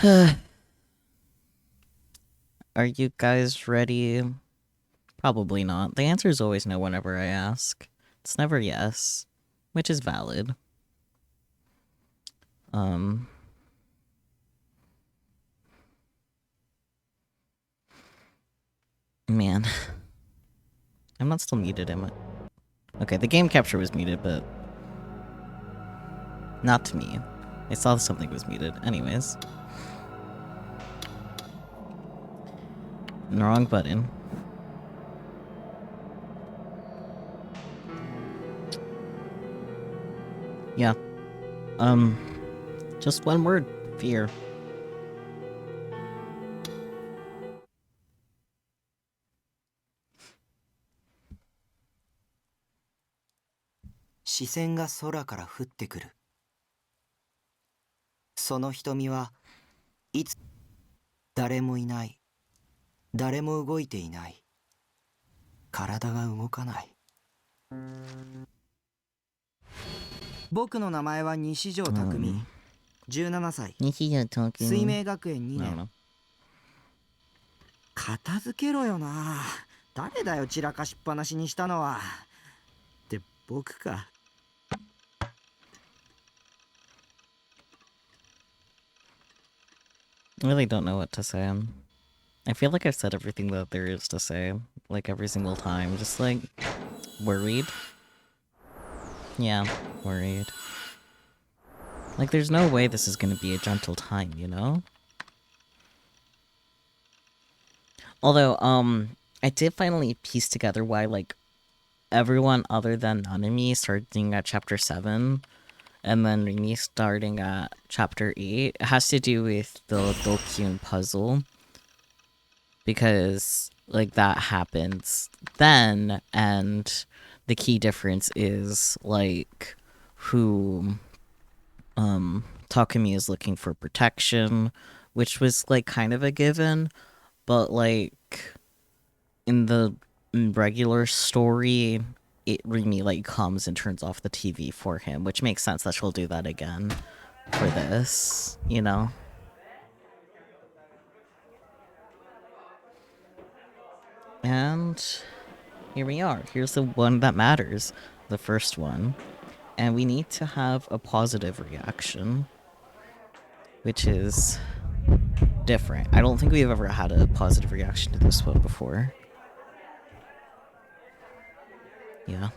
Are you guys ready? Probably not. The answer is always no whenever I ask. It's never yes, which is valid. Man. I'm not still muted, am I? Okay, the game capture was muted, but not to me. I saw something was muted. Anyways. Wrong button. Yeah. Just one word. Fear.視線が空から降ってくる。その瞳はいつ誰もいない。誰も動いていない。体が動かない。僕の名前は西条匠。17歳。水明学園2年。片付けろよな。誰だよ散らかしっぱなしにしたのは。って僕か。I really don't know what to say. I feel like I've said everything that there is to say, like every single time. Just like, worried. Yeah, worried. Like, there's no way this is gonna be a gentle time, you know? Although, I did finally piece together why, like, everyone other than Nanami starting at chapter 7, and then Rimi starting at chapter 8. It has to do with the Dokyun puzzle. Because, like, that happens then, and the key difference is, like, who, Takumi is looking for protection, which was, like, kind of a given, but, like, in the regular story, Rimi, like, comes and turns off the TV for him, which makes sense that she'll do that again for this, you know? And here we are. Here's the one that matters. The first one. And we need to have a positive reaction. Which is different. I don't think we've ever had a positive reaction to this one before. Yeah.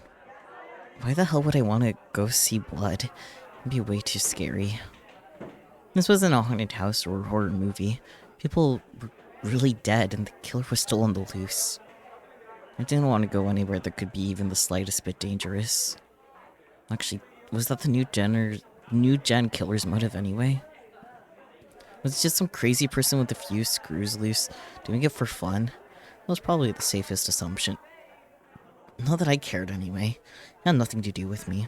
Why the hell would I want to go see blood? It'd be way too scary. This wasn't a haunted house or a horror movie. People were really dead and the killer was still on the loose. I didn't want to go anywhere that could be even the slightest bit dangerous. Actually, was that the new gen killer's motive anyway? Was it just some crazy person with a few screws loose, doing it for fun? That was probably the safest assumption. Not that I cared anyway. It had nothing to do with me.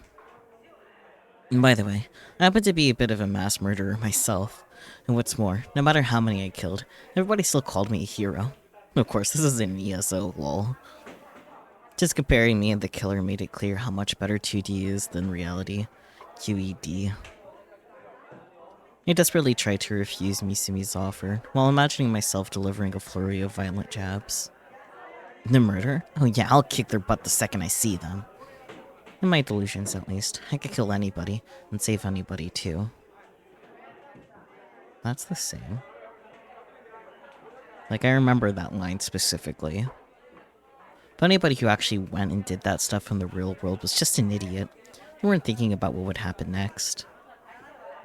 And by the way, I happen to be a bit of a mass murderer myself. And what's more, no matter how many I killed, everybody still called me a hero. Of course, this is an ESO, lol. Just comparing me and the killer made it clear how much better 2D is than reality. QED. I desperately tried to refuse Misumi's offer, while imagining myself delivering a flurry of violent jabs. The murder? Oh yeah, I'll kick their butt the second I see them. In my delusions, at least, I could kill anybody, and save anybody too. That's the same. Like, I remember that line specifically. But anybody who actually went and did that stuff in the real world was just an idiot. They weren't thinking about what would happen next.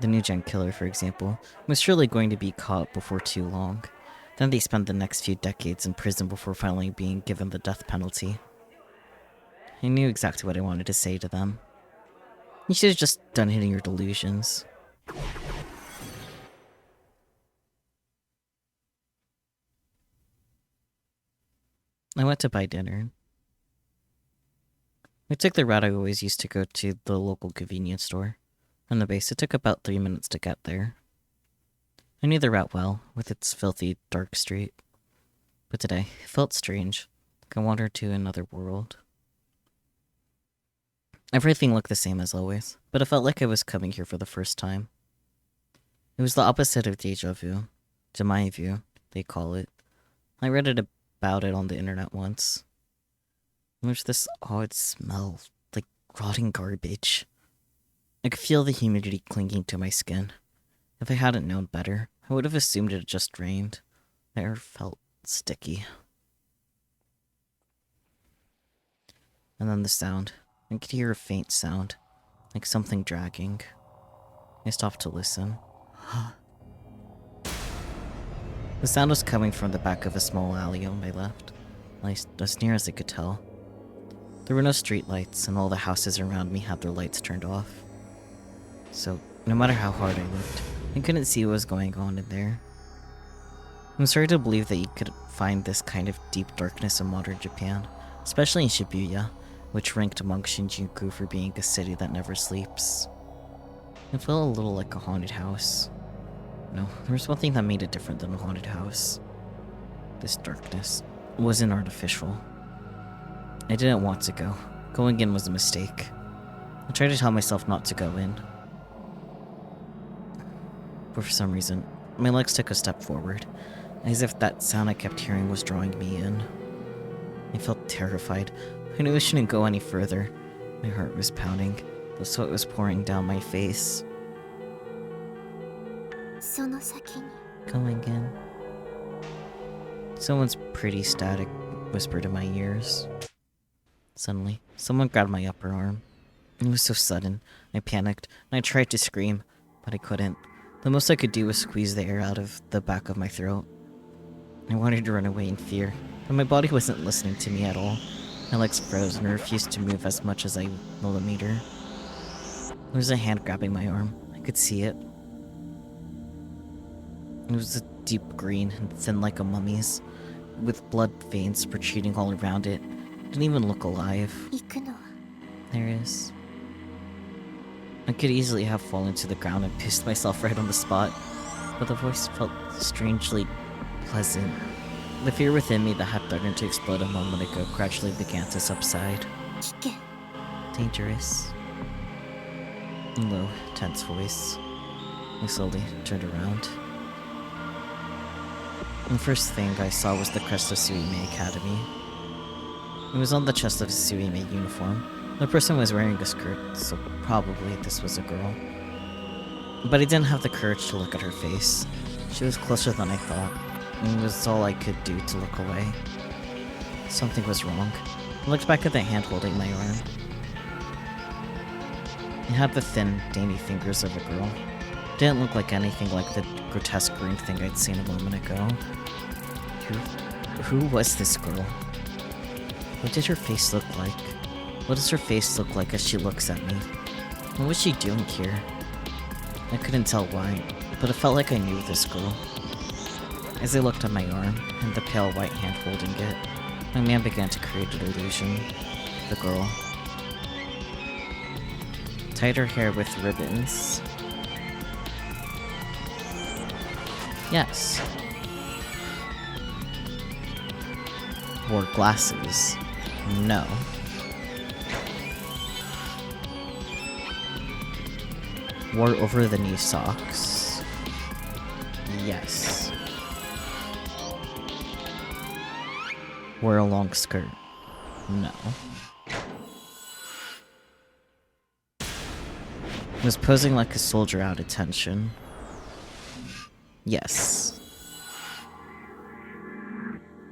The new gen killer, for example, was surely going to be caught before too long. Then they spent the next few decades in prison before finally being given the death penalty. I knew exactly what I wanted to say to them. You should have just done hitting your delusions. I went to buy dinner. I took the route I always used to go to the local convenience store. From the base, it took about 3 minutes to get there. I knew the route well, with its filthy, dark street. But today, it felt strange, like I wandered to another world. Everything looked the same as always, but it felt like I was coming here for the first time. It was the opposite of deja vu, to my view, they call it. I read about it on the internet once. There's this odd smell, like rotting garbage. I could feel the humidity clinging to my skin. If I hadn't known better, I would have assumed it had just rained. The air felt sticky. And then the sound. I could hear a faint sound, like something dragging. I stopped to listen. The sound was coming from the back of a small alley on my left, as near as I could tell. There were no streetlights, and all the houses around me had their lights turned off. So, no matter how hard I looked, I couldn't see what was going on in there. I'm sorry to believe that you could find this kind of deep darkness in modern Japan, especially in Shibuya, which ranked among Shinjuku for being a city that never sleeps. It felt a little like a haunted house. No, there was one thing that made it different than a haunted house. This darkness wasn't artificial. I didn't want to go. Going in was a mistake. I tried to tell myself not to go in. But for some reason, my legs took a step forward, as if that sound I kept hearing was drawing me in. I felt terrified. I knew I shouldn't go any further. My heart was pounding. The sweat was pouring down my face. その先に Going in. Someone's pretty static whispered in my ears. Suddenly, someone grabbed my upper arm. It was so sudden. I panicked, and I tried to scream, but I couldn't. The most I could do was squeeze the air out of the back of my throat. I wanted to run away in fear, but my body wasn't listening to me at all. My legs froze and I refused to move as much as a millimeter. There was a hand grabbing my arm. I could see it. It was a deep green and thin like a mummy's, with blood veins protruding all around it. It didn't even look alive. 行くのは There is. I could easily have fallen to the ground and pissed myself right on the spot, but the voice felt strangely pleasant. The fear within me that had threatened to explode a moment ago gradually began to subside. 危険 Dangerous. Low, tense voice. I slowly turned around. The first thing I saw was the crest of Suime Academy. It was on the chest of a Suime uniform. The person was wearing a skirt, so probably this was a girl. But I didn't have the courage to look at her face. She was closer than I thought, and it was all I could do to look away. Something was wrong. I looked back at the hand holding my arm. It had the thin, dainty fingers of a girl. It didn't look like anything like the grotesque green thing I'd seen a moment ago. Who was this girl? What did her face look like? What does her face look like as she looks at me? What was she doing here? I couldn't tell why, but it felt like I knew this girl. As I looked at my arm, and the pale white hand holding it, my man began to create an illusion. The girl. Tied her hair with ribbons. Yes. Wore glasses. No. Wore over-the-knee socks. Yes. Wore a long skirt. No. Was posing like a soldier out of tension. Yes.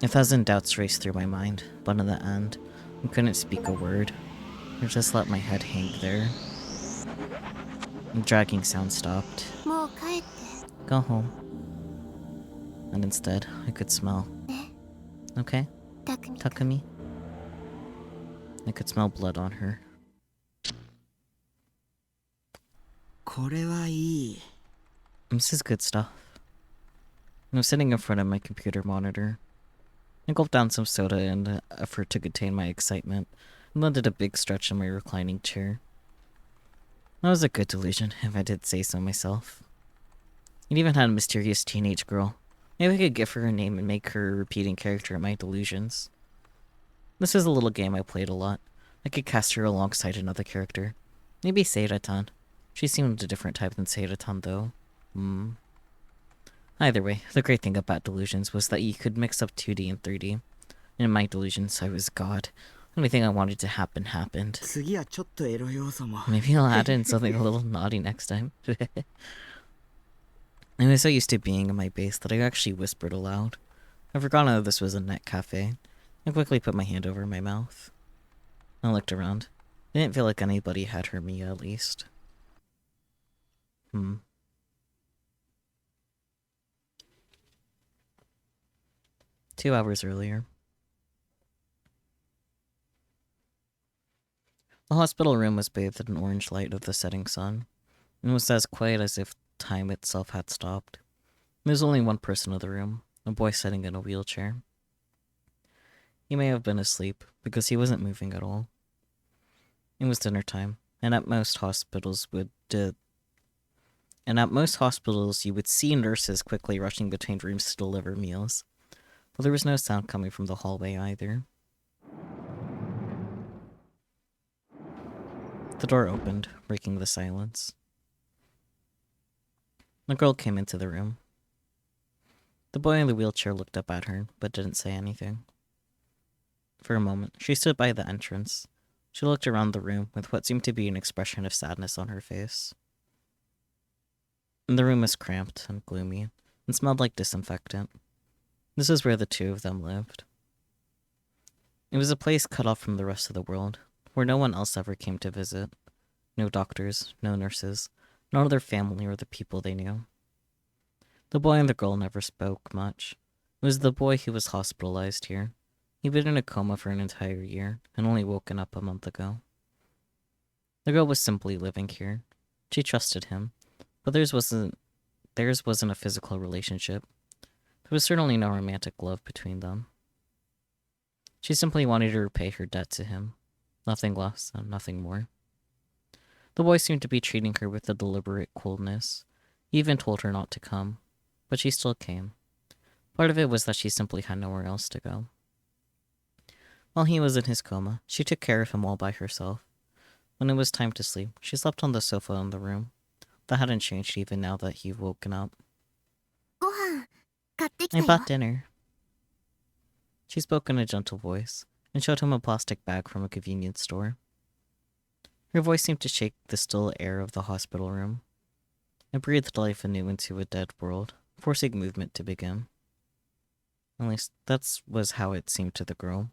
1,000 doubts raced through my mind, but in the end, I couldn't speak a word. I just let my head hang there. The dragging sound stopped. もう帰って Go home. And instead, I could smell. ね Okay, たくみ Takumi. I could smell blood on her. これはいい。 This is good stuff. I was sitting in front of my computer monitor. I gulped down some soda in an effort to contain my excitement, and landed a big stretch in my reclining chair. That was a good delusion, if I did say so myself. It even had a mysterious teenage girl. Maybe I could give her a name and make her a repeating character in my delusions. This was a little game I played a lot. I could cast her alongside another character. Maybe Seira-tan. She seemed a different type than Seira-tan, though. Hmm. Either way, the great thing about delusions was that you could mix up 2D and 3D. And in my delusions, I was God. Anything I wanted to happen happened. 次はちょっとエロ要素も Maybe I'll add in something a little naughty next time. I was so used to being in my base that I actually whispered aloud. I forgot that this was a net cafe. I quickly put my hand over my mouth. I looked around. I didn't feel like anybody had heard me, at least. 2 hours earlier. The hospital room was bathed in orange light of the setting sun, and was as quiet as if time itself had stopped. There was only one person in the room, a boy sitting in a wheelchair. He may have been asleep, because he wasn't moving at all. It was dinner time, and at most hospitals you would see nurses quickly rushing between rooms to deliver meals. But there was no sound coming from the hallway either. The door opened, breaking the silence. A girl came into the room. The boy in the wheelchair looked up at her, but didn't say anything. For a moment, she stood by the entrance. She looked around the room with what seemed to be an expression of sadness on her face. The room was cramped and gloomy, and smelled like disinfectant. This is where the two of them lived. It was a place cut off from the rest of the world, where no one else ever came to visit. No doctors, no nurses, none of their family or the people they knew. The boy and the girl never spoke much. It was the boy who was hospitalized here. He'd been in a coma for an entire year, and only woken up a month ago. The girl was simply living here. She trusted him, but theirs wasn't a physical relationship. There was certainly no romantic love between them. She simply wanted to repay her debt to him. Nothing less and nothing more. The boy seemed to be treating her with a deliberate coolness. He even told her not to come, but she still came. Part of it was that she simply had nowhere else to go. While he was in his coma, she took care of him all by herself. When it was time to sleep, she slept on the sofa in the room. That hadn't changed even now that he'd woken up. ご飯買ってきた I よ bought dinner. She spoke in a gentle voice, and showed him a plastic bag from a convenience store. Her voice seemed to shake the still air of the hospital room. It breathed life anew into a dead world, forcing movement to begin. At least, that was how it seemed to the girl.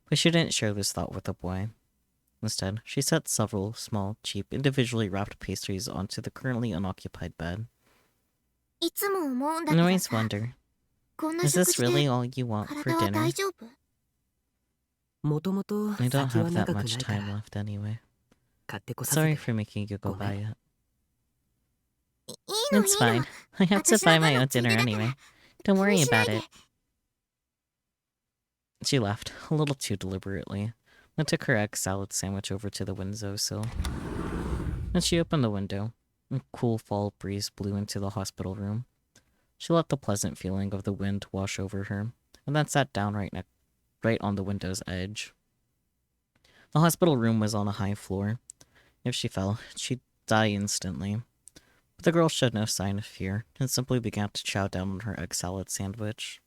But she didn't share this thought with the boy. Instead, she set several small, cheap, individually wrapped pastries onto the currently unoccupied bed. いつも思うんだ And け I ど always さ wonder, こんな is 食 this 事 really で all you want for 体は dinner? 大丈夫 もともと I don't 先は have that 長く much ないか time ら left anyway. 買ってこさせ Sorry て for making you go buy it. いいのい It's いの fine. I have to 私の buy 分 my の own ついで dinner だから anyway. 気 Don't に worry しない about で it. She laughed, a little too deliberately, and took her egg salad sandwich over to the windowsill. Then she opened the window. A cool fall breeze blew into the hospital room. She let the pleasant feeling of the wind wash over her, and then sat down right on the window's edge. The hospital room was on a high floor. If she fell, she'd die instantly. But the girl showed no sign of fear, and simply began to chow down on her egg salad sandwich.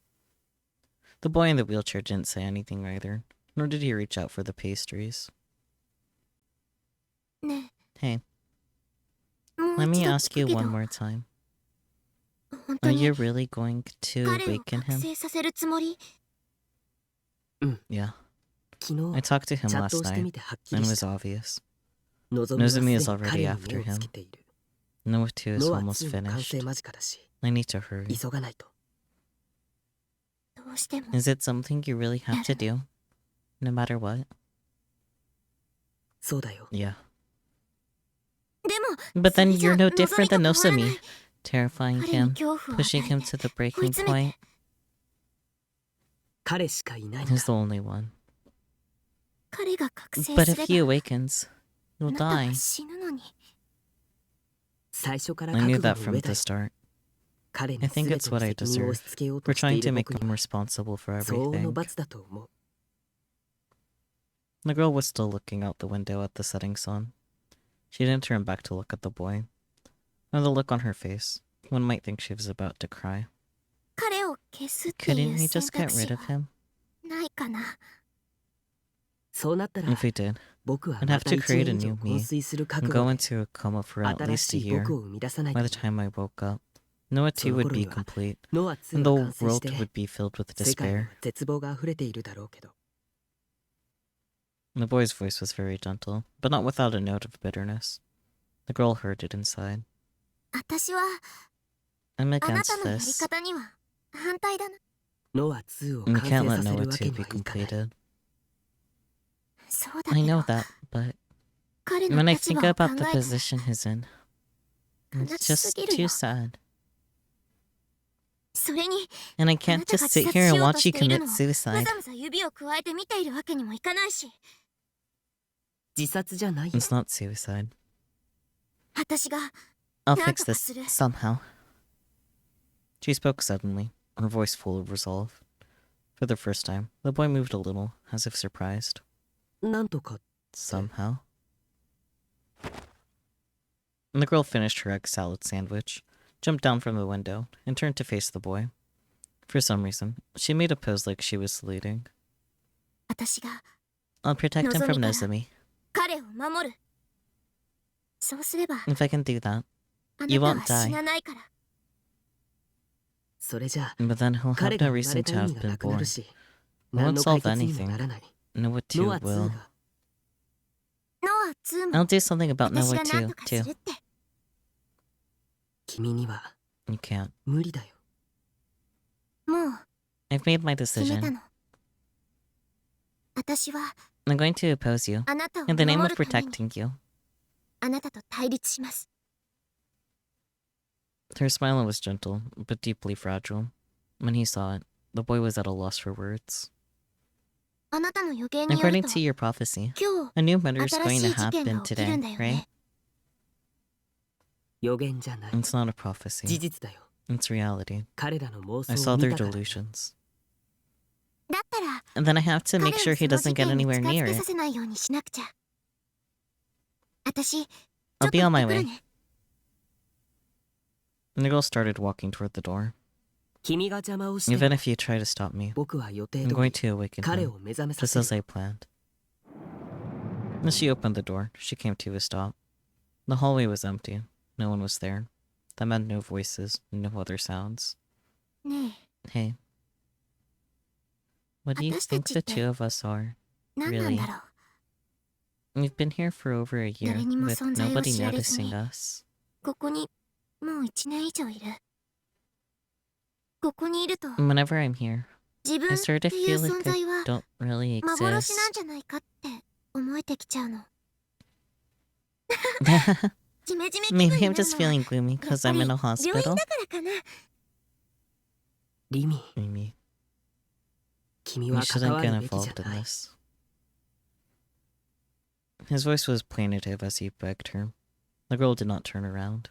The boy in the wheelchair didn't say anything either, nor did he reach out for the pastries. ね Hey, えもう let 一 me 度 ask 聞 you くけ one ど more time. 本当 Are に you really going to 彼を awaken 覚 him? 醒させるつもり Yeah. 昨 I 日 talked to チ him ャット last をして night, みてはっき and り it し was た obvious. のぞみはす Nozomi で is に already 彼に after 目をつ him. けている Noah 2 is ノア almost 2も完成 finished. 間近だし I need to hurry. 急がないとどうしても Is it something you really have to do? No matter what? そうだよ Yeah. でも But そ then れじゃ you're の no ぞみ different と than 変わらな Nozomi. い Terrifying 彼に him, 恐怖を与 pushing え him て to the 追い breaking 詰め point. て彼しかいないん He's だ the only one. 彼が覚醒 But す if れ he ば awakens, あ you'll なたは die. 死ぬのに最初から I 覚 knew 悟 that の from 上だ the よ start. 彼 I に think 全 it's ての what I 責任を押 deserve. し付けよう For として trying い to る make 僕に him は responsible for 相応の everything. 罰だと思う The girl was still looking out the window at the setting sun. She didn't turn back to look at the boy. And the look on her face, One might think she was about to cry. 彼を消すってい Couldn't う we 選 just 択 get 肢 rid of は him? ないかな。そうなったら If we did, 僕は I'd ま have た to 1 create 年 a 以上 new 昏 me 睡する and 覚 go 悟で into a coma for at 新 least し a い year. 僕を生み出さない By と the time I woke up, NoAH そ 2 の would 頃 be には complete, ノア2 and が the 完成し world て would be filled with 世界は despair. 絶望が溢れているだろうけど The boy's voice was very gentle, but not without a note of bitterness. The girl heard it inside. 私は I'm あな against たのやり this. 方には反対だな。ノア2を We 完 can't 成 let させる NoAH わけ 2 に be はいかない completed. そうだ I け know ど、 that, but 彼の when I 立 think 場を考 about the えたら position he's in, 悲 it's しす just ぎる too よ。 sad. それに、 And I あな can't たが just 自 sit 殺 here し and ようと watch し you ている commit のをむ suicide. ざむざ指を加えて見ているわけにもいかないし、自殺じゃないよ It's not suicide. 私が I'll なん fix とか this する。 somehow. She spoke suddenly, her voice full of resolve. For the first time, the boy moved a little, as if surprised. なんとか Somehow. And the girl finished her egg salad sandwich, jumped down from the window, and turned to face the boy. For some reason, she made a pose like she was saluting. 私が I'll protect him from Nozomi. 彼を守る。そうすれば、 If I can do that. あ You な won't たは die. 死なないから。それじゃあ But then he'll 彼 have が no 生まれ reason た to 意 have 味が been なくなる born. し It 何 won't の解 solve 決にも anything. ならない Noah ノ 2 ア2 will. がノア2 I'll も do something about 私 Noah が何 2, とかする too. って。君には You can't. 無理だよもう I've made my 決めた decision. の。私は I'm going to oppose you. あなたを In the name 守 of るために protecting you. あなたと対立します。 Her smile was gentle, but deeply fragile. When he saw it, the boy was at a loss for words. あなたの予言による According と、 to your prophecy, 今日 a new murder is 新 going し to い事件 happen が起きる today, んだよ right? ね。予言じゃない It's not a 事 prophecy. 実だよ It's reality. 彼らの妄 I 想 saw を見 their たから delusions. だったら、 And then I have to 彼 make を sure そ he の doesn't 事 get 件に anywhere 近づ near けさ it. せないようにしなくちゃ。私、ちょ I'll っと be 行 on っ my てくる way. ね。 And the girl started walking toward the door. 君が邪魔をして Even も if you try to stop me, 僕は予定 I'm 通 going り to awaken 彼 him, を目覚めさ just せ as る I planned. As she opened the door, she came to a stop. The hallway was empty. No one was there. That meant no voices, no other sounds. ね Hey. What do you 私た think ち the って two of us are? え、何なんだろう。 We've been here for over a year, 誰にも with 存在を nobody 知られず noticing に us. ここにもう1年以上いる。ここにいると、 Whenever I'm here, 自分 I っ start て to いう feel like 存在 I は don't really 幻なん exist. じゃないかって思えてきちゃうの。ジメジメ気分 Maybe に I'm なる just のは feeling gloomy やっ because ぱ I'm り in a 病院 hospital. だからかな。リミ Rimi, 君 you は関 shouldn't わ get るべきじゃ involved in ない this. His voice was plaintive as he begged her. The girl did not turn around.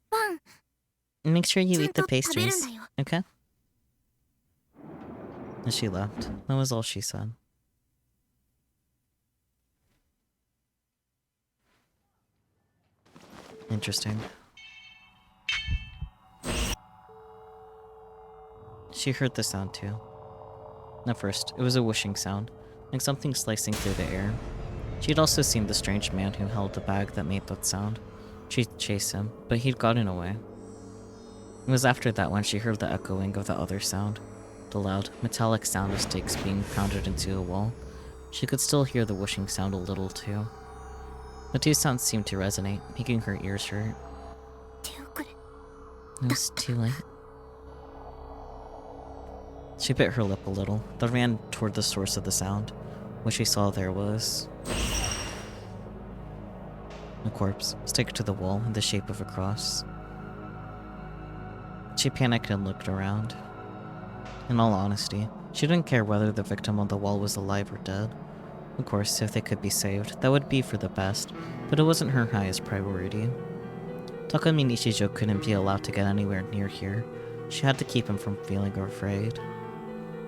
パン、 Make sure you ちゃ eat ん the と食べるん pastries, だよ。 okay? As she left, that was all she said. Interesting. She heard the sound too. At first, it was a whooshing sound, like something slicing through the air. She'd also seen the strange man who held the bag that made that sound. She'd chased him, but he'd gotten away. It was after that when she heard the echoing of the other sound, the loud, metallic sound of sticks being pounded into a wall. She could still hear the whooshing sound a little too. The two sounds seemed to resonate, making her ears hurt. 手遅れ。 It was too late. She bit her lip a little, then ran toward the source of the sound. What she saw there was a corpse staked to the wall in the shape of a cross. She panicked and looked around. In all honesty, she didn't care whether the victim on the wall was alive or dead. Of course, if they could be saved, that would be for the best, but it wasn't her highest priority. Takumi Nishijo couldn't be allowed to get anywhere near here. She had to keep him from feeling afraid.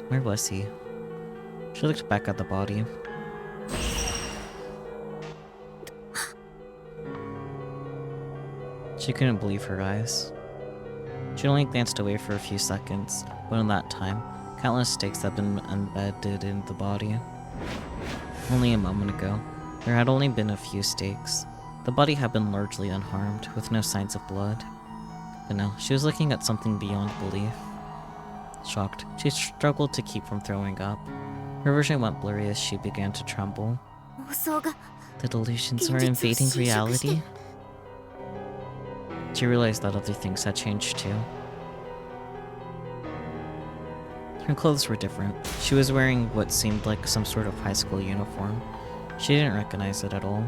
Where was he? She looked back at the body. She couldn't believe her eyes. She only glanced away for a few seconds, but in that time, countless stakes had been embedded in the body. Only a moment ago, there had only been a few stakes. The body had been largely unharmed, with no signs of blood. But now, she was looking at something beyond belief. Shocked, she struggled to keep from throwing up. Her vision went blurry as she began to tremble. 妄想が The delusions 現 were 実を invading 侵食して reality? She realized that other things had changed too. Her clothes were different. She was wearing what seemed like some sort of high school uniform. She didn't recognize it at all.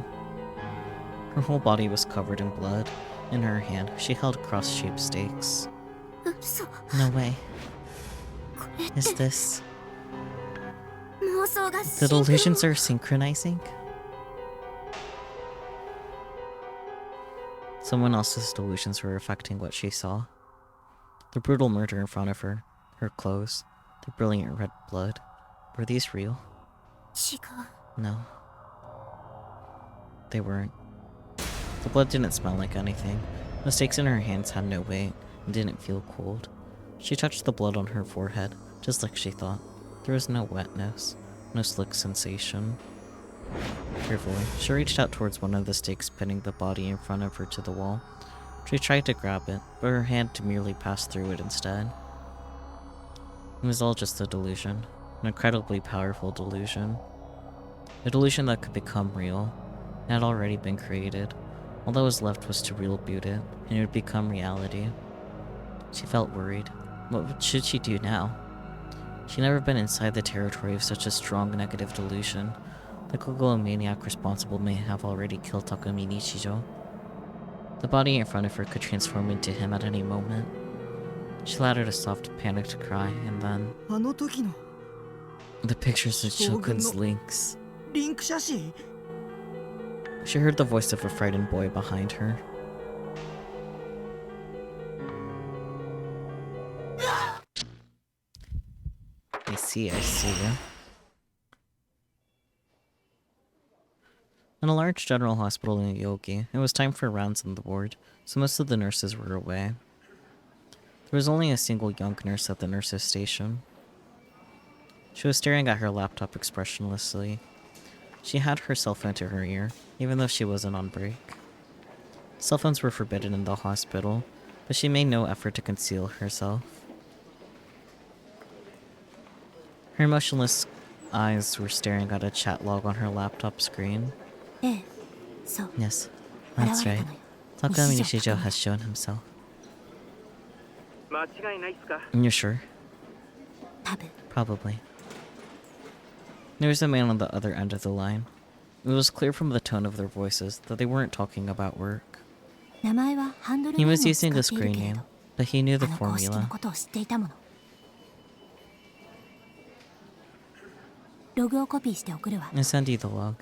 Her whole body was covered in blood. In her hand, she held cross-shaped stakes. 嘘 No way. これっ Is て this... 妄想が The シンクロ delusions are synchronizing? Someone else's delusions were affecting what she saw. The brutal murder in front of her, her clothes, the brilliant red blood. Were these real? 違う No. They weren't. The blood didn't smell like anything. The stakes in her hands had no weight and didn't feel cold. She touched the blood on her forehead, just like she thought. There was no wetness, no slick sensation. Carefully, she reached out towards one of the stakes pinning the body in front of her to the wall. She tried to grab it, but her hand merely passed through it instead. It was all just a delusion, an incredibly powerful delusion. A delusion that could become real. It had already been created. All that was left was to reboot it, and it would become reality. She felt worried. What should she do now? She'd never been inside the territory of such a strong negative delusion. The Kogomaniac responsible may have already killed Takumi Nichijo. The body in front of her could transform into him at any moment. She let out a soft, panicked cry, and then... あの時の the pictures of Shogun's links. リンク写真 She heard the voice of a frightened boy behind her. I see. In a large general hospital in Yogi, it was time for rounds on the ward, so most of the nurses were away. There was only a single young nurse at the nurses' station. She was staring at her laptop expressionlessly. She had her cell phone to her ear, even though she wasn't on break. Cell phones were forbidden in the hospital, but she made no effort to conceal herself. Her emotionless eyes were staring at a chat log on her laptop screen. ええそう Yes, 現 that's れ right. たのよ Takumi 西條 Nichijo has shown himself. 間違いないっすか You're sure? 多分 Probably. There was a man on the other end of the line. It was clear from the tone of their voices that they weren't talking about work. 名前はハンドル He ネームを was 使 using っ a ている screen けれ name, ど but he knew あ the の公式の formula. ことを知っていたものログをコピーして送るわ I send you the log.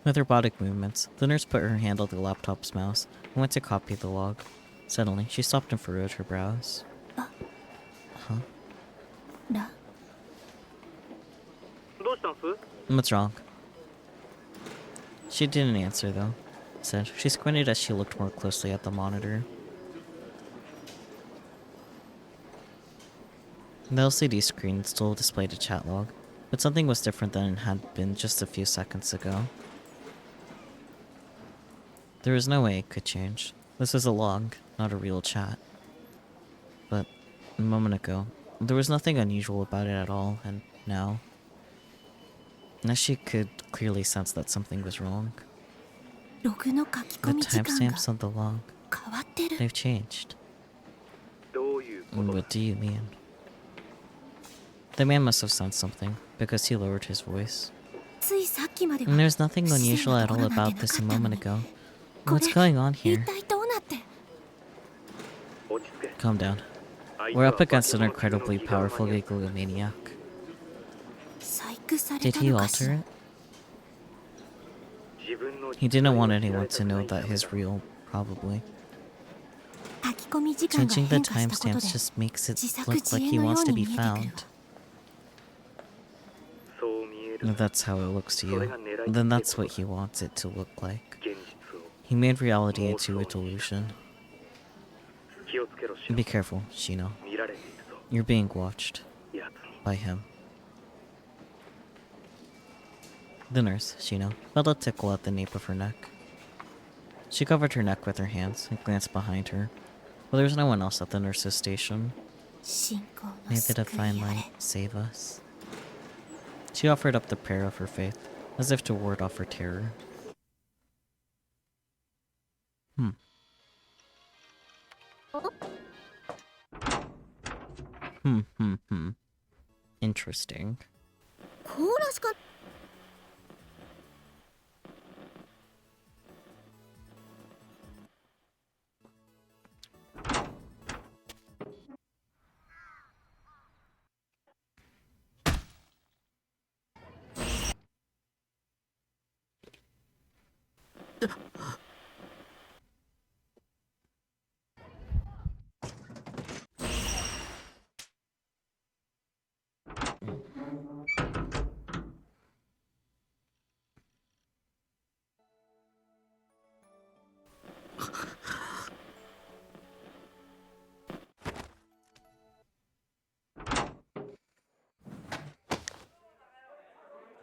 With robotic movements, the nurse put her hand on the laptop's mouse and went to copy the log. Suddenly, she stopped and furrowed her brows. Huh? ラどうしたんす What's wrong? She didn't answer, though. Instead, she squinted as she looked more closely at the monitor. The LCD screen still displayed a chat log, but something was different than it had been just a few seconds ago. There was no way it could change. This was a log, not a real chat. But a moment ago, there was nothing unusual about it at all, and now she could clearly sense that something was wrong. ログの書き The 込み時間が timestamps on the log, 変わってる they've changed. どういうこと What do you mean? The man must have sensed something, because he lowered his voice. ついさっきまでは And there's nothing 不自 unusual 然な at とこ all ろなん about て this な a かったの moment に ago. こ What's れ going on 一 here? 体どうなって 落ち着け Calm down. あいつ We're は up against an 化け物級の incredibly ギガマ powerful ニアック gigomaniac. 細工され Did た he のかし alter ら it? 自分の He didn't want anyone to know that he's real, probably. 書き込み時間が Changing the 変化したことで timestamps just makes it 自作 look 自 like 演 he のよ wants う to に be 見えてくる found. わそう見える That's how it looks to you. Then that's what he wants it to look like. 現実を He made reality into a delusion. 気をつけろしろ Be careful, Shino. 見られているぞ You're being watched やつに by him. The nurse, Shino, felt a tickle at the nape of her neck. She covered her neck with her hands and glanced behind her, but there was no one else at the nurse's station. 信仰の May the 救い divine あれ light save us. She offered up the prayer of her faith, as if to ward off her terror. Interesting. コーラしか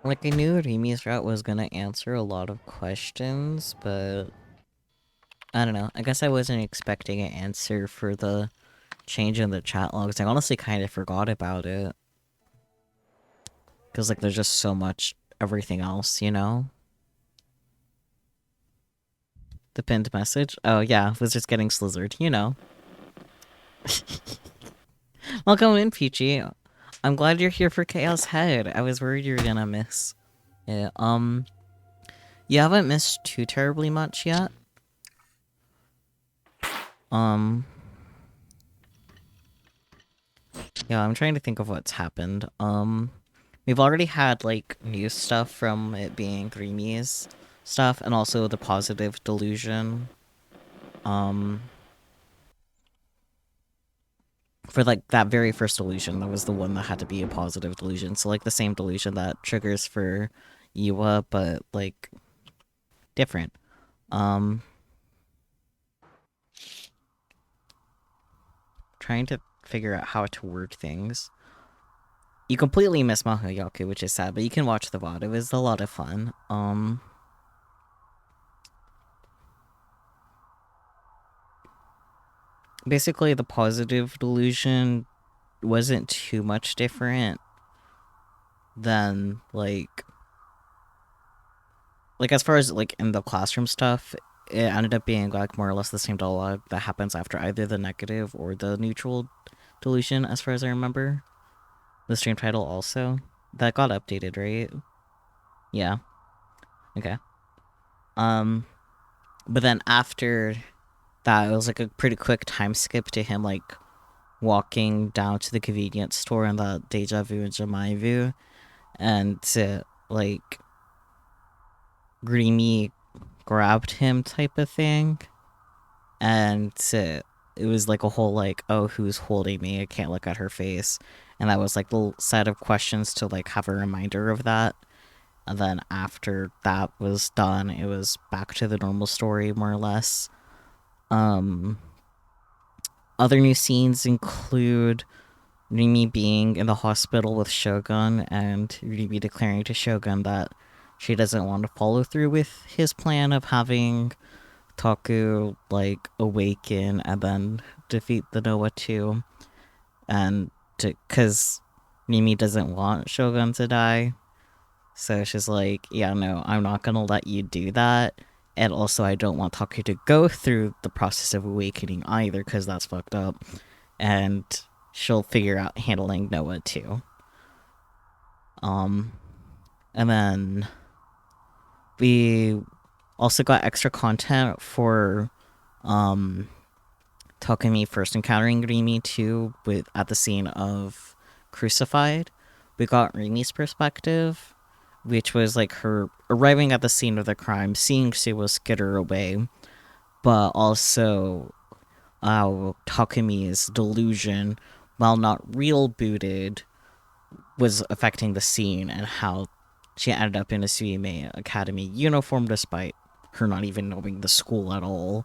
Like, I knew Rimi's route was gonna answer a lot of questions, but... I don't know. I guess I wasn't expecting an answer for the change in the chat logs. I honestly kind of forgot about it. Because, like, there's just so much everything else, you know? The pinned message? Oh, yeah. Was just getting slizzard, you know. Welcome in, Peachy. I'm glad you're here for Chaos Head. I was worried you were gonna miss it. You haven't missed too terribly much yet. Yeah, I'm trying to think of what's happened. We've already had, like, new stuff from it being Rimi's stuff, and also the positive delusion. For, like, that very first delusion, that was the one that had to be a positive delusion. So, like, the same delusion that triggers for Iwa, but, like, different. Trying to figure out how to word things. You completely miss Mahoyaku, which is sad, but you can watch the Vod. It was a lot of fun. Basically, the positive delusion wasn't too much different than, like, as far as, like, in the classroom stuff, it ended up being, like, more or less the same dialogue that happens after either the negative or the neutral delusion, as far as I remember. The stream title also. That got updated, right? Yeah. Okay. But then after that, it was, like, a pretty quick time skip to him, like, walking down to the convenience store in the Deja Vu and Jamai Vu, and, like, Grimy grabbed him type of thing, and it was, like, a whole, like, oh, who's holding me? I can't look at her face. And that was, like, the set of questions to, like, have a reminder of that. And then after that was done, it was back to the normal story, more or less. Other new scenes include Rimi being in the hospital with Shogun, and Rimi declaring to Shogun that she doesn't want to follow through with his plan of having Taku, like, awaken and then defeat the NoAH 2. And because Rimi doesn't want Shogun to die. So she's like, yeah, no, I'm not gonna let you do that. And also, I don't want Taku to go through the process of awakening either, because that's fucked up. And she'll figure out handling NoAH too. And then we also got extra content for Takumi first encountering Rimi too, at the scene of Crucified. We got Rimi's perspective, which was, like, her arriving at the scene of the crime, seeing Suwa skitter away, but also Takumi's delusion, while not real booted, was affecting the scene, and how she ended up in a Suime Academy uniform despite her not even knowing the school at all,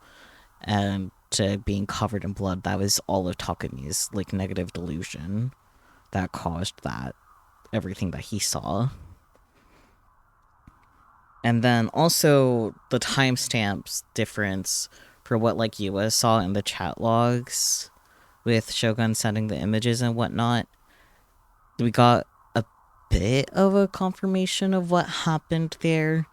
and to being covered in blood, that was all of Takami's like negative delusion that caused that, everything that he saw. And then also the timestamps difference for what like Yua saw in the chat logs with Shogun sending the images and whatnot. We got a bit of a confirmation of what happened there,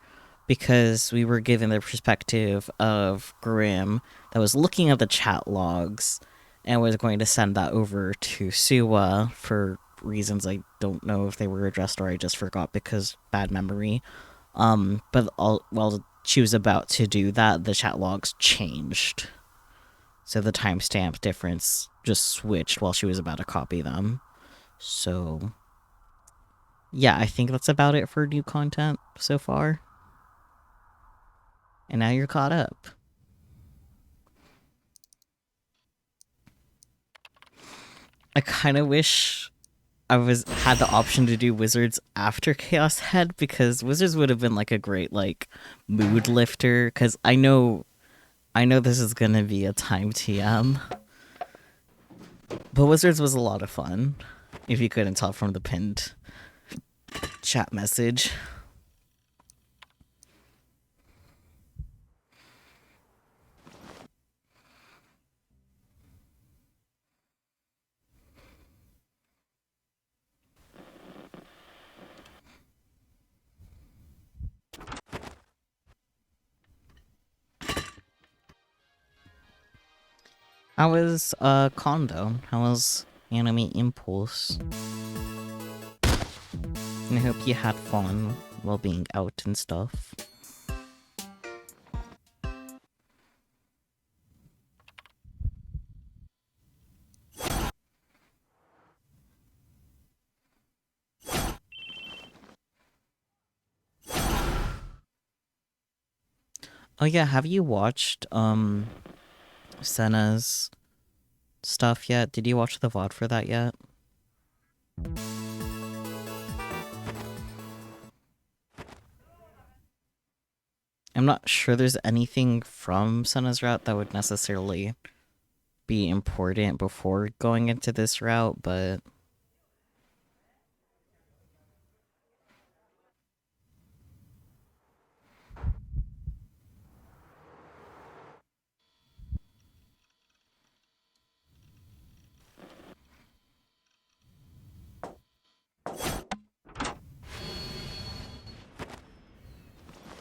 because we were given the perspective of Grim that was looking at the chat logs and was going to send that over to Suwa for reasons I don't know if they were addressed or I just forgot because bad memory. But while she was about to do that, the chat logs changed. So the timestamp difference just switched while she was about to copy them. So, yeah, I think that's about it for new content so far. And now you're caught up. I kind of wish I had the option to do Wizards after Chaos Head, because Wizards would have been like a great like mood lifter, because I know this is gonna be a time TM. But Wizards was a lot of fun, if you couldn't tell from the pinned chat message. How was Condo? How was Anime Impulse? And I hope you had fun while being out and stuff. Oh yeah, have you watched Senna's stuff yet? Did you watch the VOD for that yet? I'm not sure there's anything from Senna's route that would necessarily be important before going into this route, but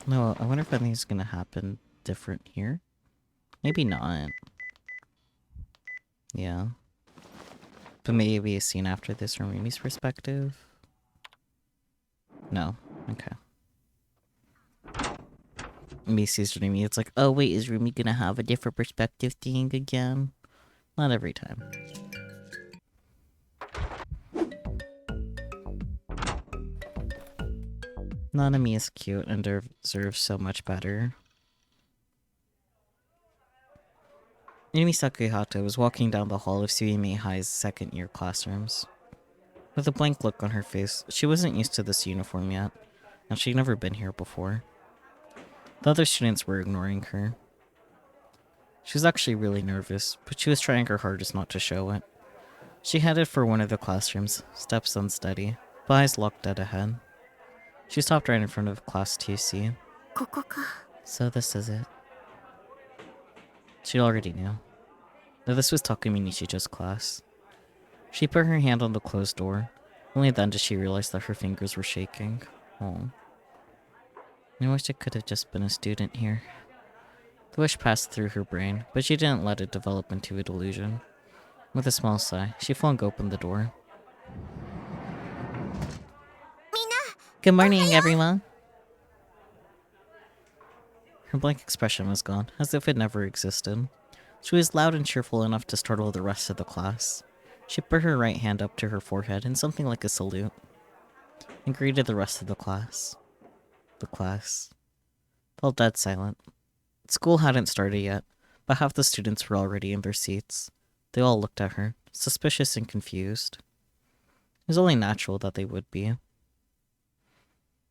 no, I wonder if anything's gonna happen different here. Maybe not. Yeah. But maybe a scene after this from Rimi's perspective? No. Okay. Rimi sees Rimi, it's like, oh wait, is Rimi gonna have a different perspective thing again? Not every time. Nanami is cute and deserves so much better. Inumi Sakihata was walking down the hall of Suimei High's second-year classrooms. With a blank look on her face, she wasn't used to this uniform yet, and she'd never been here before. The other students were ignoring her. She was actually really nervous, but she was trying her hardest not to show it. She headed for one of the classrooms, steps unsteady, but eyes locked dead ahead. She stopped right in front of class 2C. ここか。 So this is it. She already knew. That this was Takumi Nishijo's class. She put her hand on the closed door. Only then did she realize that her fingers were shaking. Oh. I wish I could have just been a student here. The wish passed through her brain, but she didn't let it develop into a delusion. With a small sigh, she flung open the door. みんな Good morning, everyone! Her blank expression was gone, as if it never existed. She was loud and cheerful enough to startle the rest of the class. She put her right hand up to her forehead in something like a salute, and greeted the rest of the class. The class fell dead silent. School hadn't started yet, but half the students were already in their seats. They all looked at her, suspicious and confused. It was only natural that they would be.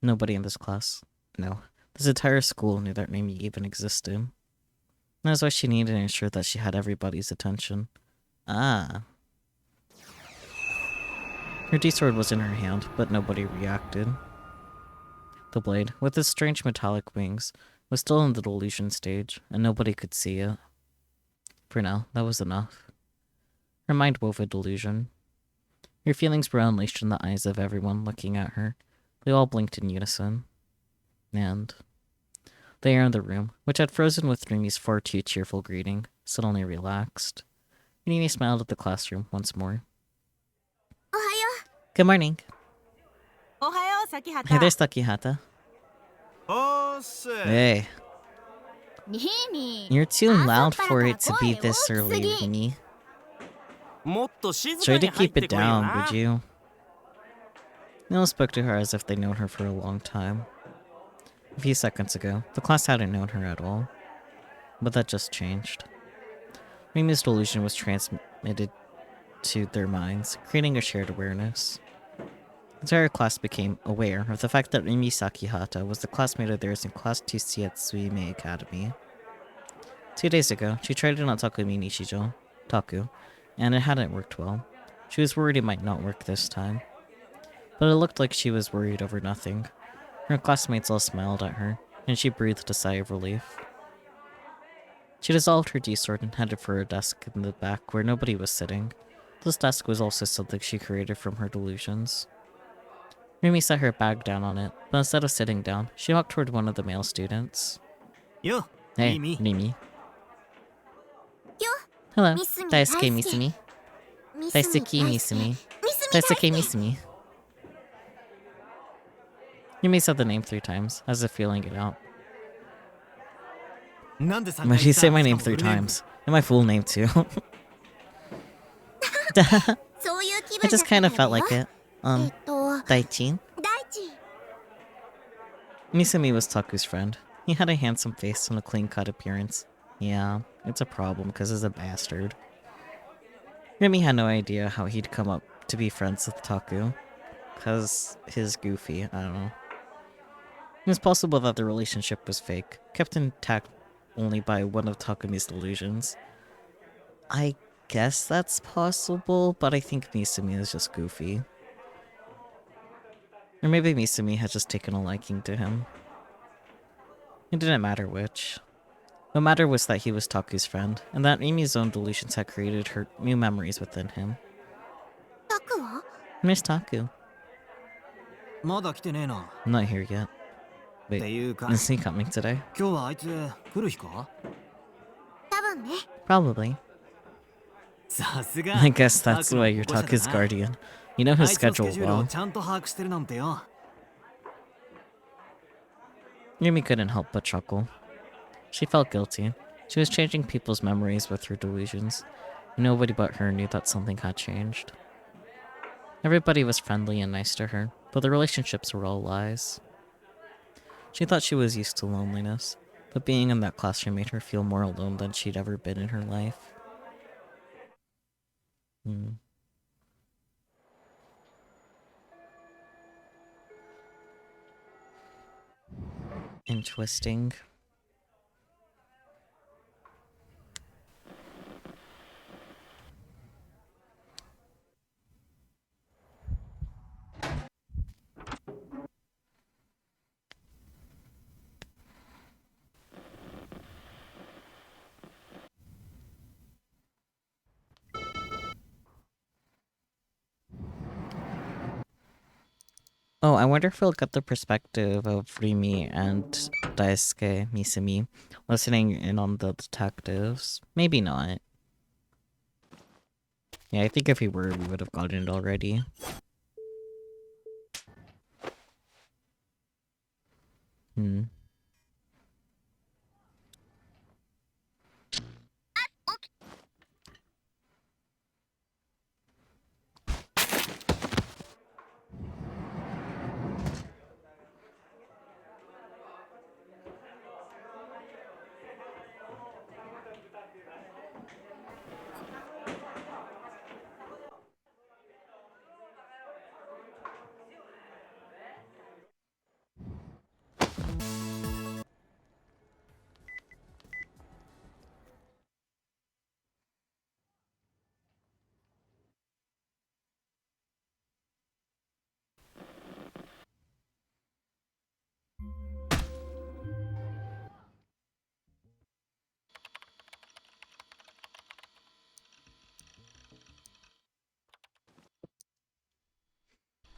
Nobody in this class, no, this entire school knew that Rimi even existed. That's why she needed to ensure that she had everybody's attention. Ah. Her D-sword was in her hand, but nobody reacted. The blade, with its strange metallic wings, was still in the delusion stage, and nobody could see it. For now, that was enough. Her mind wove a delusion. Her feelings were unleashed in the eyes of everyone looking at her. They all blinked in unison. And the air in the room, which had frozen with Rimi's far too cheerful greeting, suddenly relaxed. Rimi smiled at the classroom once more. おはよ Good morning. おはよう、咲 Hey there, Sakihata. Hey, う。リミ you're too 朝 loud っぱら for から it to be 声 this 大きす early, ぎ Rimi. もっと静か Try に to 入っ keep て it こいよ down, な would you? No one spoke to her as if they'd known her for a long time. A few seconds ago, the class hadn't known her at all. But that just changed. Rimi's delusion was transmitted to their minds, creating a shared awareness. The entire class became aware of the fact that Rimi Sakihata was the classmate of theirs in Class 2C at Suime Academy. 2 days ago, she tried it on Takumi Nishijo, Taku, and it hadn't worked well. She was worried it might not work this time. But it looked like she was worried over nothing. Her classmates all smiled at her, and she breathed a sigh of relief. She dissolved her D-sword and headed for a desk in the back where nobody was sitting. This desk was also something she created from her delusions. Rimi set her bag down on it, but instead of sitting down, she walked toward one of the male students. よ Hey, リミ Rimi. よ Hello, Misumi Daisuke Daisuke. Misumi. ミスミ Daisuke 大輔 Misumi. ミスミ大 Daisuke 輔 Misumi. Rimi said the name 3 times, as if feeling it out. なんで3 Why 回 did you 言った say my し name かも 3 フルネーム times? And my full name too. そういう気 I 分だ just った kind か of ら felt だよ like it. 大 Daichin? 地 Misumi was Taku's friend. He had a handsome face and a clean-cut appearance. Yeah, it's a problem because he's a bastard. Rimi had no idea how he'd come up to be friends with Taku. Because he's goofy, I don't know. It was possible that the relationship was fake, kept intact only by one of Takumi's delusions. I guess that's possible, but I think Misumi is just goofy. Or maybe Misumi had just taken a liking to him. It didn't matter which. What mattered was that he was Taku's friend, and that Rimi's own delusions had created her new memories within him. タクは Miss Taku. まだ来てねえな I'm not here yet. っ Wait, ていうか is he coming today? 今日はあいつ来る日か多分ね Probably. さすが I guess タ that's クの why you're 保護者だ Taku's な guardian. You know あ his いつのスケ schedule ジュールを well. ちゃんと把握してるなんてよ Yumi couldn't help but chuckle. She felt guilty. She was changing people's memories with her delusions. Nobody but her knew that something had changed. Everybody was friendly and nice to her, but the relationships were all lies. She thought she was used to loneliness, but being in that classroom made her feel more alone than she'd ever been in her life. Interesting. Oh, I wonder if we'll get the perspective of Rimi and Daisuke Misumi listening in on the detectives. Maybe not. Yeah, I think if we were, we would have gotten it already.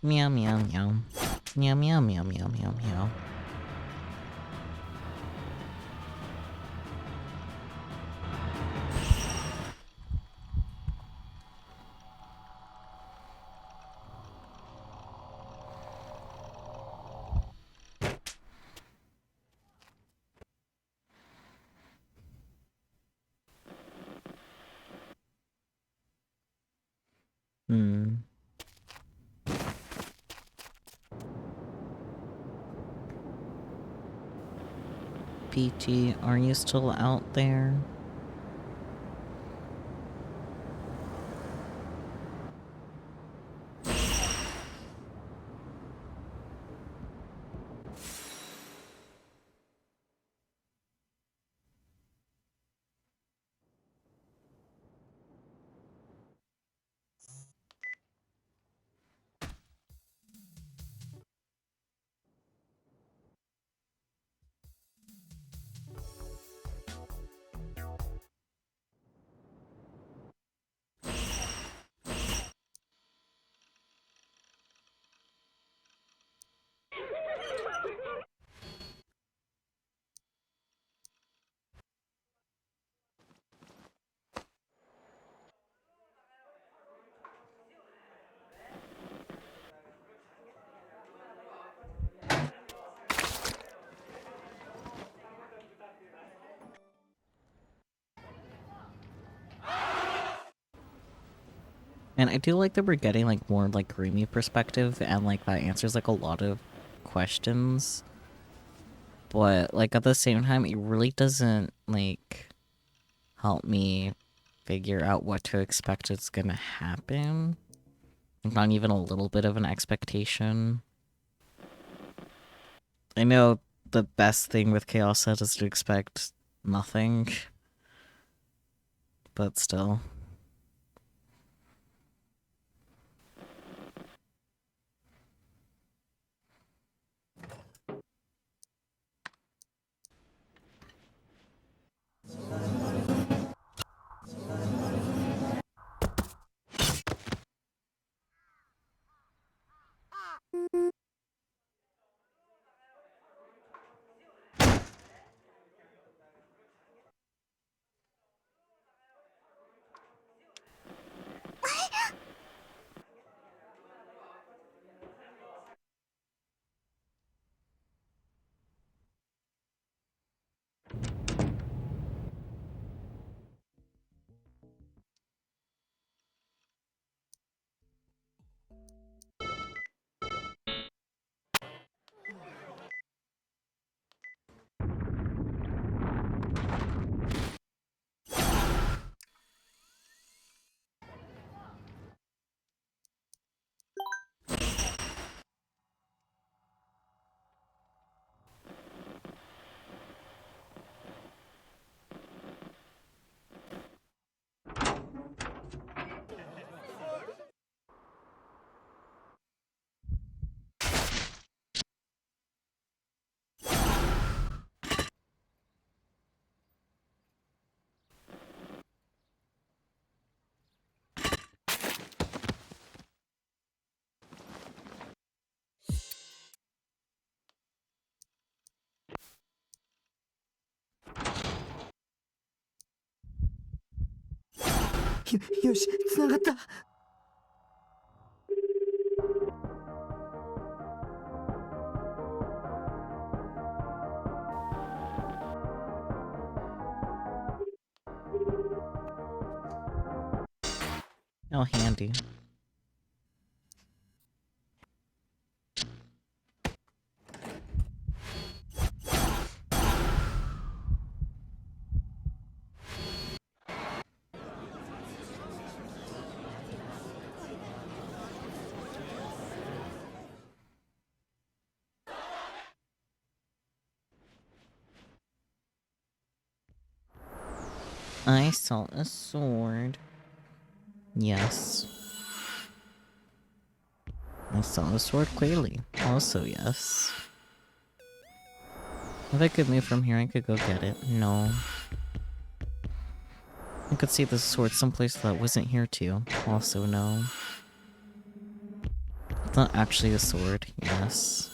Meow meow meow. Meow meow meow meow meow meow. Hmm. PT, are you still out there? And I do like that we're getting like more like rimi perspective, and like that answers like a lot of questions. But like at the same time, it really doesn't like help me figure out what to expect is gonna happen. Not even a little bit of an expectation. I know the best thing with Chaos Set is to expect nothing, but still.よし、繋がった。Oh, handy. I saw a sword. Yes. I saw a sword clearly. Also, yes. If I could move from here, I could go get it. No. I could see the sword someplace that wasn't here too. Also, no. It's not actually a sword, yes.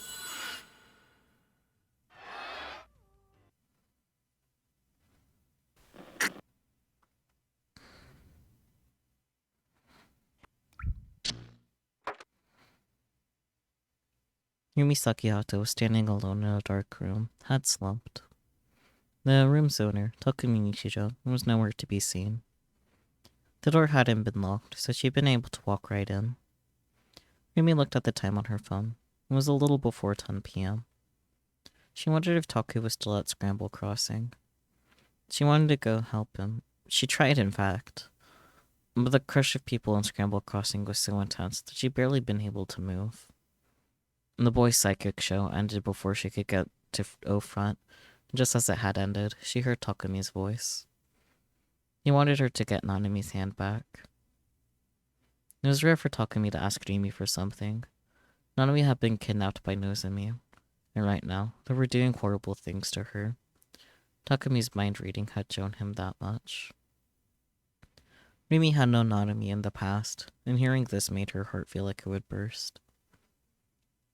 Yumi Sakihato was standing alone in a dark room, head slumped. The room's owner, Takumi Nishijo, was nowhere to be seen. The door hadn't been locked, so she'd been able to walk right in. Yumi looked at the time on her phone. It was a little before 10 p.m. She wondered if Taku was still at Scramble Crossing. She wanted to go help him. She tried, in fact. But the crush of people in Scramble Crossing was so intense that she'd barely been able to move. The boys' psychic show ended before she could get to O-Front. Just as it had ended, she heard Takumi's voice. He wanted her to get Nanami's hand back. It was rare for Takumi to ask Rimi for something. Nanami had been kidnapped by Nozomi, and right now, they were doing horrible things to her. Takumi's mind reading had shown him that much. Rimi had known Nanami in the past, and hearing this made her heart feel like it would burst.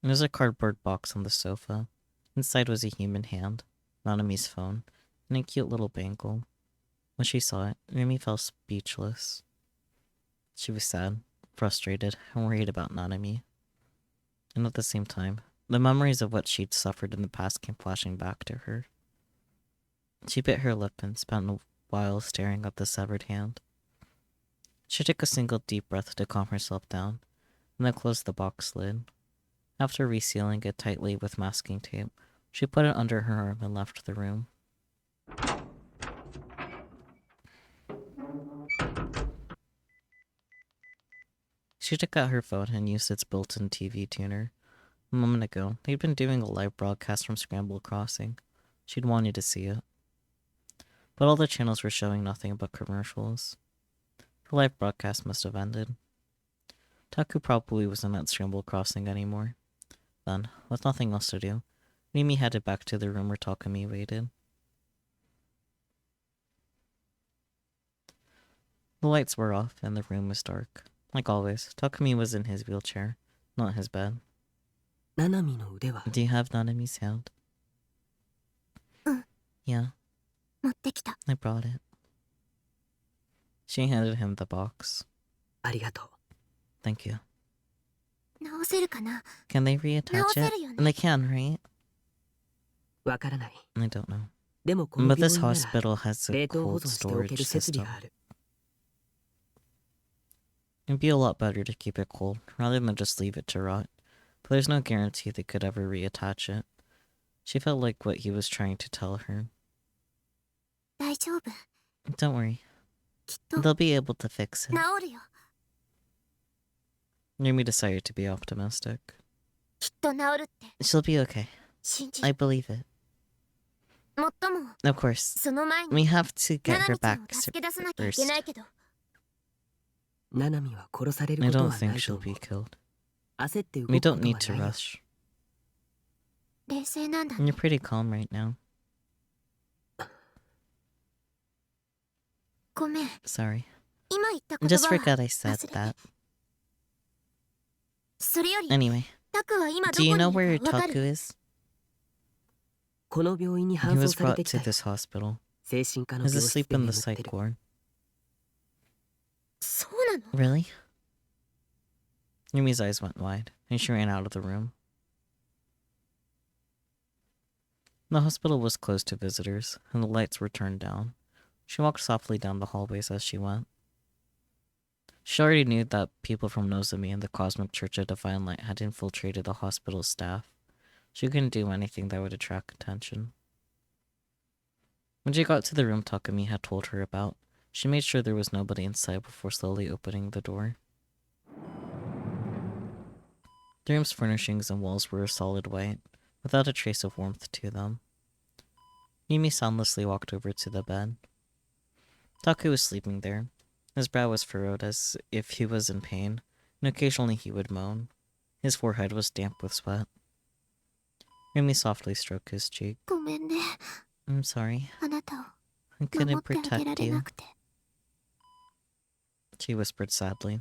There was a cardboard box on the sofa. Inside was a human hand, Nanami's phone, and a cute little bangle. When she saw it, Rimi felt speechless. She was sad, frustrated, and worried about Nanami. And at the same time, the memories of what she'd suffered in the past came flashing back to her. She bit her lip and spent a while staring at the severed hand. She took a single deep breath to calm herself down, and then closed the box lid. After resealing it tightly with masking tape, she put it under her arm and left the room. She took out her phone and used its built-in TV tuner. A moment ago, they'd been doing a live broadcast from Scramble Crossing. She'd wanted to see it. But all the channels were showing nothing but commercials. The live broadcast must have ended. Taku probably wasn't at Scramble Crossing anymore. Then, with nothing else to do, Rimi headed back to the room where Takumi waited. The lights were off and the room was dark. Like always, Takumi was in his wheelchair, not his bed. ナナミの腕は Do you have Nanami's hand? Yeah, 持ってきた。 I brought it. She handed him the box. ありがとう。 Thank you. 直せるかな。 Can they reattach it? 直せるよね。 They can, right? わからない。 I don't know. でもこの But 病 this 院なら hospital has a 冷凍保 cold 存しておけ storage る設備 system. がある。 It'd be a lot better to keep it cold, rather than just leave it to rot. But there's no guarantee they could ever reattach it. She felt like what he was trying to tell her. 大丈夫。 Don't worry. きっと They'll be able to fix it. 治るよ。 Rumi decided to be optimistic. きっと治るって She'll be okay. 信じ I る。 believe it. もっとも Of course. その前に We have to ナ get ナ her ミちゃん back を助け出さなきゃい first. けないけど。ナナミは殺される I こと don't はな think いと she'll 思 be う。 killed. 焦って動く We こと don't は need ない to よ。 rush. 冷静なんだ You're ね。 pretty calm right now. ごめん。 Sorry. 今言った言 Just 葉 forgot は I said 忘れて。 that. それより、 Anyway, タクは今ど do こ you に know い where るかわか Taku る？ is? この病院に He 搬送 was され brought てき to たよ。 this hospital. 精神科の He's 病室 asleep で in 眠 the って psych る。 ward. そうなの？ Really? Yumi's eyes went wide, and she ran out of the room. The hospital was closed to visitors, and the lights were turned down. She walked softly down the hallways as she went. She already knew that people from Nozomi and the Cosmic Church of Divine Light had infiltrated the hospital's staff. She couldn't do anything that would attract attention. When she got to the room Takumi had told her about, she made sure there was nobody inside before slowly opening the door. The room's furnishings and walls were a solid white, without a trace of warmth to them. Mimi soundlessly walked over to the bed. Taku was sleeping there. His brow was furrowed as if he was in pain, and occasionally he would moan. His forehead was damp with sweat. Rimi softly stroked his cheek. ごめんね。 I'm sorry. あなたを I 守 couldn't ってあげら protect れ you, なくて。 she whispered sadly.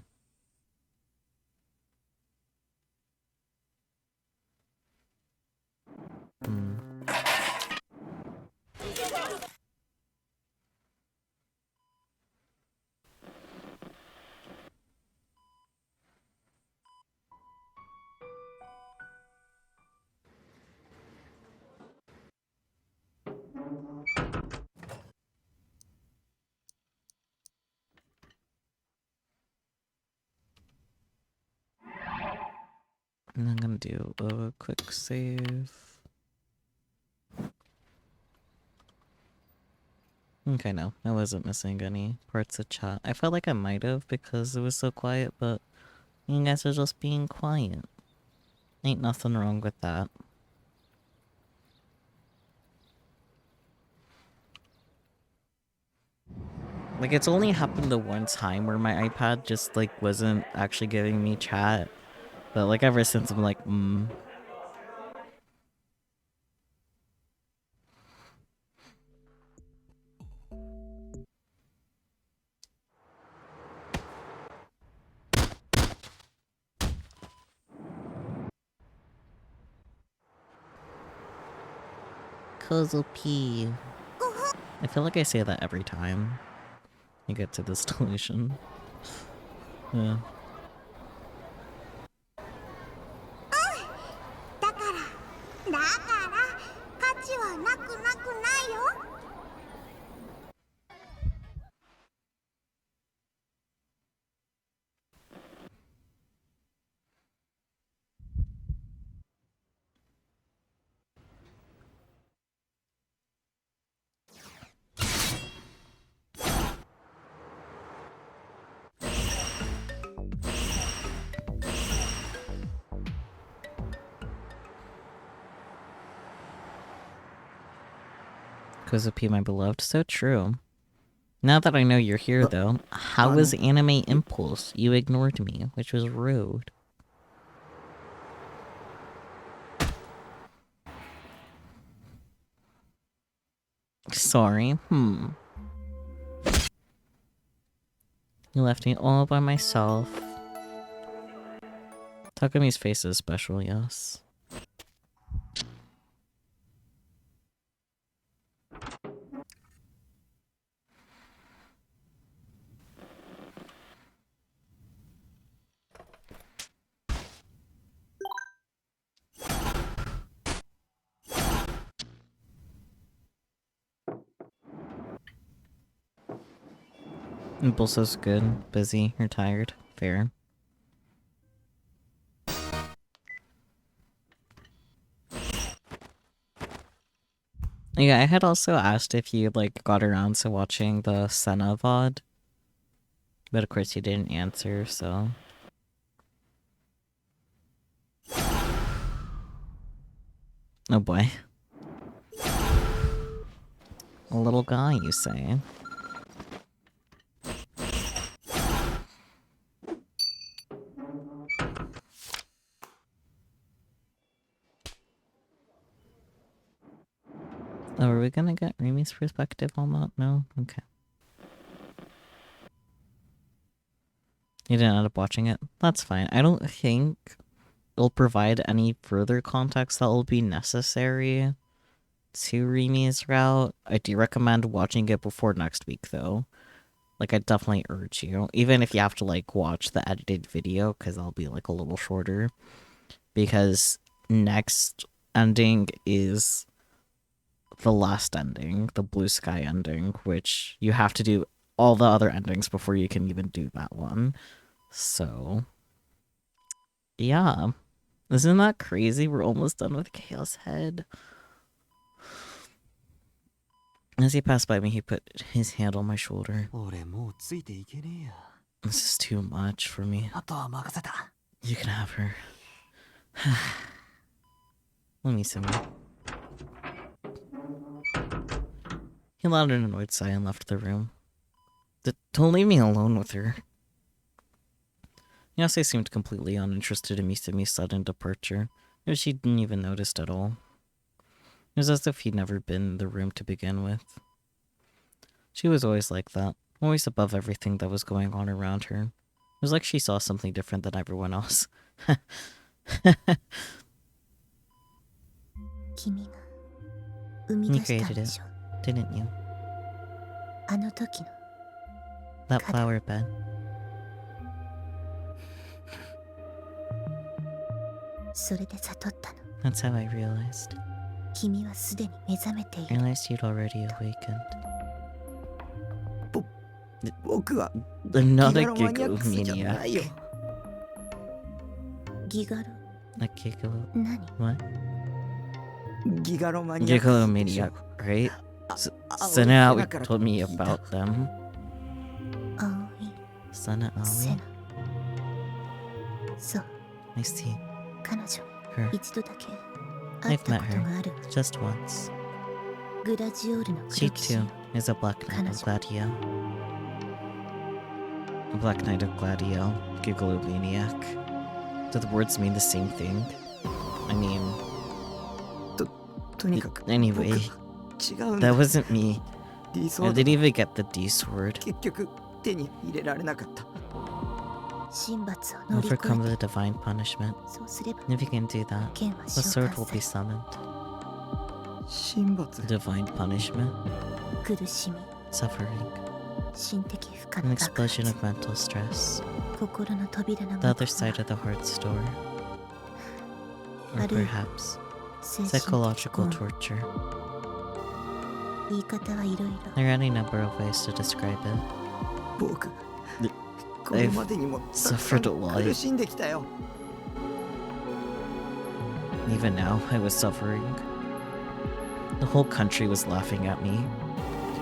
And I'm gonna do a quick save. Okay, no, I wasn't missing any parts of chat. I felt like I might have because it was so quiet, but you guys are just being quiet. Ain't nothing wrong with that. Like, it's only happened the one time where my iPad just, like, wasn't actually giving me chat. But, like, ever since, I'm like, Cozy peeve. I feel like I say that every time I get to this delusion. Yeah. だから価値はなくないよ。Cozy P, my beloved. So true. Now that I know you're here, though, how was Anime Impulse? You ignored me, which was rude. Sorry. You left me all by myself. Takami's face is special, yes. Impulso's good. Busy. You're tired. Fair. Yeah, I had also asked if you, like, got around to watching the Senna Vod. But of course you didn't answer, so... Oh boy. A little guy, you say? Oh, are we gonna get Rimi's perspective on that? No? Okay. You didn't end up watching it? That's fine. I don't think it'll provide any further context that will be necessary to Rimi's route. I do recommend watching it before next week, though. Like, I definitely urge you. Even if you have to, like, watch the edited video, because I'll be, like, a little shorter. Because next ending is the last ending, the blue sky ending, which you have to do all the other endings before you can even do that one. So, yeah. Isn't that crazy? We're almost done with Chaos Head. As he passed by me, he put his hand on my shoulder. This is too much for me. You can have her. Let me see. He allowed an annoyed sigh and left the room. Don't leave me alone with her. Yase seemed completely uninterested in Misami's sudden departure, which she didn't even notice at all. It was as if he'd never been in the room to begin with. She was always like that, always above everything that was going on around her. It was like she saw something different than everyone else. You created it, didn't you? That flower bed. That's how I realized. I realized you'd already awakened. I'm not a giggle maniac. ギガル A gigolo. 何 What? ギガロマニアックスでしょ Gigolomaniac, right? Ah, Senawi Senaからtold me 聞いた。 about them. 葵 Sana セ Aoi? ナそう I see. 彼女 Her. 一度だけ会っ I've た met ことがある her. Just once. グラジオールの She 黒騎士 too is a Black Knight of Gladio. A Black Knight of Gladio. Gigolomaniac. Do the words mean the same thing? I mean... とにかく Anyway, 僕は違うんだ。 that wasn't me. 理 I 想 didn't だ。 even get the D sword. 結局手に入れられなかった。神罰を乗り越 Overcome え the divine punishment. そうすれば If you can do that, 剣は the 召 sword 喚 will さ be れ summoned. 神罰。 Divine punishment, 苦しみ suffering, 心的負荷 an の爆 explosion 発 of mental stress. 心の扉の The 向 other こう side of the heart's door. Or あるいは perhaps 精神的 psychological 拷問 torture. 言い方はいろいろ There are any number of ways to describe it. 僕 The- これまでにもたくさん suffered a lot. 苦しんできたよ。 Even now, I was suffering. The whole country was laughing at me.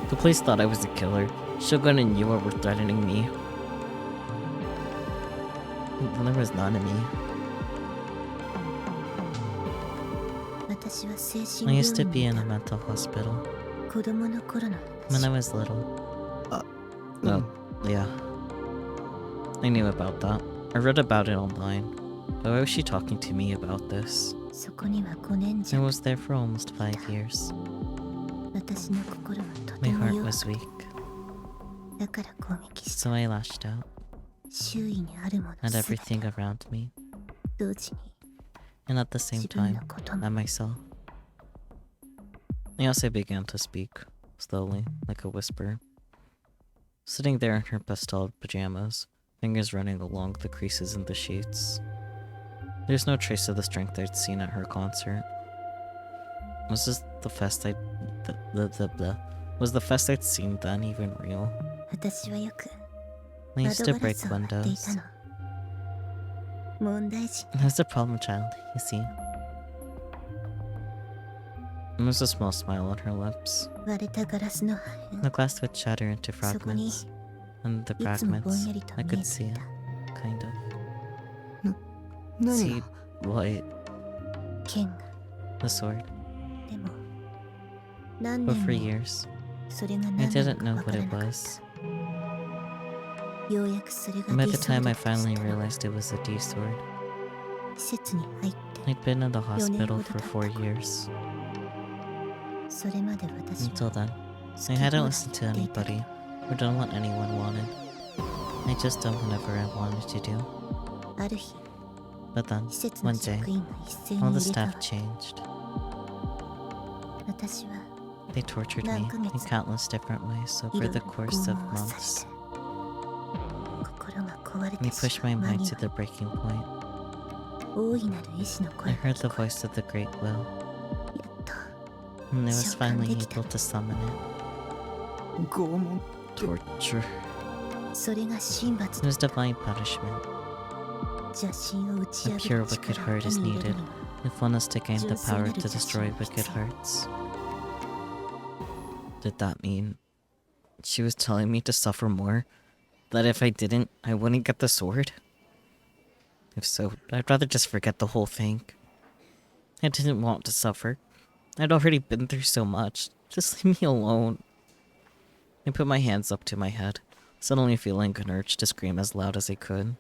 The police thought I was a killer. Shogun and Yua were threatening me. And there was none of me. 私は精 I 神 used to 病 be 院 in に a い mental hospital た子供の頃の when I 話 was little. う Oh, ん yeah. I knew about that. I read about it online. But why was she talking to me about this? そこには5年 I 弱 was there for almost 5 years. 私の心はと My ても heart 弱 was く weak, だから攻撃した so I lashed out 周囲にあるもの at すべて everything around me, 同時に and at the same 自分 time, のことも at myself. I also began to speak, slowly, like a whisper. Sitting there in her pastel pajamas, fingers running along the creases in the sheets. There's no trace of the strength I'd seen at her concert. Was this the fest I'd... Was the fest I'd seen then even real? 私はよく I 窓 used ガ to ラ break スを割ってい windows. たの問題児 I was a problem child, you see. There was a small smile on her lips. 割れたガラスの破 The 片 glass would shatter into そこに fragments, and the いつもぼん fragments, やりと I 見え could て see い it, た kind of. 何 See が what? 剣が The sword. でも何 But 年 for も years, それが I 何な didn't の know かわか what ら it なかっ was. たようやくそれが And by 理 the 想だ time I と知 finally ったの realized it was a D sword, 施設に入って I'd been in the 4年 hospital ほど for 経った 4 頃 years. それまで私 Until は then, 好 I き放 hadn't 題 listened to 言っていた anybody or done what anyone wanted. I just done whatever I wanted to do. ある日 But then, 施設の one day, 職員が一斉に all 入 the れ替わ staff り changed. 私は They tortured me 何ヶ in 月 countless different ways い over ろい the ろ course of 拷問をさ months. れた心が壊れ They てし pushed ま my う間 mind に to は the breaking point. 大いなる意志の I 声が heard 聞 the こえ voice of the great will, やっと and I was 召喚 finally できた able to summon it. 拷問 Torture. それが神罰 It was divine punishment. 邪神を打ち A 破 pure る wicked 力を heart 手 is に入れ needed るには if one is to gain the純粋な power る to 邪 destroy 神が wicked 必要 hearts. Did that mean she was telling me to suffer more? That if I didn't, I wouldn't get the sword? If so, I'd rather just forget the whole thing. I didn't want to suffer. I'd already been through so much. Just leave me alone. I put my hands up to my head, suddenly feeling an urge to scream as loud as I could.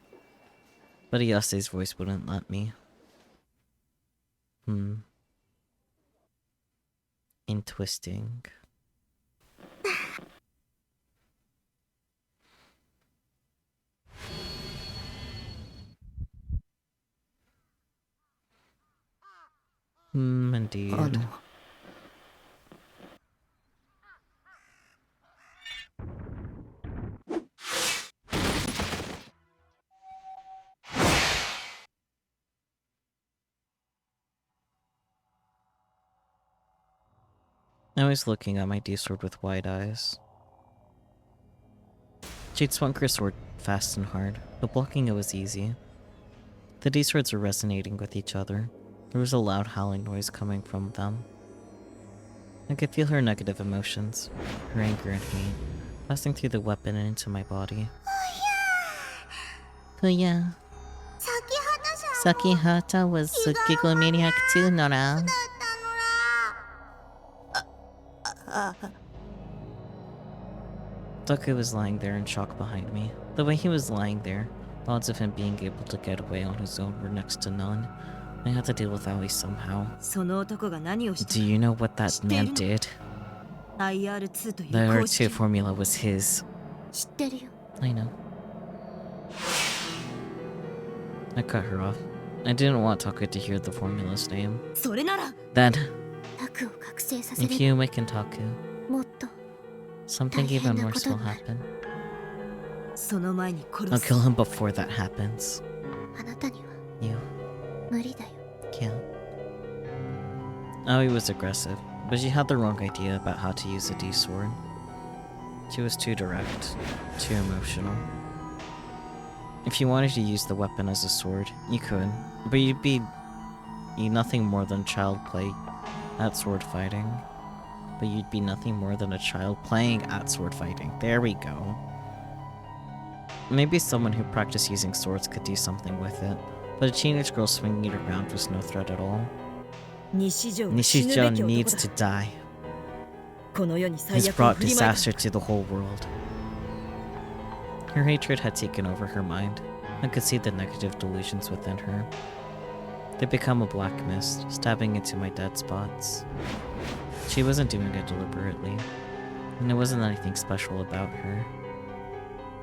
But Iyase's voice wouldn't let me. Interesting. Indeed. 'I was looking at my D-sword with wide eyes. She'd swung her sword fast and hard, but blocking it was easy. The D swords were resonating with each other. There was a loud howling noise coming from them. I could feel her negative emotions, her anger and hate, passing through the weapon and into my body. Kuya. Sakihata was a gigglomaniac too, Nora. Taku was lying there in shock behind me. The way he was lying there, the odds of him being able to get away on his own were next to none. I had to deal with Aoi somehow. Do you know what that man did? The R2 formula was his. 知ってるよ I know. I cut her off. I didn't want Taku to hear the formula's name. それなら Then, タクを覚醒させ if れ you awaken Taku, ばもっと something even worse will happen. その前に I'll 殺す kill him before that happens. あなたには You 無理だよ can't. Aoi was aggressive, but she had the wrong idea about how to use a D sword. She was too direct, too emotional. If you wanted to use the weapon as a sword, you could, but you'd be nothing more than child play at sword fighting. But you'd be nothing more than a child playing at sword fighting. There we go. Maybe someone who practiced using swords could do something with it, but a teenage girl swinging it around was no threat at all. 西条 Nishijo needs to die. この世に最 Has 悪を brought 振りまいた disaster to the whole world. Her hatred had taken over her mind. I could see the negative delusions within her. They become a black mist, stabbing into my dead spots. She wasn't doing it deliberately, and it wasn't anything special about her.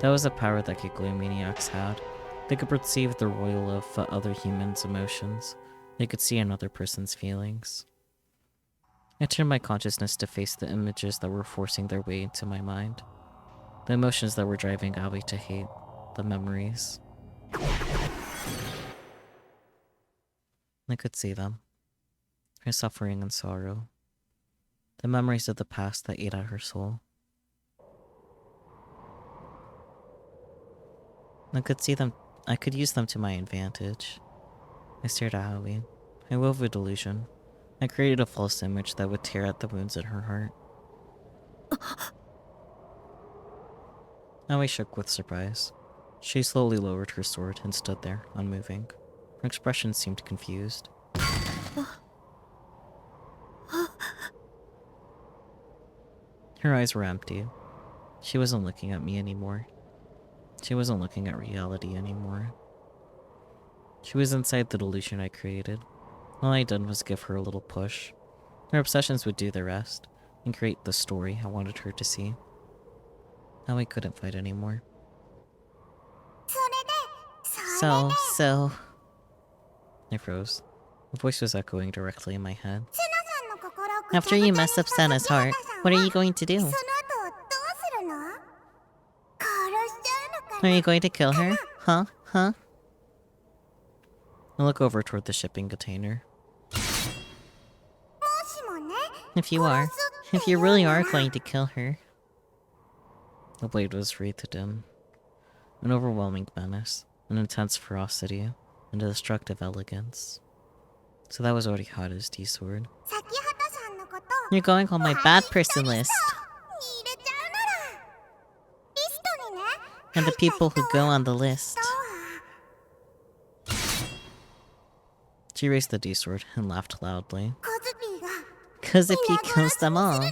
That was a power that Giglio-maniacs had. They could perceive the royal of other humans' emotions. They could see another person's feelings. I turned my consciousness to face the images that were forcing their way into my mind. The emotions that were driving Aoi to hate. The memories. I could see them. Her suffering and sorrow. The memories of the past that ate at her soul. I could see them. I could use them to my advantage. I stared at Aoi. I wove a delusion. I created a false image that would tear at the wounds in her heart. Aoi shook with surprise. She slowly lowered her sword and stood there, unmoving. Her expression seemed confused. Her eyes were empty. She wasn't looking at me anymore. She wasn't looking at reality anymore. She was inside the delusion I created. All I did was give her a little push. Her obsessions would do the rest, and create the story I wanted her to see. Now I couldn't fight anymore. So... I froze. The voice was echoing directly in my head. After you mess up Sana's heart, what are you going to do? Are you going to kill her? Huh? I look over toward the shipping container. If you really are going to kill her... The blade was wreathed in an overwhelming menace, an intense ferocity, and a destructive elegance. So that was Orihara's D-sword. You're going on my bad person list. And the people who go on the list. She raised the D-sword and laughed loudly. Kazupi kills them all.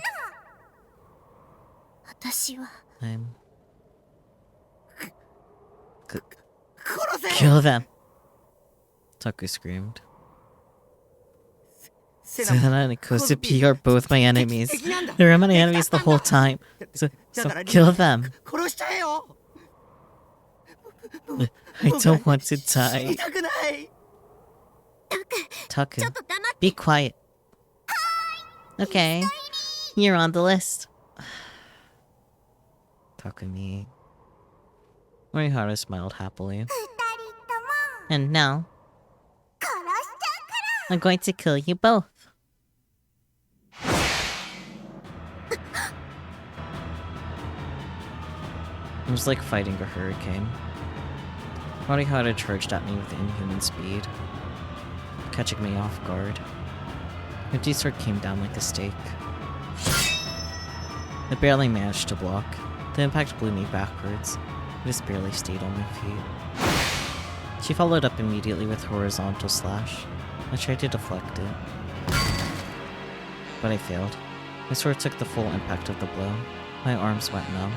I'm... Kill them! Taku screamed. Sena and Kozupi are both my enemies. They were my enemies the whole time. So kill them. I don't want to die. Taku, be quiet. Okay, you're on the list. Takumi. Orihara smiled happily. And now, I'm going to kill you both. It was like fighting a hurricane. Morihara charged at me with inhuman speed, catching me off guard. Her D-sword came down like a stake. I barely managed to block. The impact blew me backwards. I just barely stayed on my feet. She followed up immediately with horizontal slash. I tried to deflect it, but I failed. My sword took the full impact of the blow. My arms went numb.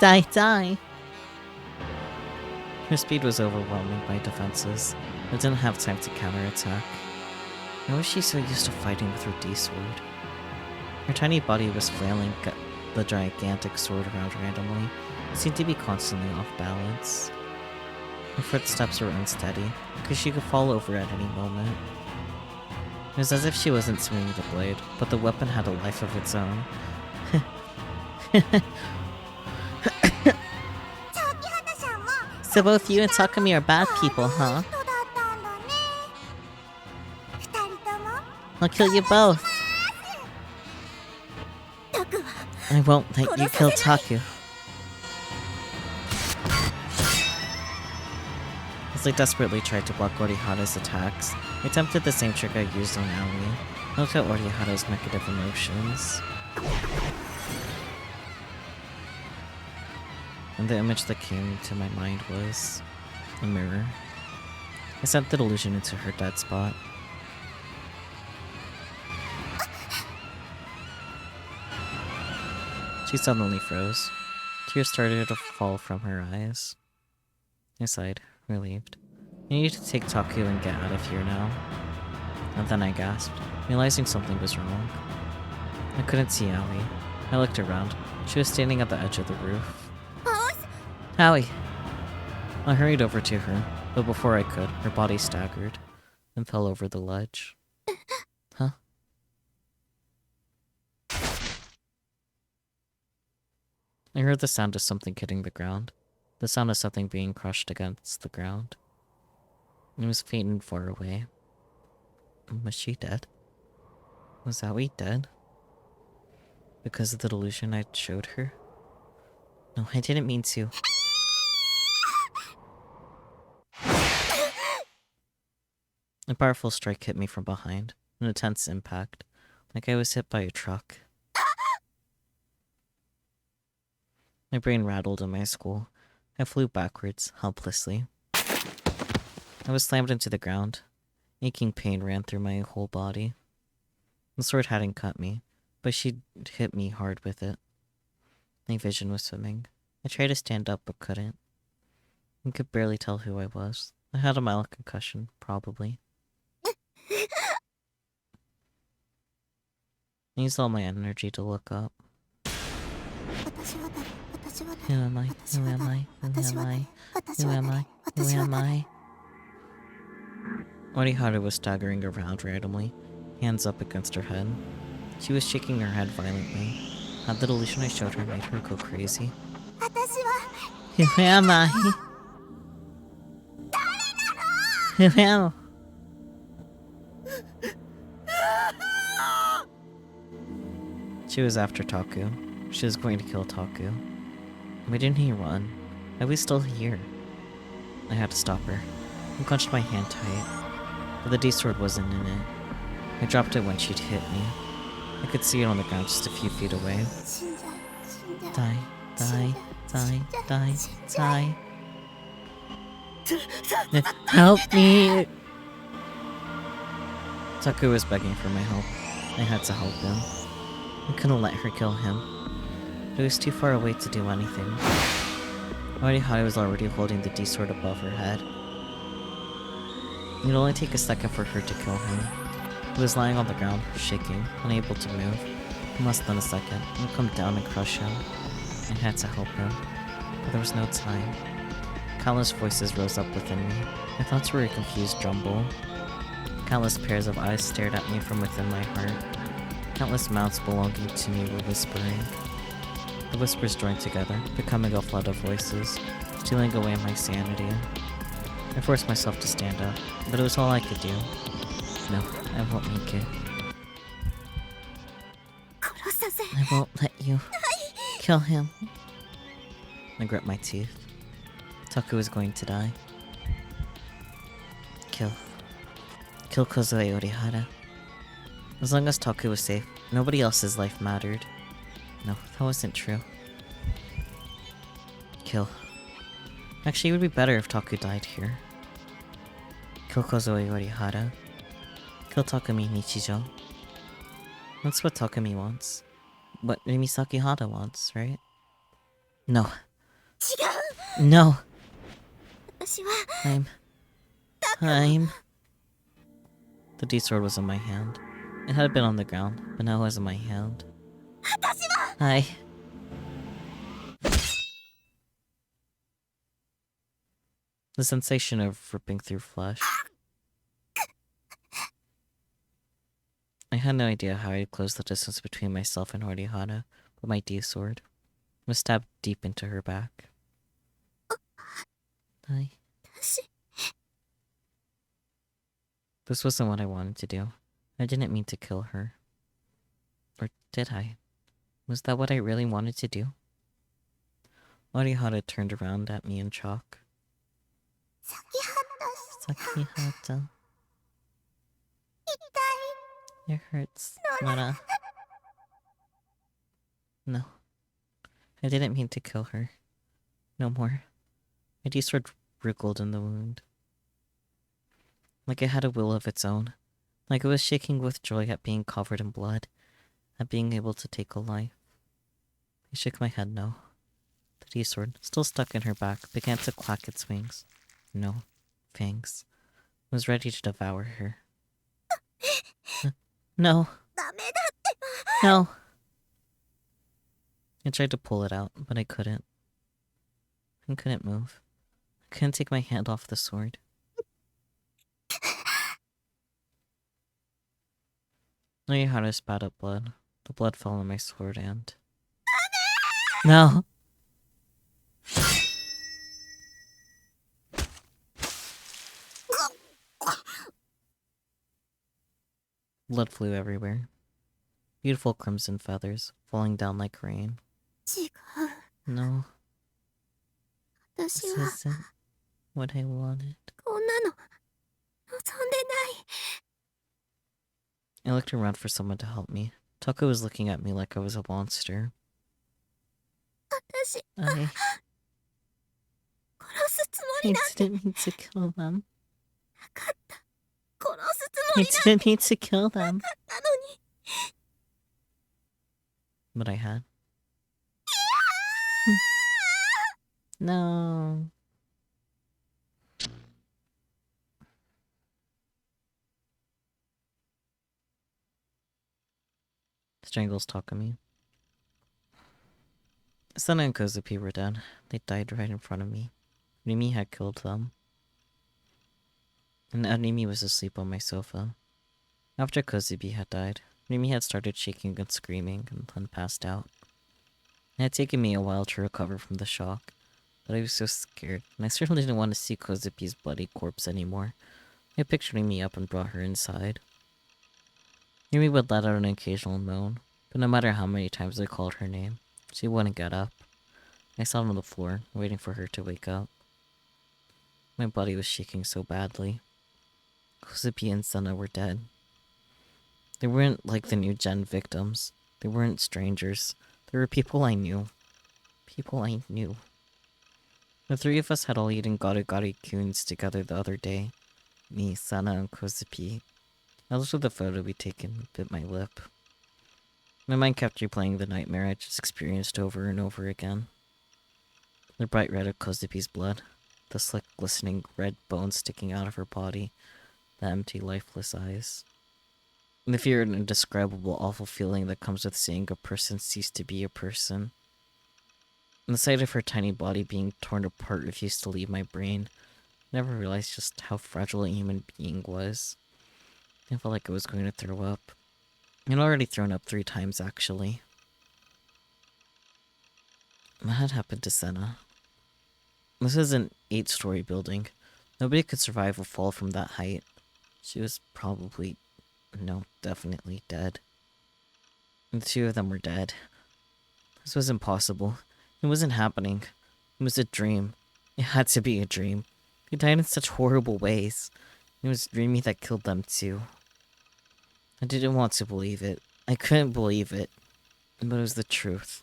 Die, die! Her speed was overwhelming my defenses. I didn't have time to counterattack. Why was she so used to fighting with her D-sword? Her tiny body was flailing the gigantic sword around randomly. It seemed to be constantly off balance. Her footsteps were unsteady, because she could fall over at any moment. It was as if she wasn't swinging the blade, but the weapon had a life of its own. So both you and Takumi are bad people, huh? I'll kill you both. I won't let you kill Taku. As I desperately tried to block Orihara's attacks, I attempted the same trick I used on Aoi. I looked at Orihara's negative emotions. And the image that came to my mind was a mirror. I sent the delusion into her dead spot. She suddenly froze. Tears started to fall from her eyes. I sighed, relieved. I need to take Taku and get out of here now. And then I gasped, realizing something was wrong. I couldn't see Aoi. I looked around. She was standing at the edge of the roof. Aoi! I hurried over to her, but before I could, her body staggered and fell over the ledge. Huh? I heard the sound of something hitting the ground. The sound of something being crushed against the ground. It was faint and far away. Was she dead? Was Aoi dead? Because of the delusion I showed her? No, I didn't mean to. A powerful strike hit me from behind, an intense impact, like I was hit by a truck. My brain rattled in my skull. I flew backwards, helplessly. I was slammed into the ground. Aching pain ran through my whole body. The sword hadn't cut me, but she'd hit me hard with it. My vision was swimming. I tried to stand up, but couldn't. I could barely tell who I was. I had a mild concussion, probably. I used all my energy to look up. Who am I? Who am I? Who am I? Who am I? Who am I? Orihara was staggering around randomly, hands up against her head. She was shaking her head violently. Had the delusion I showed her made her go crazy? Who am I? Who am I? She was after Taku. She was going to kill Taku. Why didn't he run? I was still here. I had to stop her. I clenched my hand tight, but the D-sword wasn't in it. I dropped it when she'd hit me. I could see it on the ground just a few feet away. Die, die, die, die, die. Help me! Taku was begging for my help. I had to help him. I couldn't let her kill him. It was too far away to do anything. Orihara was already holding the D-sword above her head. It'd only take a second for her to kill him. He was lying on the ground, shaking, unable to move. In less than a second, I would come down and crush him. I had to help him, but there was no time. Countless voices rose up within me. My thoughts were a confused jumble. Countless pairs of eyes stared at me from within my heart. Countless mouths belonging to me were whispering. The whispers joined together, becoming a flood of voices, stealing away my sanity. I forced myself to stand up, but it was all I could do. No, I won't make it. I won't let you kill him. I grit my teeth. Taku was going to die. Kill. Kill Kozue Orihara. As long as Taku was safe, nobody else's life mattered. No, that wasn't true. Kill. Actually, it would be better if Taku died here. Kill Kozue Orihara. Kill Takumi Nichijo. That's what Takumi wants. What Rimisaki Hata wants, right? No. 違う No! 私は I'm... The D-sword was in my hand. It had been on the ground, but now it was in my hand. 私は Hi. The sensation of ripping through flesh. I had no idea how I'd close the distance between myself and Horihara, but my D-sword was stabbed deep into her back. Hi. 私 This wasn't what I wanted to do. I didn't mean to kill her. Or did I? Was that what I really wanted to do? Orihara turned around at me in shock. 先は Sakihata. 痛 It hurts, Nora. No. I didn't mean to kill her. No more. My D-sword wriggled in the wound. Like it had a will of its own. Like it was shaking with joy at being covered in blood. At being able to take a life. I shook my head no. The D-sword, still stuck in her back, began to clack its wings. No. Fangs. It was ready to devour her. No. ダメだってば No. I tried to pull it out, but I couldn't. I couldn't move. I couldn't take my hand off the sword. Orihara spat up blood. The blood fell on my sword and... No! Blood flew everywhere. Beautiful crimson feathers, falling down like rain. 違う No, 私 this は isn't what I wanted. こんなの望んでない I looked around for someone to help me. Taku was looking at me like I was a monster. 私 I 殺すつもりなんて didn't mean to kill them. なかった殺すつも I りなん didn't mean to kill them. だのに But I had. No. Strangles Takumi. Sana and Kozupi were dead. They died right in front of me. Rimi had killed them. And Rimi was asleep on my sofa. After Kozupi had died, Rimi had started shaking and screaming and then passed out. It had taken me a while to recover from the shock, but I was so scared, and I certainly didn't want to see Kozupi's bloody corpse anymore. I picked Rimi up and brought her inside. Rimi would let out an occasional moan, but no matter how many times I called her name, she wouldn't get up. I sat on the floor, waiting for her to wake up. My body was shaking so badly. Kozupi and Sana were dead. They weren't like the new gen victims. They weren't strangers. They were people I knew. People I knew. The three of us had all eaten garigari kuns together the other day. Me, Sana, and Kozupi. I looked at the photo we'd taken, bit my lip. My mind kept replaying the nightmare I just experienced over and over again. The bright red of Kozupi's blood, the slick, glistening red bones sticking out of her body, the empty, lifeless eyes. And the fear and indescribable, awful feeling that comes with seeing a person cease to be a person. And the sight of her tiny body being torn apart refused to leave my brain. I never realized just how fragile a human being was. I felt like I was going to throw up. I'd already thrown up 3 times, actually. What had happened to Senna? This is an 8-story building. Nobody could survive a fall from that height. She was probably... no, definitely dead. And the 2 of them were dead. This was impossible. It wasn't happening. It was a dream. It had to be a dream. They died in such horrible ways. It was Rimi that killed them too. I didn't want to believe it. I couldn't believe it. But it was the truth.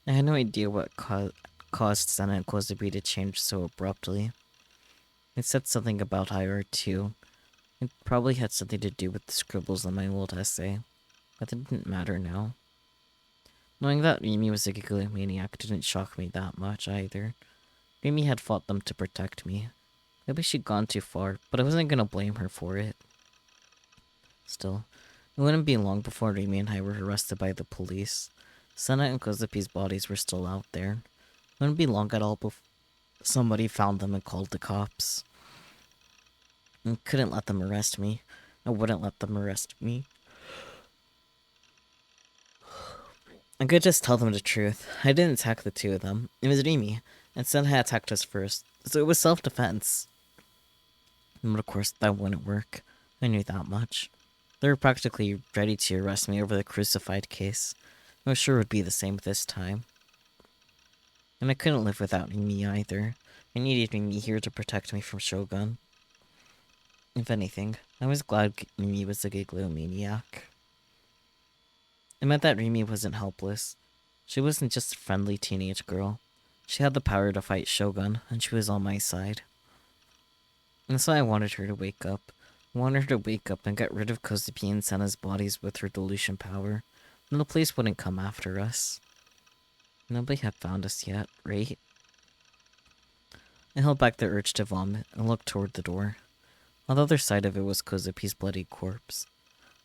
I had no idea what caused Senna and Kozubi to change so abruptly. It said something about IR too. It probably had something to do with the scribbles on my old essay. But it didn't matter now. Knowing that Rimi was a gigalomaniac didn't shock me that much either. Rimi had fought them to protect me. Maybe she'd gone too far, but I wasn't gonna blame her for it. Still, it wouldn't be long before Rimi and I were arrested by the police. Senna and Kozupi's bodies were still out there. It wouldn't be long at all before somebody found them and called the cops. I couldn't let them arrest me. I wouldn't let them arrest me. I could just tell them the truth. I didn't attack the two of them. It was Rimi, and Senna had attacked us first, so it was self-defense. But of course, that wouldn't work. I knew that much. They were practically ready to arrest me over the crucified case. I was sure it would be the same this time. And I couldn't live without Rimi either. I needed Rimi here to protect me from Shogun. If anything, I was glad Rimi was a gigalomaniac. It meant that Rimi wasn't helpless. She wasn't just a friendly teenage girl. She had the power to fight Shogun, and she was on my side. And so I wanted her to wake up. I wanted her to wake up and get rid of Kozupi and Senna's bodies with her delusion power. Then the police wouldn't come after us. Nobody had found us yet, right? I held back the urge to vomit and looked toward the door. On the other side of it was Kozupi's bloody corpse.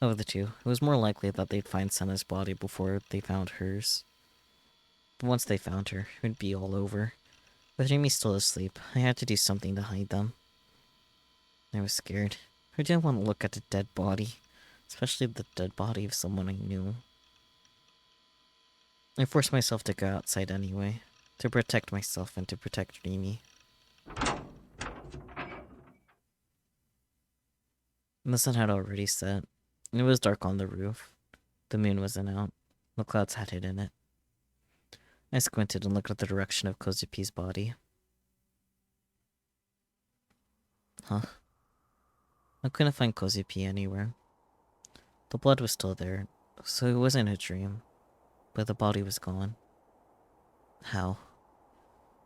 Of the two, it was more likely that they'd find Senna's body before they found hers. But once they found her, it would be all over. With Rimi still asleep, I had to do something to hide them. I was scared. I didn't want to look at a dead body, especially the dead body of someone I knew. I forced myself to go outside anyway, to protect myself and to protect Rimi. The sun had already set. It was dark on the roof. The moon wasn't out. The clouds had hidden it. I squinted and looked at the direction of Kozupi's body. Huh. I couldn't find Kozupi anywhere. The blood was still there, so it wasn't a dream. But the body was gone. How?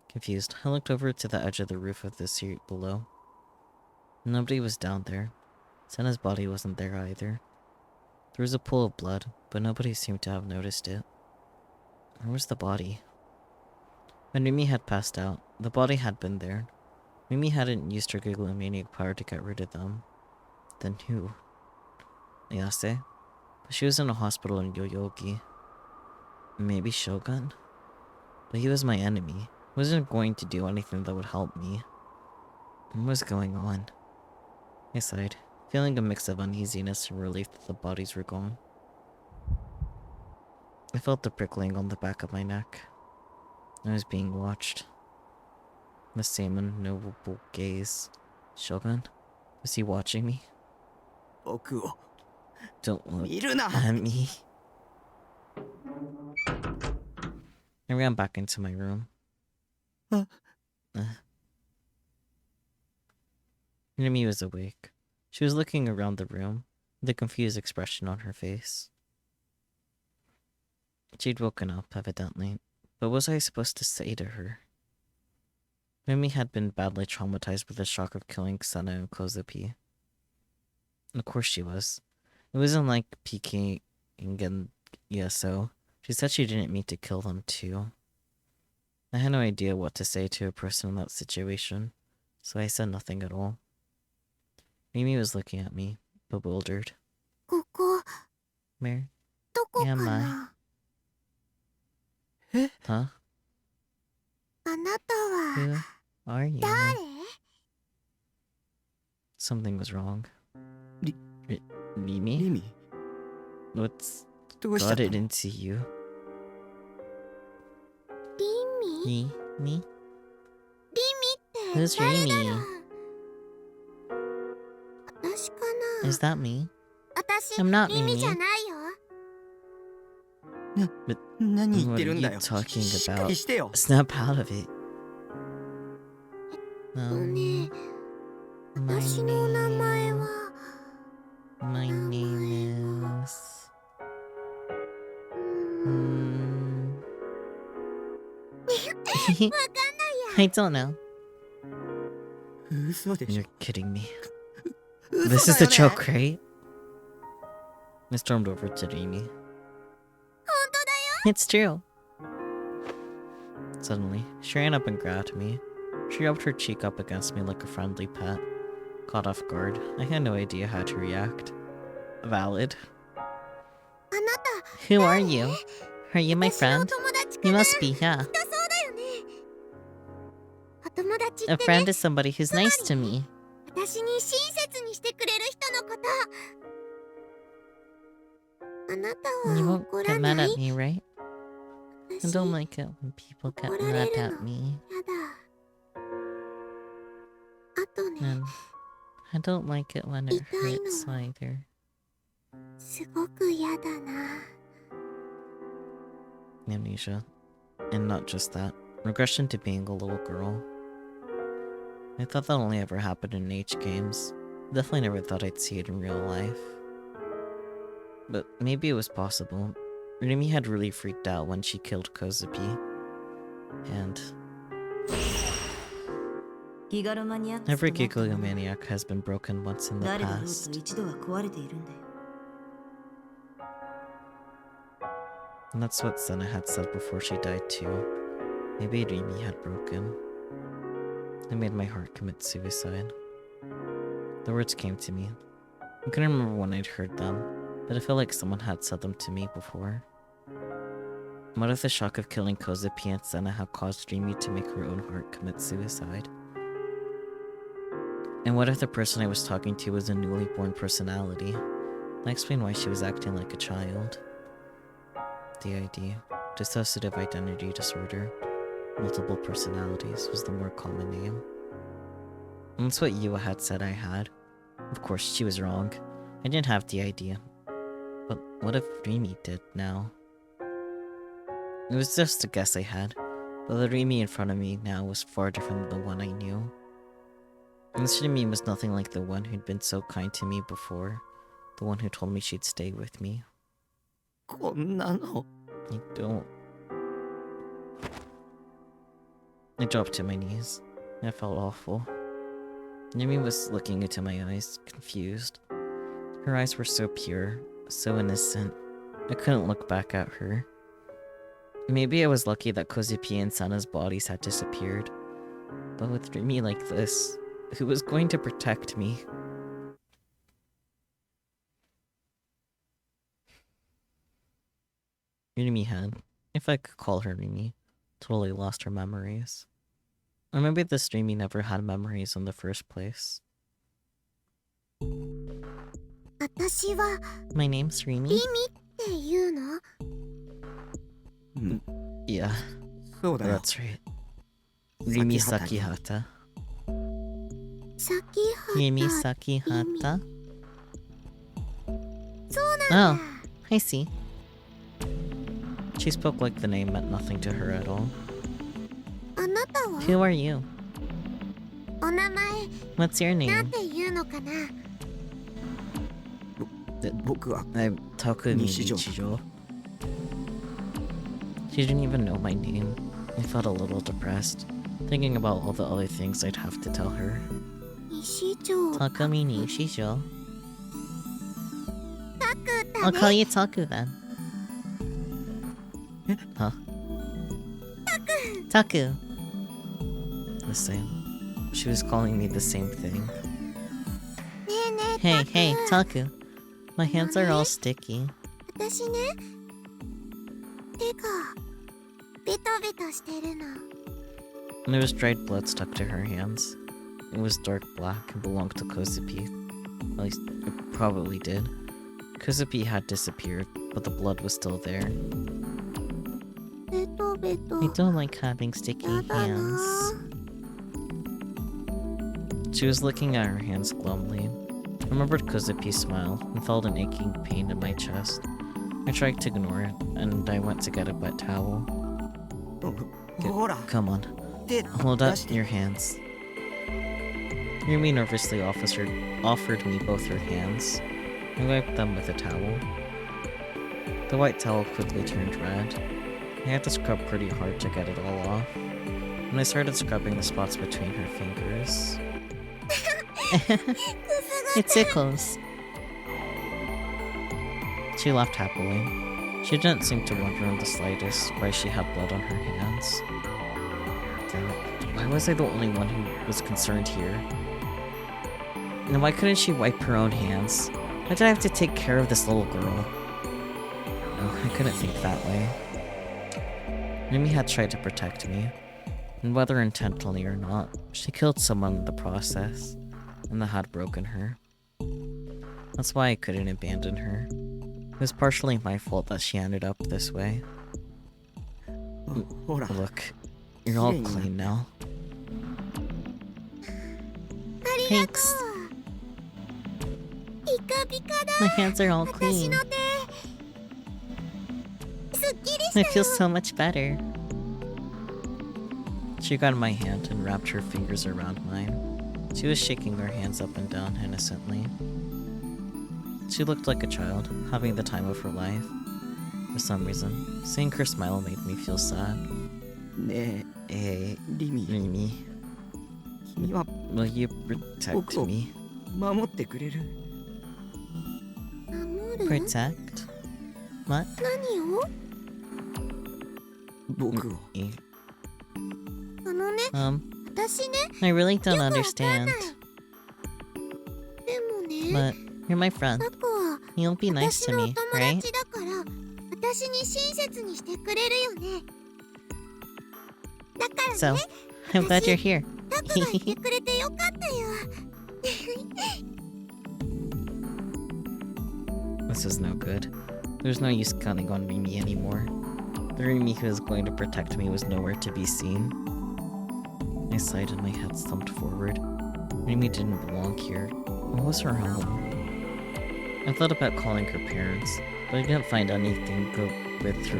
Confused, I looked over to the edge of the roof of the street below. Nobody was down there. Senna's body wasn't there either. There was a pool of blood, but nobody seemed to have noticed it. Where was the body? When Rimi had passed out, the body had been there. Rimi hadn't used her gigalomaniac power to get rid of them. Then who? Ayase? But she was in a hospital in Yoyogi. Maybe Shogun? But he was my enemy. He wasn't going to do anything that would help me. What was going on? I sighed, feeling a mix of uneasiness and relief that the bodies were gone. I felt the prickling on the back of my neck. I was being watched. The same unknowable gaze. Shogun? Was he watching me? 僕を Don't look 見るな at me. I ran back into my room. Rimi was awake. She was looking around the room, with a confused expression on her face. She'd woken up, evidently, but what was I supposed to say to her? Rimi had been badly traumatized with the shock of killing Senna and Kozupi. Of course she was. It wasn't like Peking and Yaso. She said she didn't mean to kill them too. I had no idea what to say to a person in that situation, so I said nothing at all. Rimi was looking at me, bewildered. ここ Where どこか am な I? Huh? あなたは Who are you? 誰 Something was wrong. Ri- Rimi? リミ What's どうした got の it into you? リミ Me? Me? リミって Who's 誰だ Rimi? ろう私かな Is that me? 私 I'm not リミ Rimi. じゃないよ何言ってるんだ What are よ you talking しっか about? りしてよ Snap out of it. ね My 私の名前 name. は My name is. うーん I don't know. 嘘でしょ You're kidding me. 嘘 This is だ the よね joke, right? I stormed over to Rimi. 本当だよ It's true. Suddenly, she ran up and grabbed me. She rubbed her cheek up against me like a friendly pet. Caught off guard, I had no idea how to react. Valid. あなた Who are you? Are you my 私のお friend? 友達か You な must be, yeah. きっとそうだよねお友達 A って friend ね is somebody who's nice to me. 私に親切にしてくれる人のことあなた You は won't 怒 get ら mad ない at me, right? I 私 don't like it when people get 怒ら mad れる at の me. やだあとね And I don't like it when it 痛いの hurts either. すごく嫌だな Amnesia. And not just that. Regression to being a little girl. I thought that only ever happened in H games. Definitely never thought I'd see it in real life. But maybe it was possible. Rimi had really freaked out when she killed Kozupi. And ギガロマニアックス every となったもの Gigalomaniac has been broken once in the 誰だろうと past. 一度は壊れているんだよ And that's what Senna had said before she died too. Maybe Rimi had broken. It made my heart commit suicide. The words came to me. I couldn't remember when I'd heard them, but I felt like someone had said them to me before. What if the shock of killing Kozupi and Senna had caused Rimi to make her own heart commit suicide? And what if the person I was talking to was a newly born personality? That explained why she was acting like a child. DID, dissociative identity disorder, multiple personalities, was the more common name. And that's what Yua had said I had. Of course, she was wrong. I didn't have DID. But what if Rimi did now? It was just a guess I had, but the Rimi in front of me now was far different than the one I knew. And this Rimi was nothing like the one who'd been so kind to me before, the one who told me she'd stay with me. こんなの I don't. I dropped to my knees. I felt awful. Rimi was looking into my eyes, confused. Her eyes were so pure, so innocent. I couldn't look back at her. Maybe I was lucky that Kozupi and Sana's bodies had disappeared. But with Rimi like this, who was going to protect me? Rimi had, if I could call her Rimi, totally lost her memories. Or maybe this Rimi never had memories in the first place. 私は My name's Rimi? リミっていうの Yeah, そうだよ that's right. Rimi Sakihata. 先 Rimi は Sakihata? そうなん Oh, だ I see. She spoke like the name meant nothing to her at all. あなたは Who are you? お名前 What's your なん name? て言うのかな 僕は I'm Takumi Nishijo. Nichijo. She didn't even know my name. I felt a little depressed, thinking about all the other things I'd have to tell her. 西条 Takumi Nichijo. タクだ I'll ね call you Taku then. Huh? Taku. The same. She was calling me the same thing. ねえねえ Hey, タク hey, Taku. My hands are all sticky. 私ね手がベタベタしてるの And there was dried blood stuck to her hands. It was dark black and belonged to Kozupi. At least, it probably did. Kozupi had disappeared, but the blood was still there. ベトベト I don't like having sticky やだ hands. な She was looking at her hands glumly. I remembered Kozupi's smile and felt an aching pain in my chest. I tried to ignore it, and I went to get a wet towel. ほら Come on, 手 hold 出 up して your hands. Rimi nervously offered me both her hands. I wiped them with a towel. The white towel quickly turned red. I had to scrub pretty hard to get it all off. And I started scrubbing the spots between her fingers. It tickles. She laughed happily. She didn't seem to wonder in the slightest why she had blood on her hands. Why was I the only one who was concerned here? And why couldn't she wipe her own hands? Why did I have to take care of this little girl? Oh, I couldn't think that way. Rimi had tried to protect me, and whether intentionally or not, she killed someone in the process, and that had broken her. That's why I couldn't abandon her. It was partially my fault that she ended up this way. Look, you're all clean now. Thanks. My hands are all clean. I feel so much better. She got my hand and wrapped her fingers around mine. She was shaking her hands up and down innocently. She looked like a child, having the time of her life. For some reason, seeing her smile made me feel sad. Hey, Rimi. Will you protect me? Protect? What? Me. I really don't understand. But you're my friend. You'll be nice to me, right? So, I'm glad you're here. This is no good. There's no use counting on Rimi anymore. The Rimi who was going to protect me was nowhere to be seen. I sighed and my head slumped forward. Rimi didn't belong here. What was her home? I thought about calling her parents, but I didn't find anything with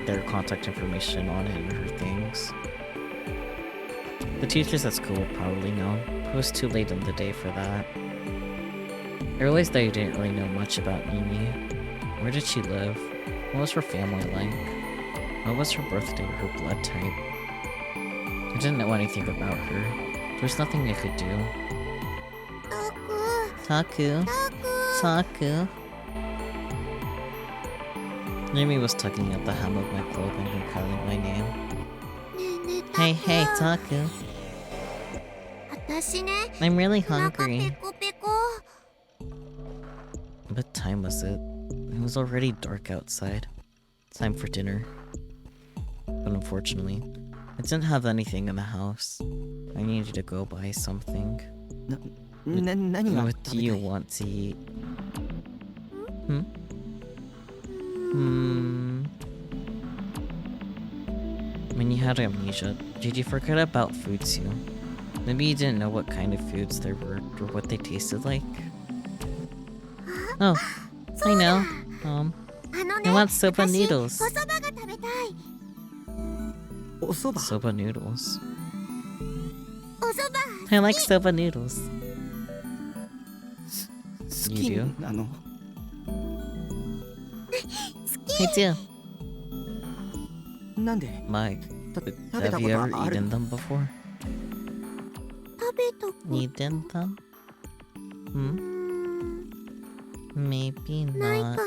their contact information on it and her things. The teachers at school would probably know, but it was too late in the day for that. I realized that I didn't really know much about Mimi. Where did she live? What was her family like? What was her birthday or her blood type? I didn't know anything about her. There was nothing I could do. Taku. Taku. Mimi was tugging at the hem of my clothing and calling my name. Hey, Taku. I'm really hungry. What time was it? It was already dark outside. Time for dinner. But unfortunately, I didn't have anything in the house. I needed to go buy something. What do you want to eat? When you had amnesia, did you forget about foods too? Maybe you didn't know what kind of foods there were or what they tasted like? Oh, I know. I want soba noodles. Soba noodles. I like soba noodles. You do? I do. Mike, have you ever eaten them before? Eaten them? Maybe not.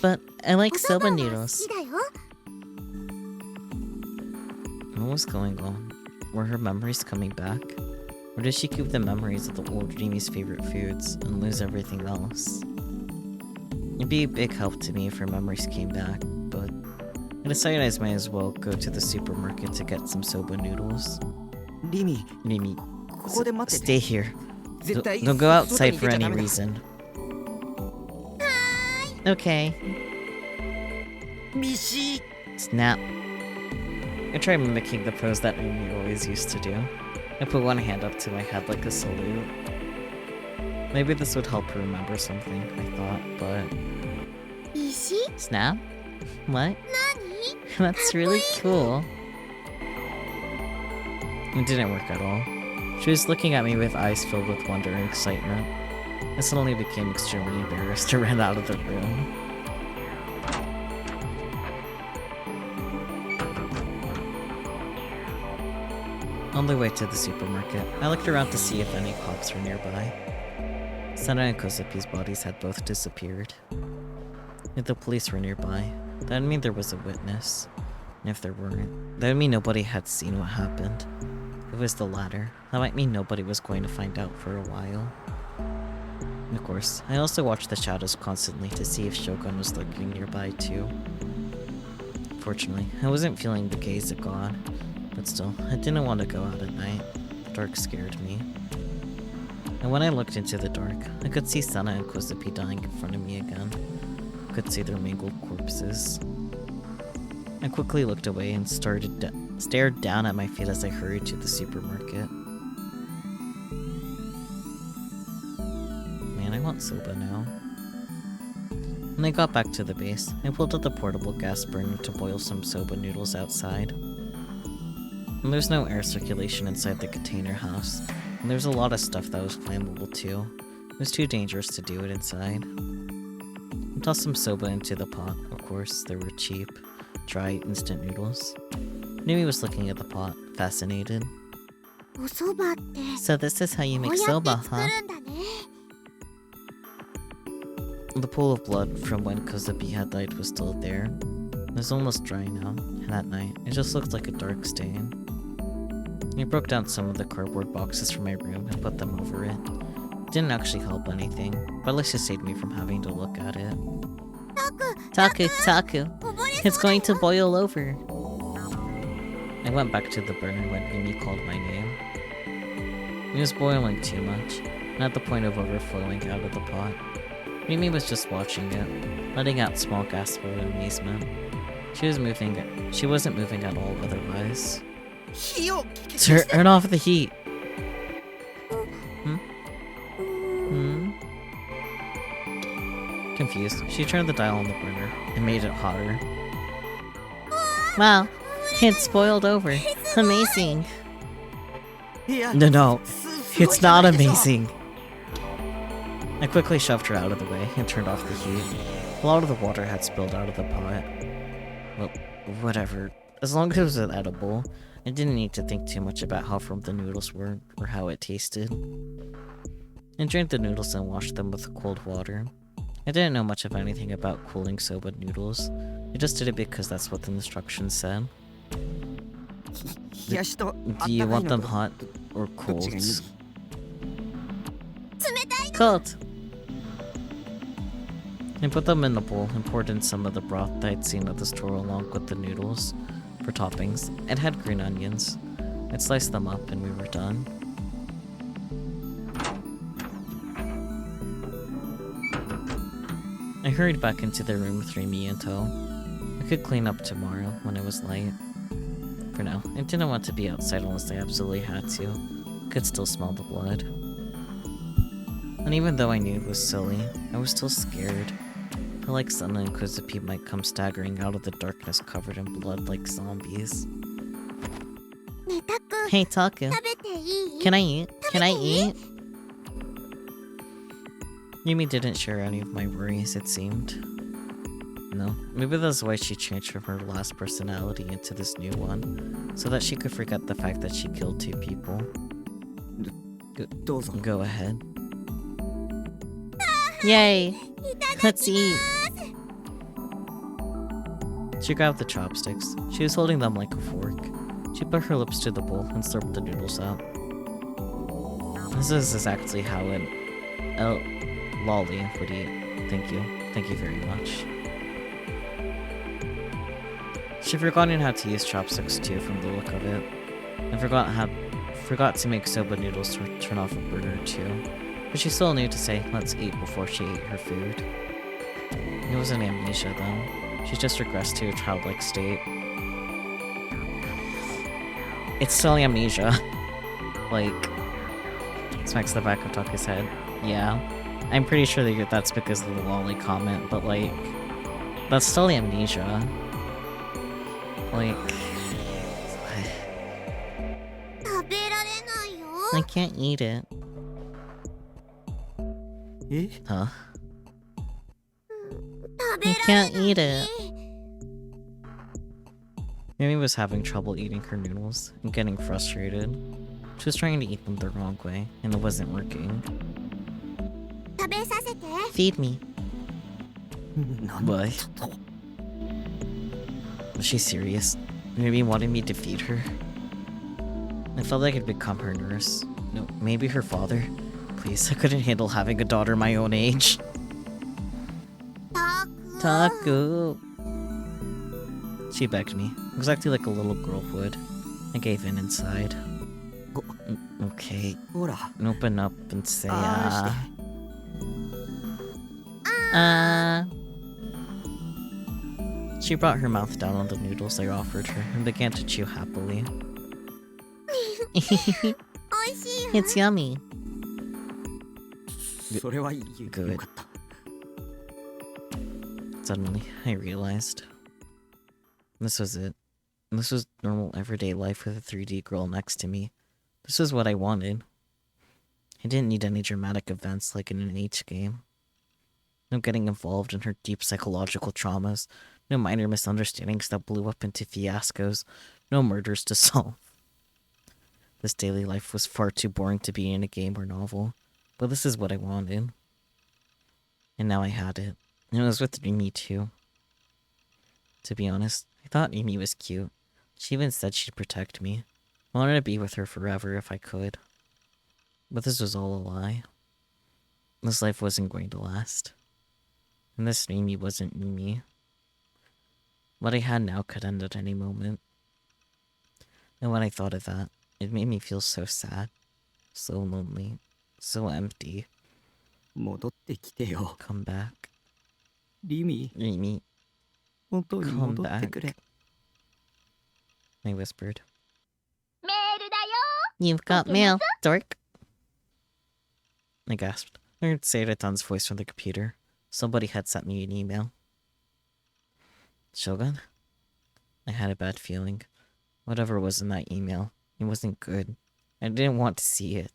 But I like soba noodles. What was going on? Were her memories coming back? Or did she keep the memories of the old Rimi's favorite foods and lose everything else? It'd be a big help to me if her memories came back, but I decided I might as well go to the supermarket to get some soba noodles. Rimi, stay here. Don't go outside for any reason. Okay. Snap. I tried mimicking the pose that Rimi always used to do. I put one hand up to my head like a salute. Maybe this would help her remember something, I thought, but... Snap? What? That's really cool. It didn't work at all. She was looking at me with eyes filled with wonder and excitement. I suddenly became extremely embarrassed and ran out of the room. On the way to the supermarket, I looked around to see if any cops were nearby. Sana and Kozupi's bodies had both disappeared. If the police were nearby, that would mean there was a witness. And if there weren't, that would mean nobody had seen what happened. If it was the latter, that might mean nobody was going to find out for a while. And of course, I also watched the shadows constantly to see if Shogun was lurking nearby too. Fortunately, I wasn't feeling the gaze of God, but still, I didn't want to go out at night. The dark scared me. And when I looked into the dark, I could see Sana and Kozupi dying in front of me again. I could see their mangled corpses. I quickly looked away and stared down at my feet as I hurried to the supermarket. Man, I want soba now. When I got back to the base, I pulled out the portable gas burner to boil some soba noodles outside. And there's no air circulation inside the container house, and there's a lot of stuff that was flammable too. It was too dangerous to do it inside. I tossed some soba into the pot. Of course, they were cheap, dry instant noodles. Numi was looking at the pot, fascinated. お蕎麦って So this is how you こ make うやって soba, 作 huh? るんだね。 The pool of blood from when Kozupi had died was still there. It was almost dry now, and at night, it just looked like a dark stain. I broke down some of the cardboard boxes from my room and put them over it. It didn't actually help anything, but at least it saved me from having to look at it. タク Taku! こぼれ It's そうだ going よ to boil over! I went back to the burner when Rimi called my name. It was boiling too much, and at the point of overflowing out of the pot. Rimi was just watching it, letting out small gasps of amazement. She wasn't moving at all otherwise. 火を消して Turn off the heat! Confused, she turned the dial on the burner and made it hotter. Wow, it's boiled over. Amazing. いや No, すごい it's じゃ not ないでしょ amazing. I quickly shoved her out of the way and turned off the heat. A lot of the water had spilled out of the pot. Well, whatever. As long as it was edible, I didn't need to think too much about how firm the noodles were or how it tasted. I drained the noodles and washed them with cold water. I didn't know much of anything about cooling soba noodles. I just did it because that's what the instructions said. 冷やしと Do you あったかい want them のと hot or どっ cold? ちがいい Cold! I put them in the bowl and poured in some of the broth that I'd seen at the store along with the noodles. For toppings, it had green onions. I'd sliced them up and we were done. I hurried back into the room with Rimi in tow. I could clean up tomorrow when it was light. For now, I didn't want to be outside unless I absolutely had to. I could still smell the blood. And even though I knew it was silly, I was still scared. I felt like Sana and Kozupi might come staggering out of the darkness covered in blood like zombies. ねえタク Hey Taku, 食べていい can I eat? Can I eat? Yumi didn't share any of my worries, it seemed. No, maybe that's why she changed from her last personality into this new one, so that she could forget the fact that she killed 2 people. どうぞ Go ahead. Yay! Let's eat! She grabbed the chopsticks. She was holding them like a fork. She put her lips to the bowl and slurped the noodles out. This is exactly how an lolly would eat. Thank you. Thank you very much. She'd forgotten how to use chopsticks too from the look of it. And forgot to make soba noodles to turn off a burner too. But she still knew to say, let's eat before she ate her food. It wasn't amnesia then. She just regressed to a childlike state. It's still amnesia. Like, smacks the back of Taku's head. Yeah. I'm pretty sure that that's because of the lolly comment, but like, that's still amnesia. Like... 食 I can't eat it. え Huh? 食べ I られ can't る eat it. Mimi was having trouble eating her noodles and getting frustrated. She was trying to eat them the wrong way, and it wasn't working. 食べさせて Feed me. なん Why? だと Was she serious? Maybe wanted me to feed her? I felt like I'd become her nurse. No, maybe her father. Please, I couldn't handle having a daughter my own age. たく Taku. She begged me, exactly like a little girl would. I gave in inside. Okay, ほら open up and say, あーして She brought her mouth down on the noodles I offered her and began to chew happily. おいしいわ It's yummy. それはいい Good. よかった Suddenly, I realized. This was it. This was normal everyday life with a 3D girl next to me. This was what I wanted. I didn't need any dramatic events like in an H game. No getting involved in her deep psychological traumas. No minor misunderstandings that blew up into fiascos. No murders to solve. This daily life was far too boring to be in a game or novel. But this is what I wanted. And now I had it. And it was with Rimi too. To be honest, I thought Rimi was cute. She even said she'd protect me. I wanted to be with her forever if I could. But this was all a lie. This life wasn't going to last. And this Rimi wasn't Rimi. What I had now could end at any moment. And when I thought of that, it made me feel so sad. So lonely. So empty. 戻ってきてよ Come back. リミ Rimi, 本当に come 戻ってくれ back. I whispered. メールだよ You've got mail, dork. I gasped. I heard Seidatan's voice from the computer. Somebody had sent me an email. Shogun? I had a bad feeling. Whatever was in that email, it wasn't good. I didn't want to see it.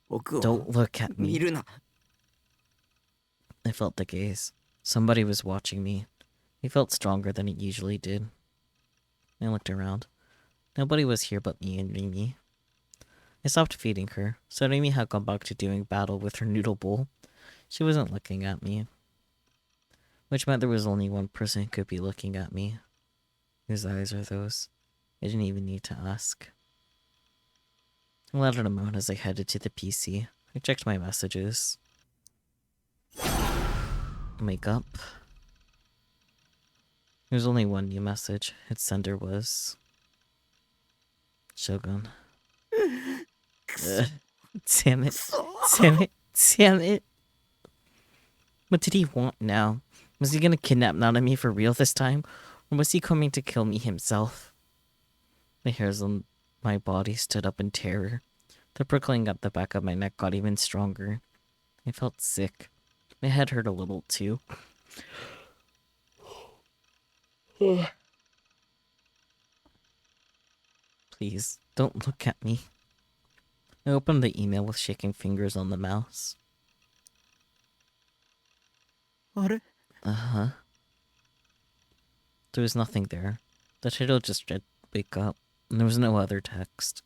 僕を Don't look at 見 me. るな I felt the gaze. Somebody was watching me. It felt stronger than it usually did. I looked around. Nobody was here but me and Rimi. I stopped feeding her, so Rimi had gone back to doing battle with her noodle bowl. She wasn't looking at me. Which meant there was only one person who could be looking at me. Whose eyes are those? I didn't even need to ask. I let out a moan as I headed to the PC. I checked my messages. Wake up. There's only one new message. Its sender was... Shogun. Damn it. Damn it. Damn it. What did he want now? Was he gonna kidnap Nanami for real this time? Or was he coming to kill me himself? The hairs on my body stood up in terror. The prickling at the back of my neck got even stronger. I felt sick. My head hurt a little too. Please, don't look at me. I opened the email with shaking fingers on the mouse. あれ Uh-huh. There was nothing there. The title just read, wake up, and there was no other text.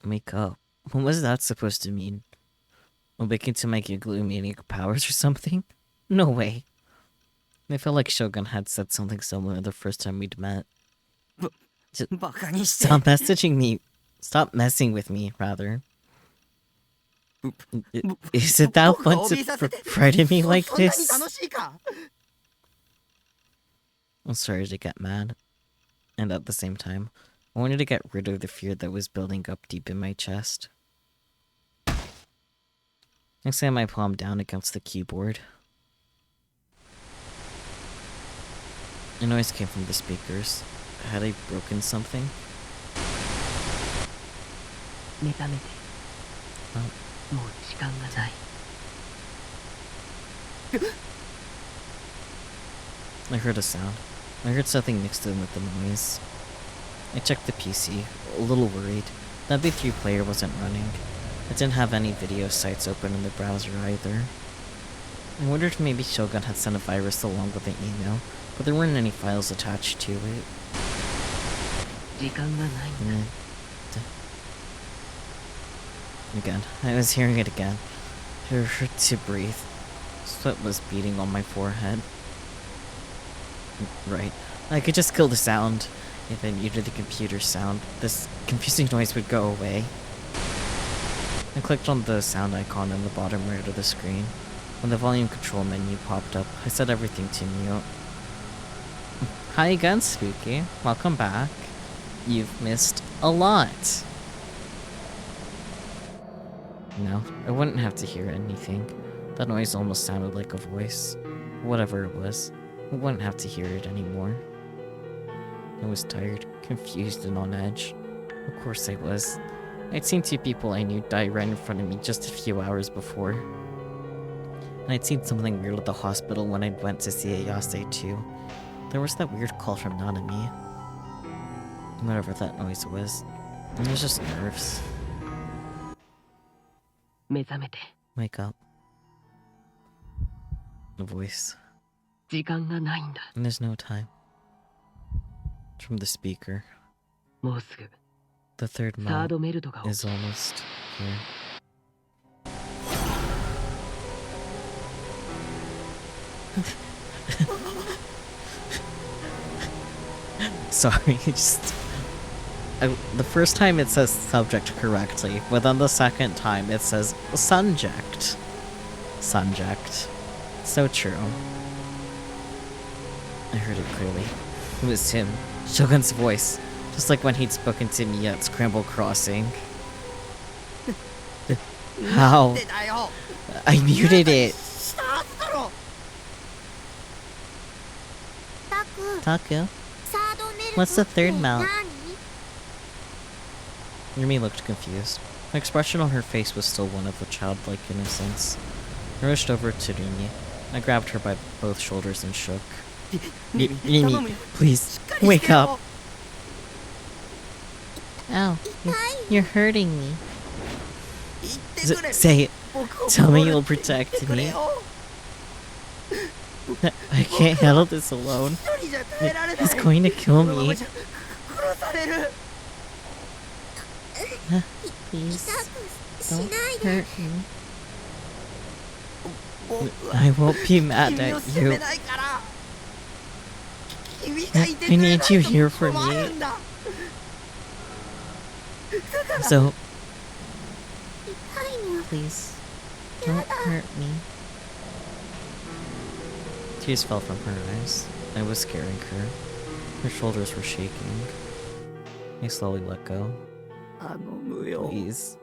Wake up? What was that supposed to mean? Awaken to my gigalomaniac powers or something? No way. I felt like Shogun had said something similar the first time we'd met. バカにして Stop messaging me. Stop messing with me, rather. Is it that fun to frighten me like そんなに this? 楽しいか I started to get mad. And at the same time, I wanted to get rid of the fear that was building up deep in my chest. I slammed my palm down against the keyboard. A noise came from the speakers. Had I broken something? 目覚めて Oh. もう時間がない I heard a sound. I heard something mixed in with the noise. I checked the PC, a little worried. That B3 player wasn't running. It didn't have any video sites open in the browser either. I wondered if maybe Shogun had sent a virus along with the email, but there weren't any files attached to it. 時間がないんだ Again, I was hearing it again. It hurt to breathe. Sweat was beating on my forehead. Right. I could just kill the sound. If I muted the computer sound, this confusing noise would go away. I clicked on the sound icon in the bottom right of the screen. When the volume control menu popped up, I set everything to mute. Hi again, Spooky. Welcome back. You've missed a lot. No, I wouldn't have to hear anything. That noise almost sounded like a voice. Whatever it was, I wouldn't have to hear it anymore. I was tired, confused, and on edge. Of course I was. I'd seen 2 people I knew die right in front of me just a few hours before. And I'd seen something weird at the hospital when I went to see Ayase too. There was that weird call from Nanami. Whatever that noise was. It was just nerves. 目覚めて Wake up. The voice. 時間がないんだ And there's no time. From the speaker. もうすぐ The third サー mount ドメルトが起き is almost here. Sorry, the first time it says subject correctly, but then the second time it says subject. Subject. So true. I heard it clearly. It was him. Shogun's voice. Just like when he'd spoken to me at Scramble Crossing. How? I muted it. タク Taku? サードメルト What's the third って mount? 何 Rimi looked confused. The expression on her face was still one of a childlike innocence. I rushed over to Rimi. I grabbed her by both shoulders and shook. Rimi, please, wake up. Ow, you're hurting me. Say it. Tell me you'll protect me. I can't handle this alone. He's going to kill me. Please, し don't ないで hurt me. I won't be mad at you. I need you here for me. So, 痛いの please, don't hurt me. Tears fell from her eyes. I was scaring her. Her shoulders were shaking. I slowly let go. あの無用 Please,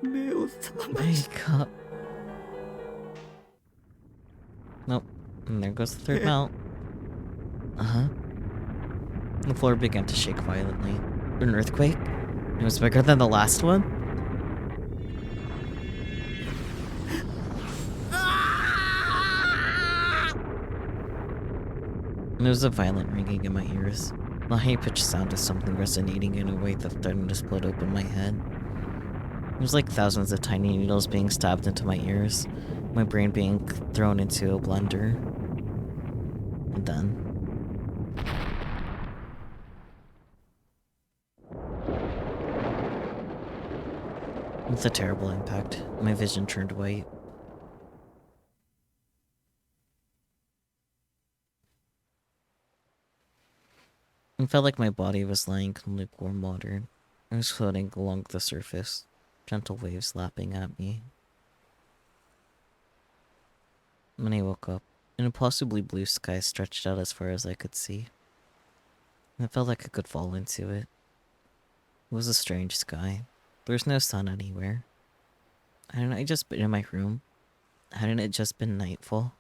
目を覚まし wake up. Nope. And there goes the third mount. Uh-huh. The floor began to shake violently. An earthquake? It was bigger than the last one? There was a violent ringing in my ears. The high-pitched sound of something resonating in a way that threatened to split open my head. It was like thousands of tiny needles being stabbed into my ears, my brain being thrown into a blender. And then... with a terrible impact, my vision turned white. It felt like my body was lying in lukewarm water. I was floating along the surface, gentle waves lapping at me. When I woke up, an impossibly blue sky stretched out as far as I could see. It felt like I could fall into it. It was a strange sky. There was no sun anywhere. Hadn't I just been in my room? Hadn't it just been nightfall?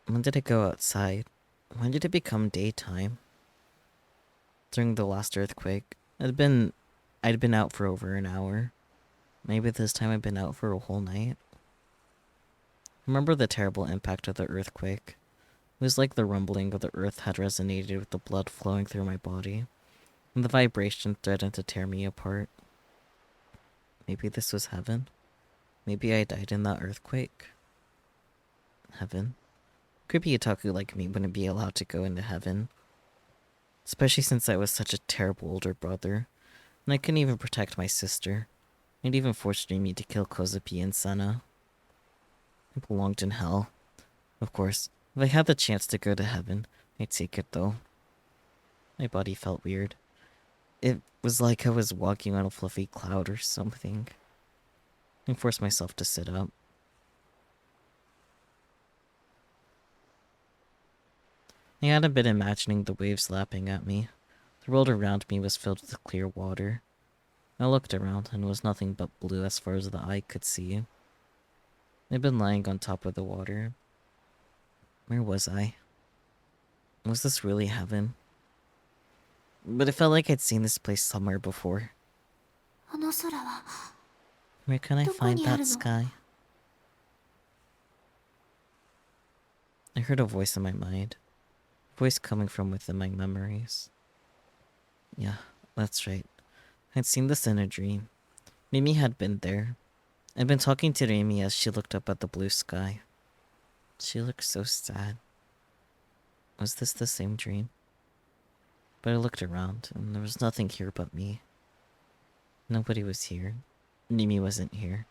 When did I go outside? When did it become daytime? During the last earthquake, I'd been out for over an hour. Maybe this time I'd been out for a whole night. Remember the terrible impact of the earthquake. It was like the rumbling of the earth had resonated with the blood flowing through my body. and the vibration threatened to tear me apart. Maybe this was heaven? Maybe I died in that earthquake? Heaven? Creepy otaku like me wouldn't be allowed to go into heaven. Especially since I was such a terrible older brother, and I couldn't even protect my sister. I'd even forced Rimi to kill Kozupi and Senna. I belonged in hell. Of course, if I had the chance to go to heaven, I'd take it though. My body felt weird. It was like I was walking on a fluffy cloud or something. I forced myself to sit up. I hadn't been imagining the waves lapping at me. The world around me was filled with clear water. I looked around and it was nothing but blue as far as the eye could see. I'd been lying on top of the water. Where was I? Was this really heaven? But it felt like I'd seen this place somewhere before. あの空は Where can I どこ find にあ that るの？ sky? I heard a voice in my mind. A voice coming from within my memories. Yeah, that's right. I'd seen this in a dream. Mimi had been there. I'd been talking to Rimi as she looked up at the blue sky. She looked so sad. Was this the same dream? But I looked around, and there was nothing here but me. Nobody was here. Rimi wasn't here.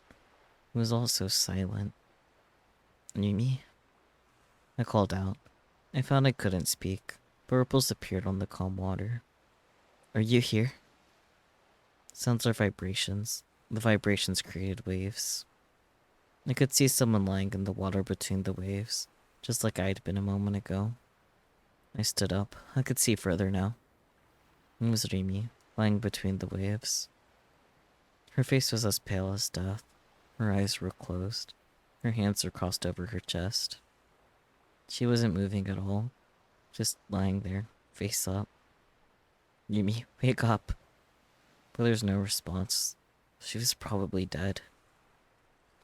It was all so silent. Rimi? I called out. I found I couldn't speak, but ripples appeared on the calm water. Are you here? Sounds are vibrations. The vibrations created waves. I could see someone lying in the water between the waves, just like I'd been a moment ago. I stood up. I could see further now. It was Rimi, lying between the waves. Her face was as pale as death. Her eyes were closed. Her hands were crossed over her chest. She wasn't moving at all, just lying there, face up. Rimi, wake up. But there's no response. She was probably dead.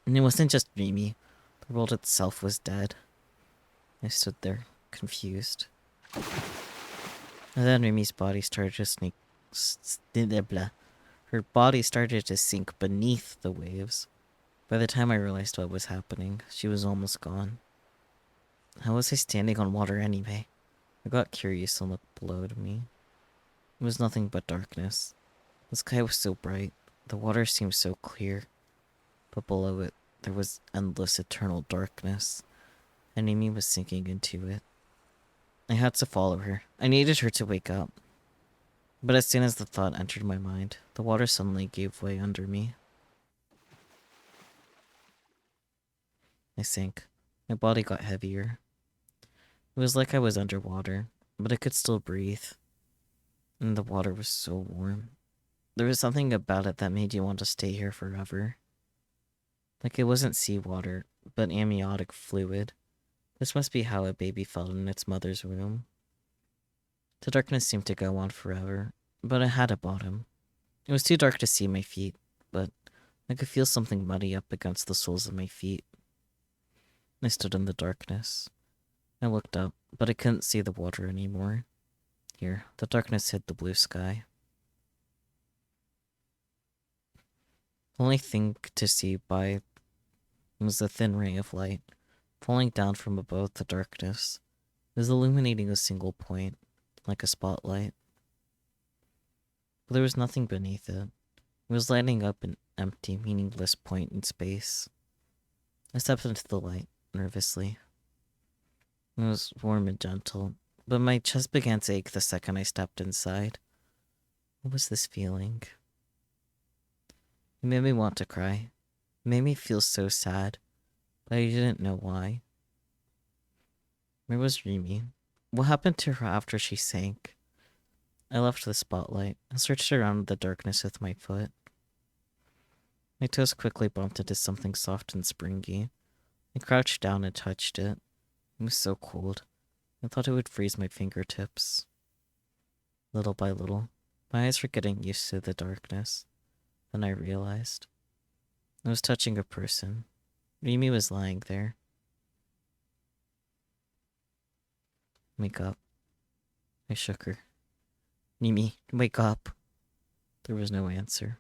And it wasn't just Rimi. The world itself was dead. I stood there, confused. And then Rimi's body started to her body started to sink beneath the waves. By the time I realized what was happening, she was almost gone. How was I standing on water anyway? I got curious and looked below to me. It was nothing but darkness. The sky was so bright, the water seemed so clear, but below it there was endless eternal darkness, and Amy was sinking into it. I had to follow her. I needed her to wake up. But as soon as the thought entered my mind, the water suddenly gave way under me. I sank. My body got heavier. It was like I was underwater, but I could still breathe. And the water was so warm. There was something about it that made you want to stay here forever. Like it wasn't seawater, but amniotic fluid. This must be how a baby felt in its mother's womb. The darkness seemed to go on forever, but it had a bottom. It was too dark to see my feet, but I could feel something muddy up against the soles of my feet. I stood in the darkness. I looked up, but I couldn't see the water anymore. Here, the darkness hid the blue sky. The only thing to see by was a thin ray of light, falling down from above the darkness. It was illuminating a single point, like a spotlight. But there was nothing beneath it. It was lighting up an empty, meaningless point in space. I stepped into the light, nervously. It was warm and gentle, but my chest began to ache the second I stepped inside. What was this feeling? It made me want to cry. It made me feel so sad, but I didn't know why. Where was Rimi? What happened to her after she sank? I left the spotlight and searched around the darkness with my foot. My toes quickly bumped into something soft and springy. I crouched down and touched it. It was so cold. I thought it would freeze my fingertips. Little by little, my eyes were getting used to the darkness. Then I realized I was touching a person. Rimi was lying there. Wake up. I shook her. Mimi, wake up. There was no answer.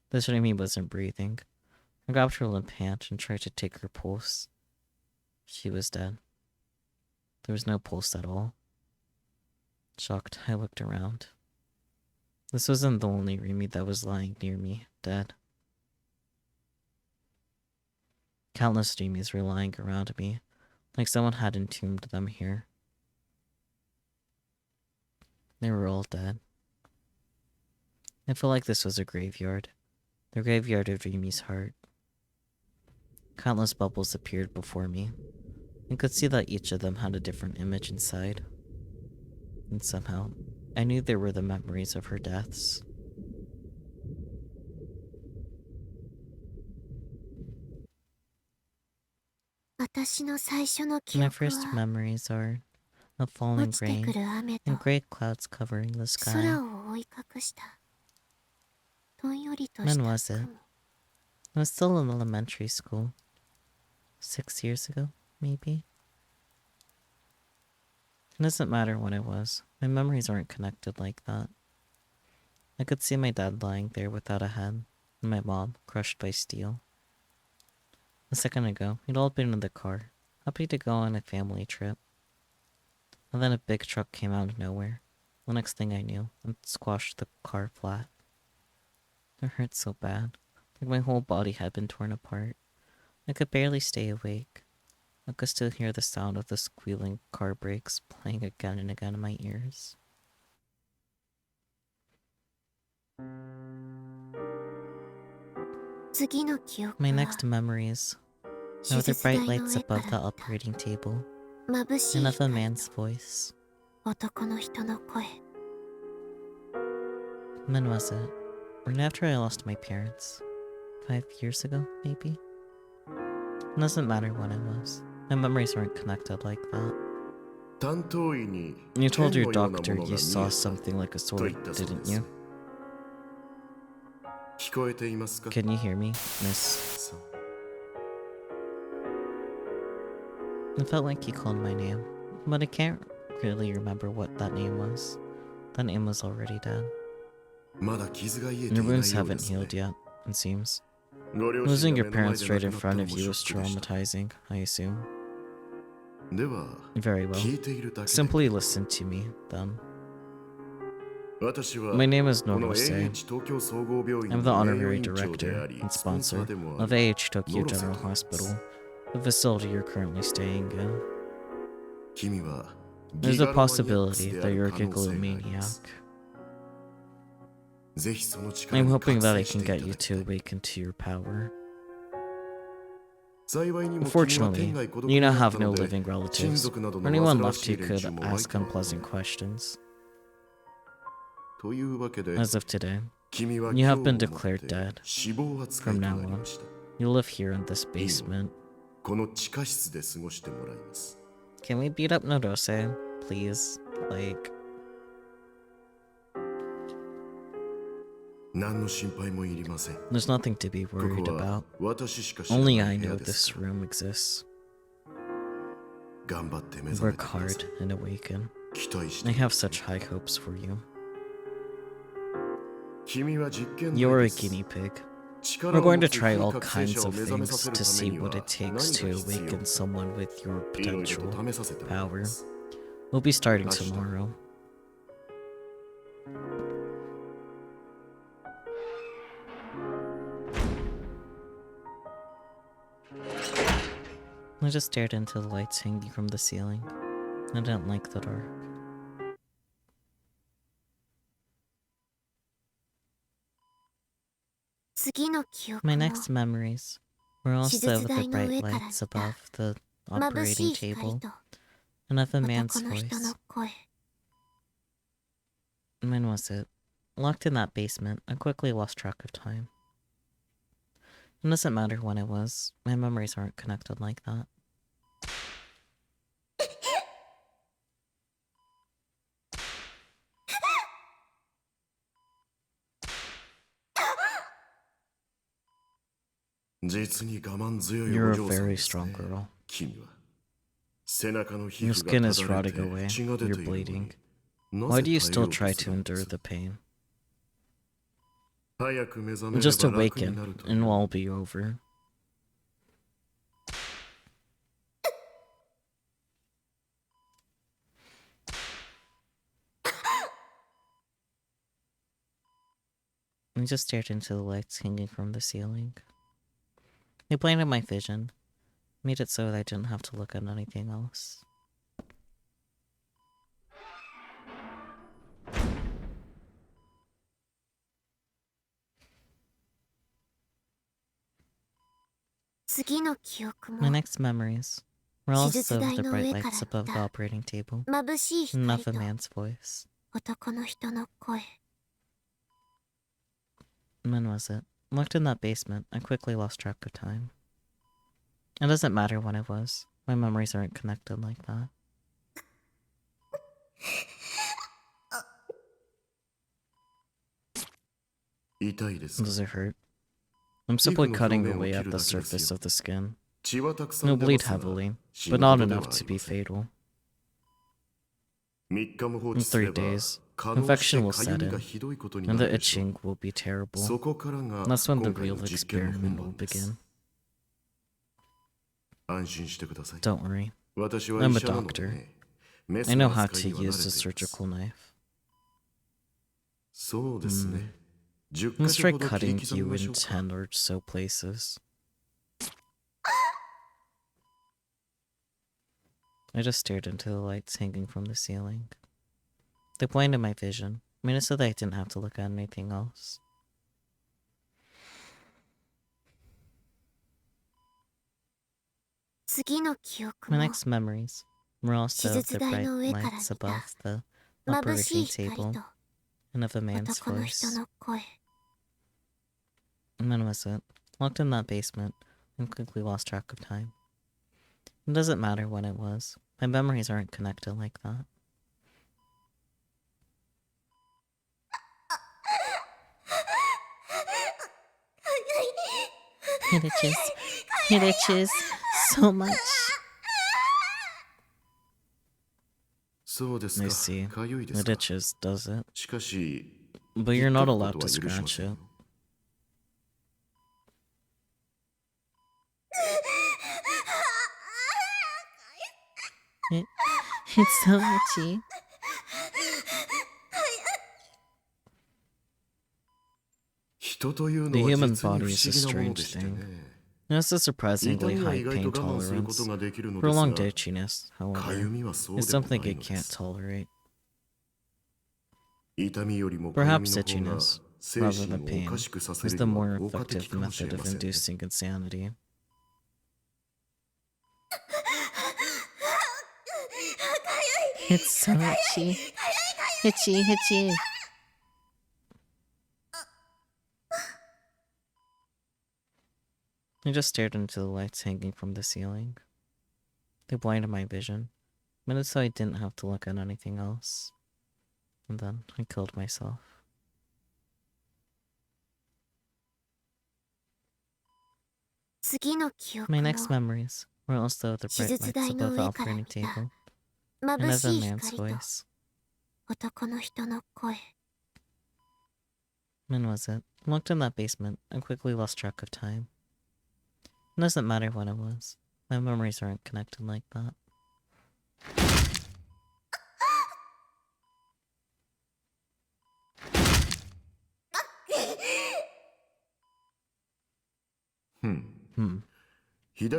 This Rimi wasn't breathing. I grabbed her limp hand and tried to take her pulse. She was dead. There was no pulse at all. Shocked, I looked around. This wasn't the only Rimi that was lying near me, dead. Countless Rimis were lying around me, like someone had entombed them here. They were all dead. I felt like this was a graveyard. The graveyard of Rimi's heart. Countless bubbles appeared before me. I could see that each of them had a different image inside. And somehow, I knew they were the memories of her deaths. My first memories are of falling rain and gray clouds covering the sky. When was it? I was still in elementary school. 6 years ago, maybe? It doesn't matter when it was. My memories aren't connected like that. I could see my dad lying there without a head, and my mom crushed by steel. A second ago, we'd all been in the car, happy to go on a family trip. And then a big truck came out of nowhere. The next thing I knew, it squashed the car flat. It hurt so bad, like my whole body had been torn apart. I could barely stay awake. I could still hear the sound of the squealing car brakes playing again and again in my ears. My next memories are the bright lights above the operating table, and of a man's voice. When was it? Right after I lost my parents. 5 years ago, maybe? It doesn't matter when it was. My memories aren't connected like that. You told your doctor you saw something like a sword, didn't you? Can you hear me, miss? It felt like he called my name, but I can't really remember what that name was. That name was already dead. Your wounds haven't healed yet, it seems. Losing your parents right in front of you was traumatizing, I assume. Very well. Simply listen to me, then. My name is NoAH. I'm the honorary director and sponsor of AH Tokyo General Hospital, the facility you're currently staying in. There's a possibility that you're a gigalomaniac. I'm hoping that I can get you to awaken to your power. Unfortunately, you now have no living relatives, or anyone left who could ask unpleasant questions. As of today, you have been declared dead. From now on, you'll live here in this basement. Can we beat up Norose, please? Like... There's nothing to be worried about. Only I know this room exists. Work hard and awaken. I have such high hopes for you. You're a guinea pig. We're going to try all kinds of things to see what it takes to awaken someone with your potential power. We'll be starting tomorrow. I just stared into the lights hanging from the ceiling. I didn't like the dark. My next memories were also of the bright lights above the operating table and of a man's voice. When was it? Locked in that basement, I quickly lost track of time. It doesn't matter when it was. My memories aren't connected like that. You're a very strong girl. Your skin is rotting away. You're bleeding. Why do you still try to endure the pain? 早く目覚めれ Just ば楽に awaken, なると and it'll all be over. I just stared into the lights hanging from the ceiling. They blinded my vision, made it so that I didn't have to look at anything else. My next memories were also the bright lights above the operating table, and of a man's voice. When was it? Locked in that basement, I quickly lost track of time. It doesn't matter when it was. My memories aren't connected like that. Does it hurt? I'm simply cutting away at the surface of the skin. It'll bleed heavily, but not enough to be fatal. In 3 days, infection will set in, and the itching will be terrible. That's when the real experiment will begin. Don't worry. I'm a doctor. I know how to use a surgical knife. Let's try cutting you in 10 or so places. I just stared into the lights hanging from the ceiling. They blinded my vision, made it so that I didn't have to look at anything else. My next memories were also the bright lights above the operating table, and of a man's voice. And when was it? Locked in that basement, and quickly lost track of time. It doesn't matter when it was. My memories aren't connected like that. It itches. It itches so much. I see. It itches, does it? But you're not allowed to scratch it. It's so itchy. The human body is a strange thing. It has a surprisingly high pain tolerance. Prolonged itchiness, however, is something it can't tolerate. Perhaps itchiness, rather than pain, is the more effective method of inducing insanity. It's so itchy. Itchy, itchy. I just stared into the lights hanging from the ceiling. They blinded my vision, made it so I didn't have to look at anything else. And then I killed myself. My next memories were also the bright lights above the operating table, and of a man's voice. When was it? I looked in that basement and quickly lost track of time. It doesn't matter when it was. My memories aren't connected like that.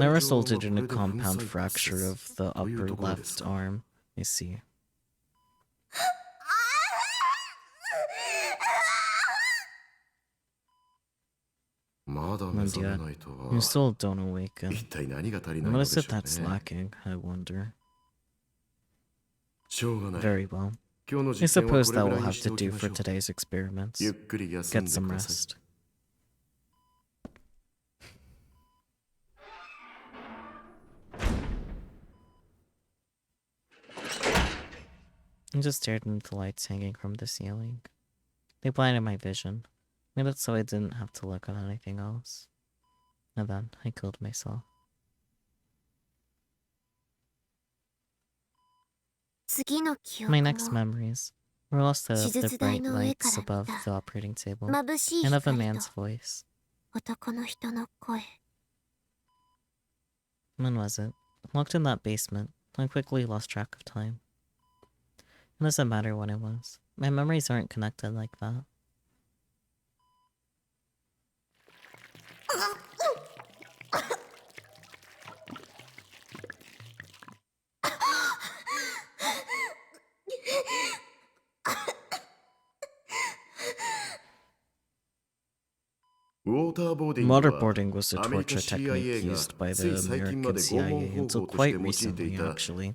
I resulted in a compound fracture of the upper left arm. I see. And yet, you still don't awaken. What is it that's lacking, I wonder? Very well. I suppose that will have to do for today's experiments. Get some rest. I just stared into the lights hanging from the ceiling. They blinded my vision, made it so I didn't have to look at anything else. And then I killed myself. My next memories We're all set 手 up the 術台 bright の上 lights から above 見 the た operating table 眩しい and of a 光 man's と voice. 男の人の声。 When was it? Locked in that basement, I quickly lost track of time. It doesn't matter when it was. My memories aren't connected like that. Waterboarding was a torture technique used by the American CIA until quite recently, actually.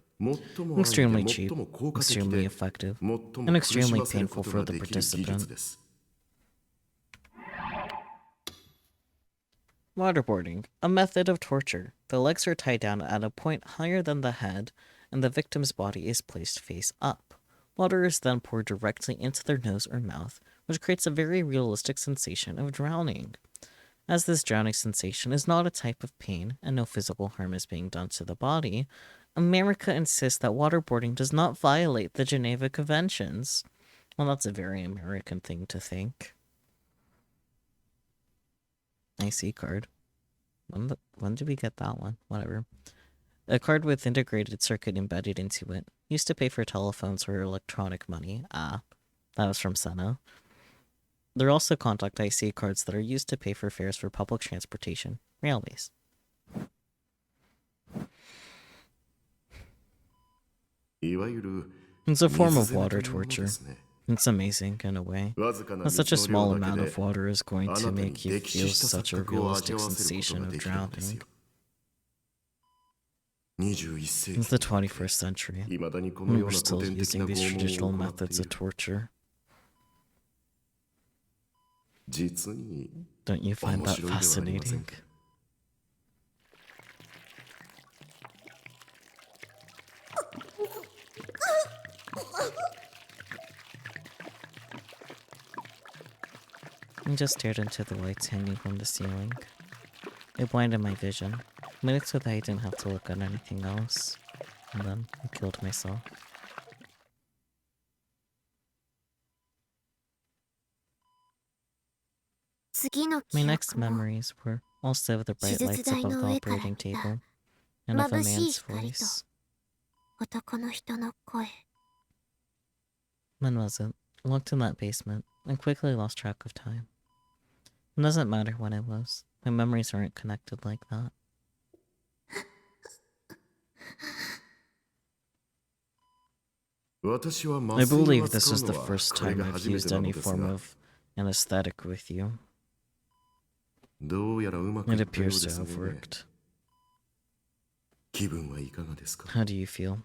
Extremely cheap, extremely effective, and extremely painful for the participant. Waterboarding, a method of torture. The legs are tied down at a point higher than the head, and the victim's body is placed face up. Water is then poured directly into their nose or mouth, which creates a very realistic sensation of drowning. As this drowning sensation is not a type of pain and no physical harm is being done to the body, America insists that waterboarding does not violate the Geneva Conventions. Well, that's a very American thing to think. IC card. When did we get that one? Whatever. A card with integrated circuit embedded into it. Used to pay for telephones or electronic money. Ah, that was from Senna. There are also contact IC cards that are used to pay for fares for public transportation, railways. It's a form of water torture. It's amazing in a way. That such a small amount of water is going to make you feel such a realistic sensation of drowning. It's the 21st century, and we're still using these traditional methods of torture. Don't you find that fascinating? I just stared into the lights hanging from the ceiling. It blinded my vision. Made it so that I didn't have to look at anything else. And then I killed myself. My next memories were also of the bright lights above the operating table and of a man's voice. 男の人の声。 When was it? Locked in that basement, and quickly lost track of time. It doesn't matter when it was. My memories aren't connected like that. I believe this is the first time I've used any form of anesthetic with you. It appears to have worked. How do you feel?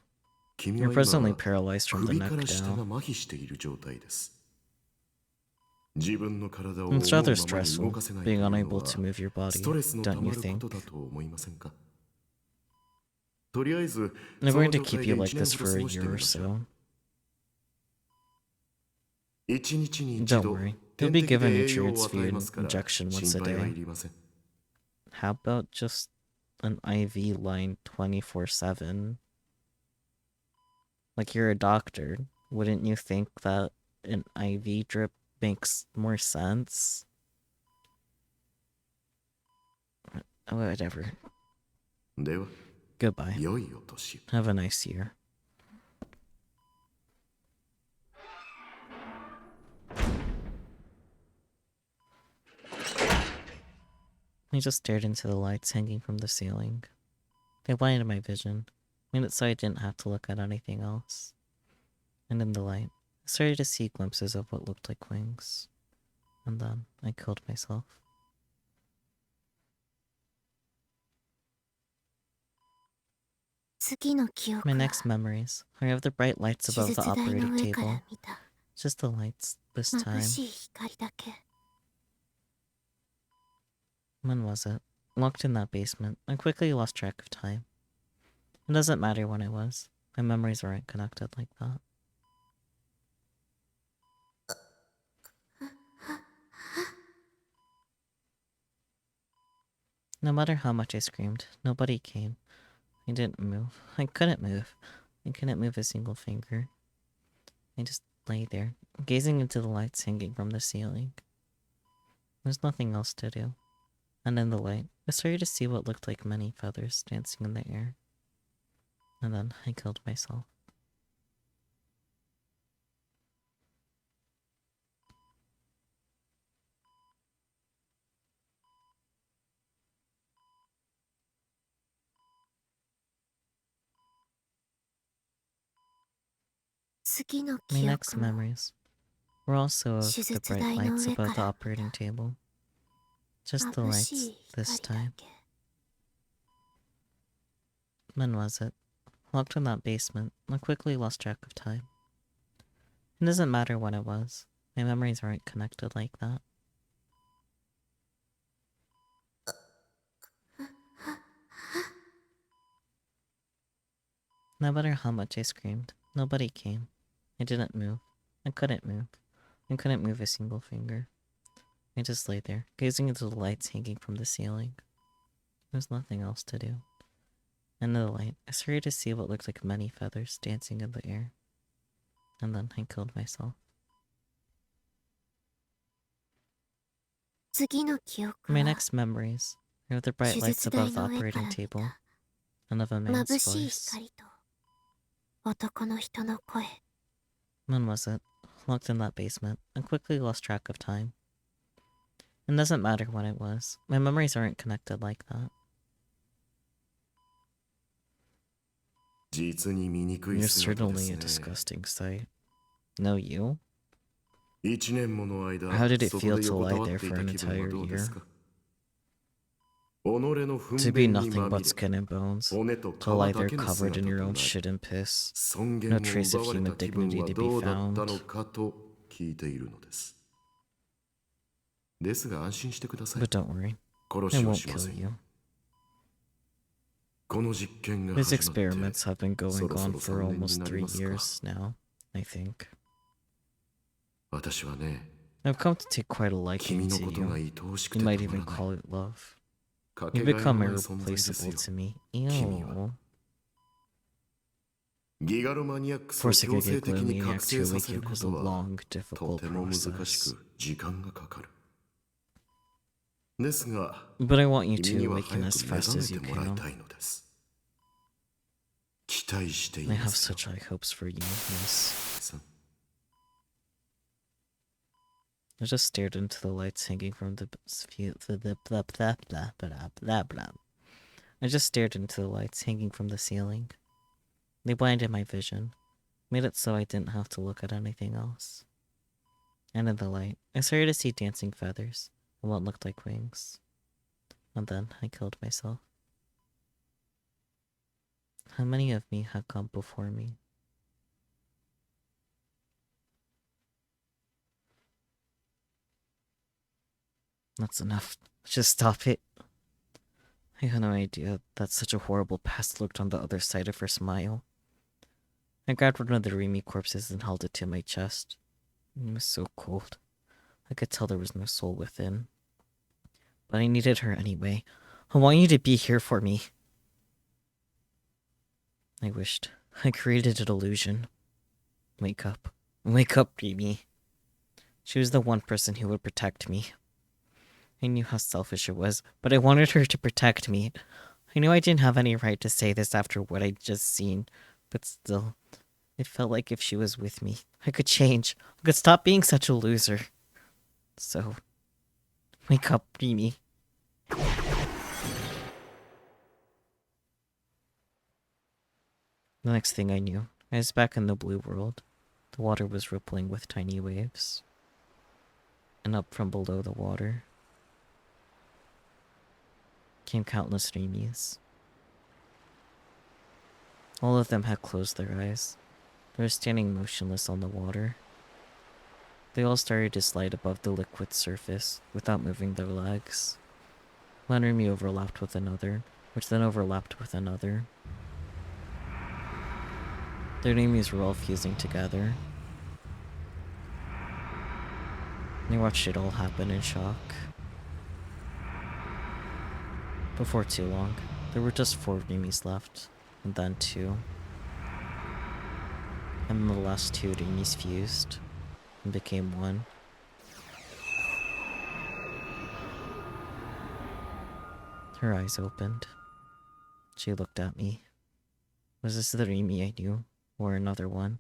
You're presently paralyzed from the neck down. It's rather stressful, being unable to move your body, don't you think? I'm going to keep you like this for a year or so. Don't worry, you'll be given nutrients via injection once a day. How about just an IV line 24/7? Like, you're a doctor. Wouldn't you think that an IV drip makes more sense? Whatever. Goodbye. Have a nice year. I just stared into the lights hanging from the ceiling. They blinded my vision, made it so I didn't have to look at anything else. And in the light, I started to see glimpses of what looked like wings. And then I killed myself. My next memories are of the bright lights above the operating table. Just the lights this time. When was it? Locked in that basement, I quickly lost track of time. It doesn't matter when it was. My memories aren't connected like that. No matter how much I screamed, nobody came. I didn't move. I couldn't move. I couldn't move a single finger. I just lay there, gazing into the lights hanging from the ceiling. There's nothing else to do. And in the light, I started to see what looked like many feathers dancing in the air. And then I killed myself. My next memories were also of the bright lights above the operating table. Just the lights, this time. When was it? Locked in that basement, I quickly lost track of time. It doesn't matter when it was. My memories aren't connected like that. No matter how much I screamed, nobody came. I didn't move. I couldn't move. I couldn't move a single finger. I just lay there, gazing into the lights hanging from the ceiling. There was nothing else to do. And in the light, I started to see what looked like many feathers dancing in the air. And then I killed myself. My next memories are of the bright lights above the operating table, and of a man's voice. When was it? Locked in that basement, I quickly lost track of time. It doesn't matter when it was. My memories aren't connected like that. You're certainly a disgusting sight. No, you? How did it feel to lie there for an entire year? To be nothing but skin and bones, to lie there covered in your own shit and piss, no trace of human dignity to be found. But don't worry, I won't kill you. These experiments have been going on for almost 3 years now, I think. I've come to take quite a liking to you. You might even call it love. You've become irreplaceable to me. Ew. Forcing a gigalomaniac to awaken is a long, difficult process. But I want you to awaken as fast as you can. I have such high hopes for you, miss. I just stared into the lights hanging from the I just stared into the lights hanging from the ceiling. They blinded my vision, made it so I didn't have to look at anything else. And in the light, I started to see dancing feathers and what looked like wings. And then I killed myself. How many of me have come before me? That's enough. Just stop it. I had no idea that such a horrible past lurked on the other side of her smile. I grabbed one of the rimi corpses and held it to my chest. It was so cold. I could tell there was no soul within. But I needed her anyway. I want you to be here for me. I wished. I created an illusion. Wake up. Wake up, Rimi. She was the one person who would protect me. I knew how selfish it was, but I wanted her to protect me. I knew I didn't have any right to say this after what I'd just seen, but still, it felt like if she was with me, I could change. I could stop being such a loser. So, wake up, Rimi. The next thing I knew, I was back in the blue world. The water was rippling with tiny waves. And up from below the water came countless rimis. All of them had closed their eyes. They were standing motionless on the water. They all started to slide above the liquid surface without moving their legs. One rimi overlapped with another, which then overlapped with another. The rimis were all fusing together. I watched it all happen in shock. Before too long, there were just 4 rimis left, and then 2. And the last two rimis fused and became one. Her eyes opened. She looked at me. Was this the rimi I knew, or another one?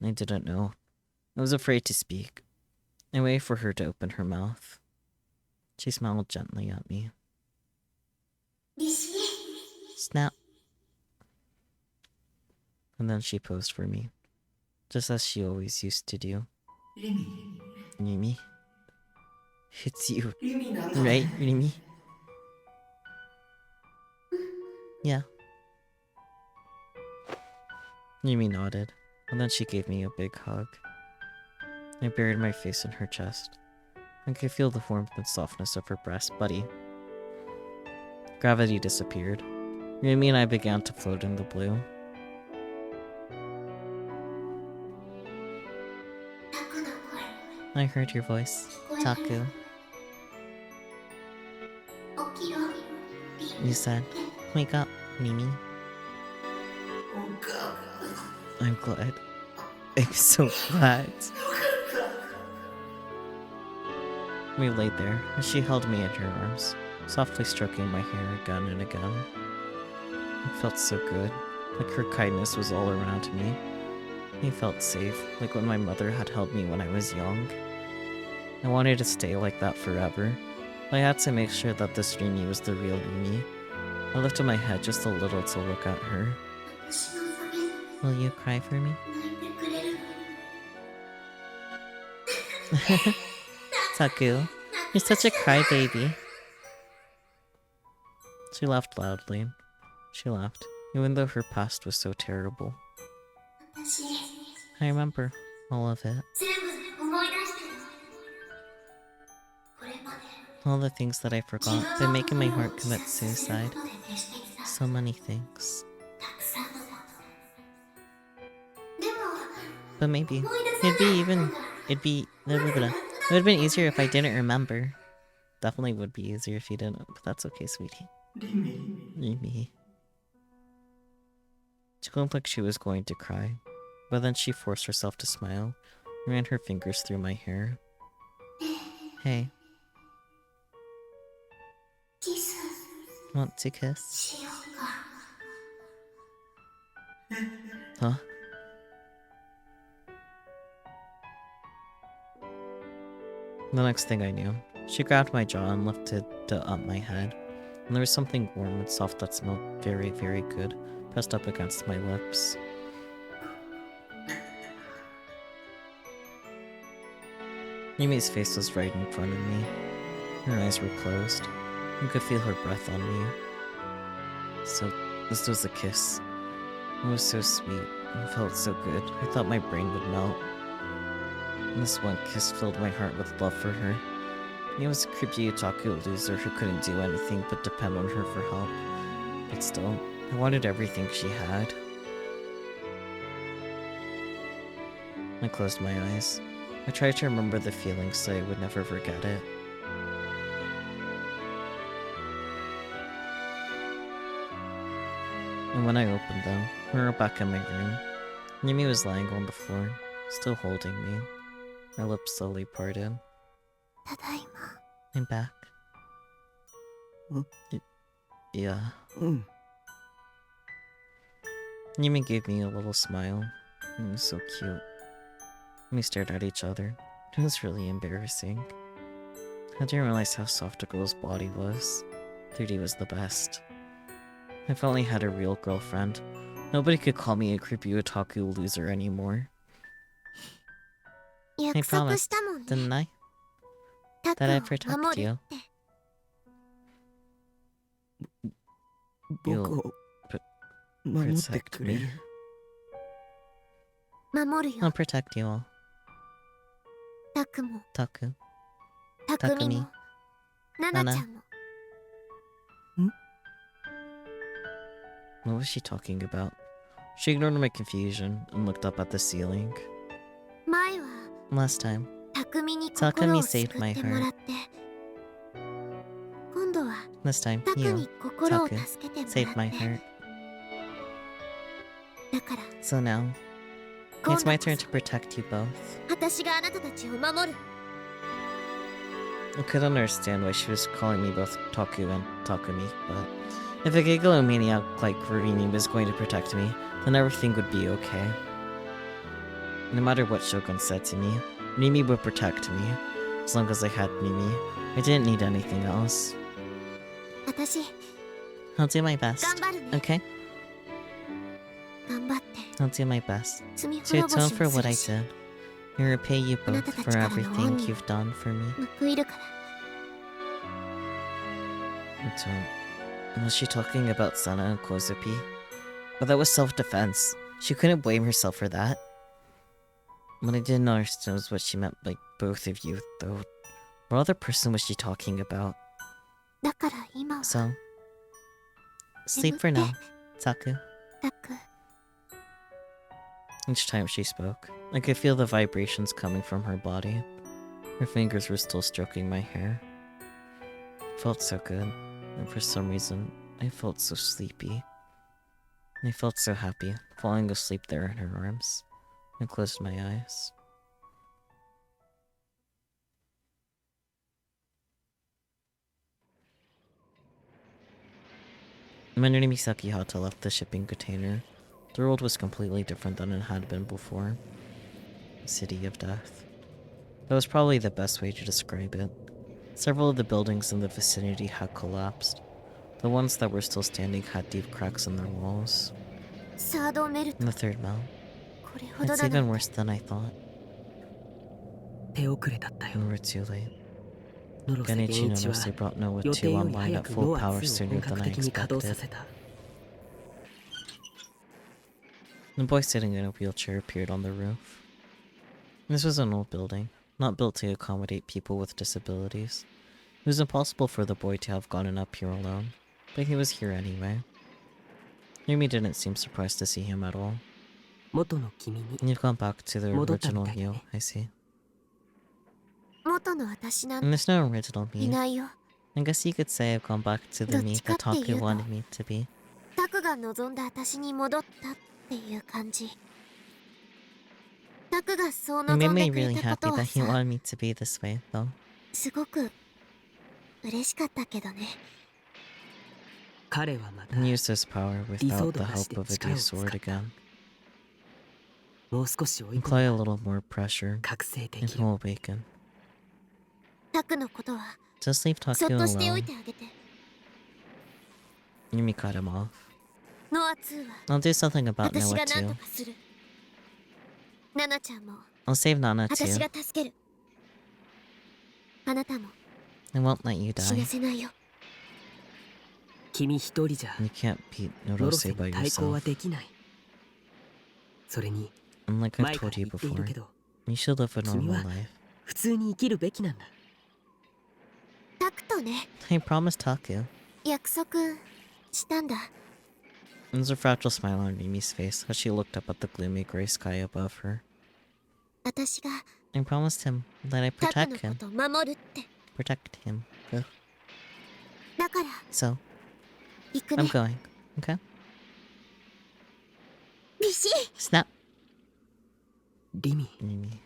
I didn't know. I was afraid to speak. I waited for her to open her mouth. She smiled gently at me. Snap. And then she posed for me, just as she always used to do. Rimi? It's you, right, Rimi? Yeah. Rimi nodded, and then she gave me a big hug. I buried my face in her chest. I could feel the warmth and softness of her breast, buddy. Gravity disappeared. Rimi and I began to float in the blue. I heard your voice, Taku. You said, wake up, Rimi. I'm glad. I'm so glad. We laid there, and she held me in her arms, softly stroking my hair again and again. It felt so good, like her kindness was all around me. I felt safe, like when my mother had held me when I was young. I wanted to stay like that forever, but I had to make sure that this Rimi was the real Rimi. I lifted my head just a little to look at her. Will you cry for me? Taku, you're such a crybaby. She laughed loudly. She laughed, even though her past was so terrible. I remember all of it. All the things that I forgot by making my heart commit suicide. So many things. But maybe it'd be blah, blah, blah. It would have been easier if I didn't remember. Definitely would be easier if you didn't, but that's okay, sweetie. Rimi. She looked like she was going to cry, but then she forced herself to smile and ran her fingers through my hair. Hey. Want to kiss? Huh? The next thing I knew, she grabbed my jaw and lifted up my head, and there was something warm and soft that smelled very, very good pressed up against my lips. Yumi's face was right in front of me. Her eyes were closed. I could feel her breath on me. So, this was a kiss. It was so sweet. It felt so good. I thought my brain would melt. And this one kiss filled my heart with love for her. He was a creepy otaku loser who couldn't do anything but depend on her for help. But still, I wanted everything she had. I closed my eyes. I tried to remember the feeling so I would never forget it. And when I opened them, we were back in my room. Yumi was lying on the floor, still holding me. My lips slowly parted. I'm back. Yeah. Yumi gave me a little smile. It was so cute. We stared at each other. It was really embarrassing. I didn't realize how soft a girl's body was. 3D was the best. I finally had a real girlfriend. Nobody could call me a creepy otaku loser anymore. I promised, didn't I? That I'd protect you. You'll protect me. I'll protect you all. Taku. Takumi. Nana. What was she talking about? She ignored my confusion and looked up at the ceiling. Last time, Takumi saved my heart. This time, you, Taku, saved my heart. So now, It's my turn to protect you both. 私があなたたちを守る。 I could understand why she was calling me both Taku and Takumi, but if a gigalomaniac like Rimi was going to protect me, then everything would be okay. No matter what Shogun said to me, Rimi would protect me. As long as I had Rimi, I didn't need anything else. 私 I'll do my best. 頑張るね。 Okay? 頑張って I'll do my best 罪 to 滅ぼ atone し for をす what I るし did and repay you あな both たたち for からの everything 恩に you've done for me. 報いるから。 And so, was she talking about Sana and Kozupi? But that was self-defense. She couldn't blame herself for that. What I didn't understand was what she meant by both of you, though. What other person was she talking about? だから今は So, sleep for now, Taku. たく Each time she spoke, I could feel the vibrations coming from her body. Her fingers were still stroking my hair. It felt so good, and for some reason, I felt so sleepy. I felt so happy, falling asleep there in her arms. I closed my eyes. When Misaki Hata left the shipping container, the world was completely different than it had been before. A city of death. That was probably the best way to describe it. Several of the buildings in the vicinity had collapsed. The ones that were still standing had deep cracks in their walls. サードメルト And the third melt. これほど It's だな even worse than I thought. 手遅れだったよ We were too late. 野呂瀬 Genichi 源一は Nonose brought Noah 予 2 定より online 早 at く full ノア power 2を sooner 本 than 格 I 的に稼働さ expected. せた The boy sitting in a wheelchair appeared on the roof. This was an old building, not built to accommodate people with disabilities. It was impossible for the boy to have gotten up here alone, but he was here anyway. Yumi didn't seem surprised to see him at all. 元の君に You've gone back to the 戻ったみ original たいだ you, ね I see. 元の私なん And て there's no original い me. ないよ。 I guess you could say I've gone back to the me that Taku wanted me to be. タクが望んだ私に戻ったっていう感じ。タクがそう It made 望ん me でくれ really たこ happy とは that he さ、 wanted me to be this way, though. すごく嬉しかったけどね。彼はまた And used his power without the help of a D sword again. もう少し追い込 Apply a めば little more pressure, 覚醒 and 的 he'll awaken. タクのことは Just leave そっ Taku としてお alone. いてあげて。 Yumi cut him off. ノア2は I'll do something about 私 Noah が何 too. とかする。ナナちゃんも I'll save Nana 私 too. が助ける。あなたも I won't let you 死な die. せないよ。君一人じゃ You can't beat 野呂瀬 Norose に by 対抗は yourself. できないそれに And like I've 前から told 言 you っている before, けど you should live a 君 normal は life. 普通に生きるべきなんだタクとね、 I promised Taku. 約束したんだ。 There's a fragile smile on Mimi's face as she looked up at the gloomy gray sky above her. 私が I promised him that I タク protect の him. こと守るって。 Protect him. Ugh. だから So, 行く I'm ね。 going. Okay? ビシッ Snap. リミ Mimi.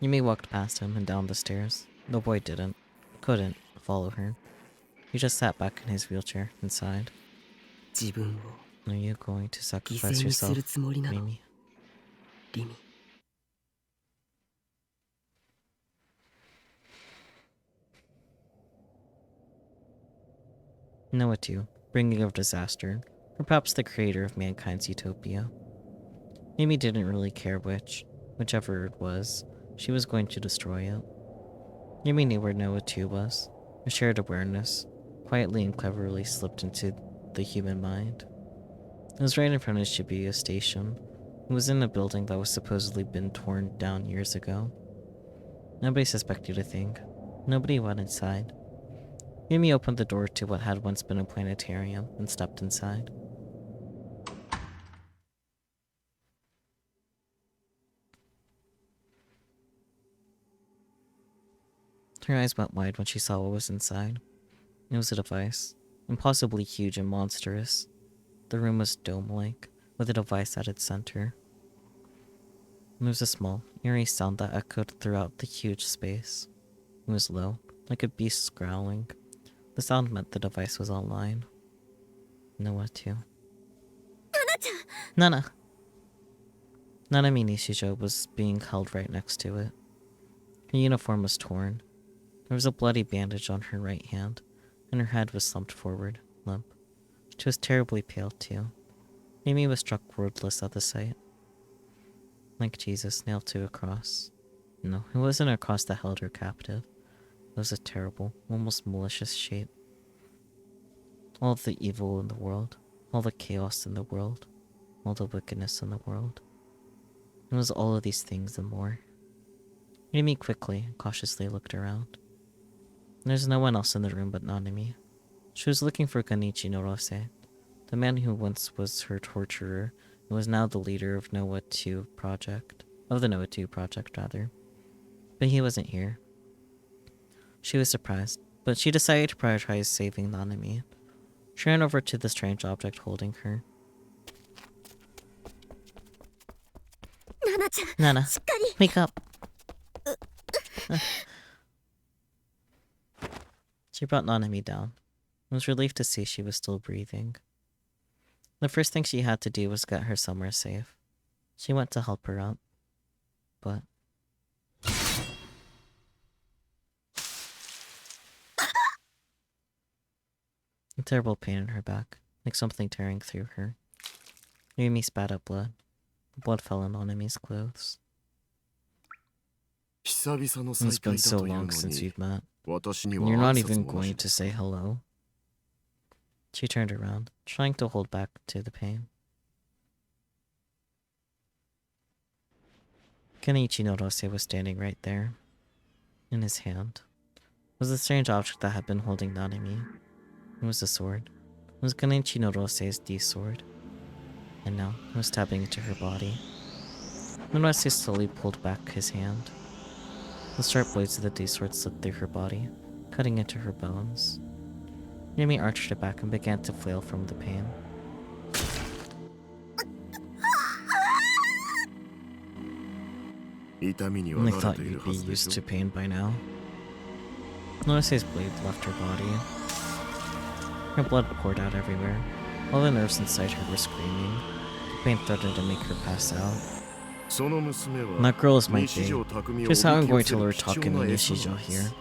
Yumi walked past him and down the stairs. The boy couldn't follow her. He just sat back in his wheelchair and sighed. 自分を Are you going to 犠 sacrifice 牲にす yourself, るつもりなの Mimi? リミ Noah too, bringing of disaster, or perhaps the creator of mankind's utopia. Mimi didn't really care whichever it was, she was going to destroy it. Mimi knew where Noah too was. A shared awareness, quietly and cleverly slipped into the human mind. It was right in front of Shibuya Station. It was in a building that was supposedly been torn down years ago. Nobody suspected a thing. Nobody went inside. Mimi opened the door to what had once been a planetarium and stepped inside. Her eyes went wide when she saw what was inside. It was a device, impossibly huge and monstrous. The room was dome-like, with a device at its center. There was a small, eerie sound that echoed throughout the huge space. It was low, like a beast growling. The sound meant the device was online. NoAH too. Nana! Nanami Nishijo was being held right next to it. Her uniform was torn. There was a bloody bandage on her right hand, and her head was slumped forward, limp. She was terribly pale too. Rimi was struck wordless at the sight. Like Jesus nailed to a cross. No, it wasn't a cross that held her captive. It was a terrible, almost malicious shape. All of the evil in the world, all the chaos in the world, all the wickedness in the world. It was all of these things and more. Rimi quickly, cautiously looked around. There's no one else in the room but Nanami. She was looking for Kanichi Norose, the man who once was her torturer and was now the leader of NoAH 2 project. Of the NoAH 2 project, rather. But he wasn't here. She was surprised, but she decided to prioritize saving Nanami. She ran over to the strange object holding her. Nana, wake up! She brought Nanami down. I was relieved to see she was still breathing. The first thing she had to do was get her somewhere safe. She went to help her out, but... a terrible pain in her back, like something tearing through her. Rimi spat out blood. The blood fell on Nanami's clothes. It's been so long since you've met. And you're not even going to say hello. She turned around, trying to hold back to the pain. Kenichi Norose was standing right there. In his hand was the strange object that had been holding Nanami. It was a sword. It was Kenichi Norose's D-sword. And now it was stabbing into her body. Norose slowly pulled back his hand. The sharp blades of the D-sword slipped through her body, cutting into her bones. Rimi arched it back and began to flail from the pain. And I thought you'd be used to pain by now. Norose's blade left her body. Her blood poured out everywhere. All the nerves inside her were screaming. The pain threatened to make her pass out. And that girl is my babe. Just how I'm going to lure Takumi Nishijo here.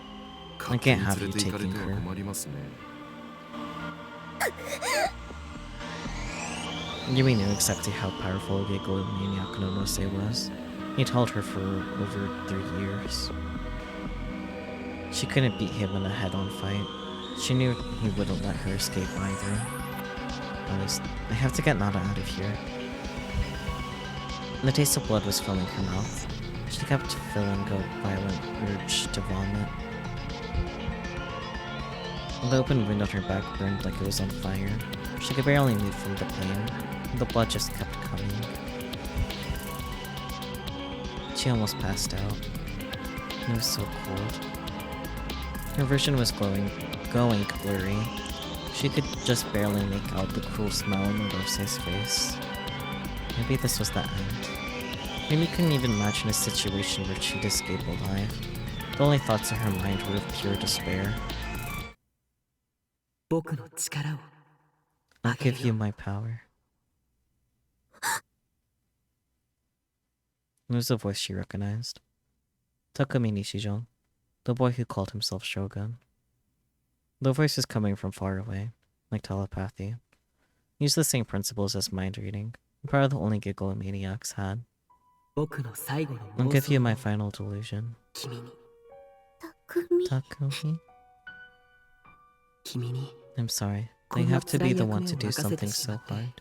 I can't have you taking her. Yumi knew exactly how powerful a Gigolo-maniac Norose was. He'd held her for over 3 years. She couldn't beat him in a head-on fight. She knew he wouldn't let her escape either. At least, I have to get Nada out of here. The taste of blood was filling her mouth. She kept feeling a violent urge to vomit. The open wound on her back burned like it was on fire. She could barely move from the pain, and the blood just kept coming. She almost passed out. It was so cold. Her vision was going blurry. She could just barely make out the cruel smile on Norose's face. Maybe this was the end. Rimi couldn't even imagine a situation where she'd escape alive. The only thoughts in her mind were of pure despair. I'll give you my power. It was a voice she recognized. Takumi Nishijo, the boy who called himself Shogun. The voice is coming from far away, like telepathy. Used the same principles as mind reading, probably the only Gigolo-maniacs had. I'll give you my final delusion. Takumi? I'm sorry. I have to be the one to do something so hard.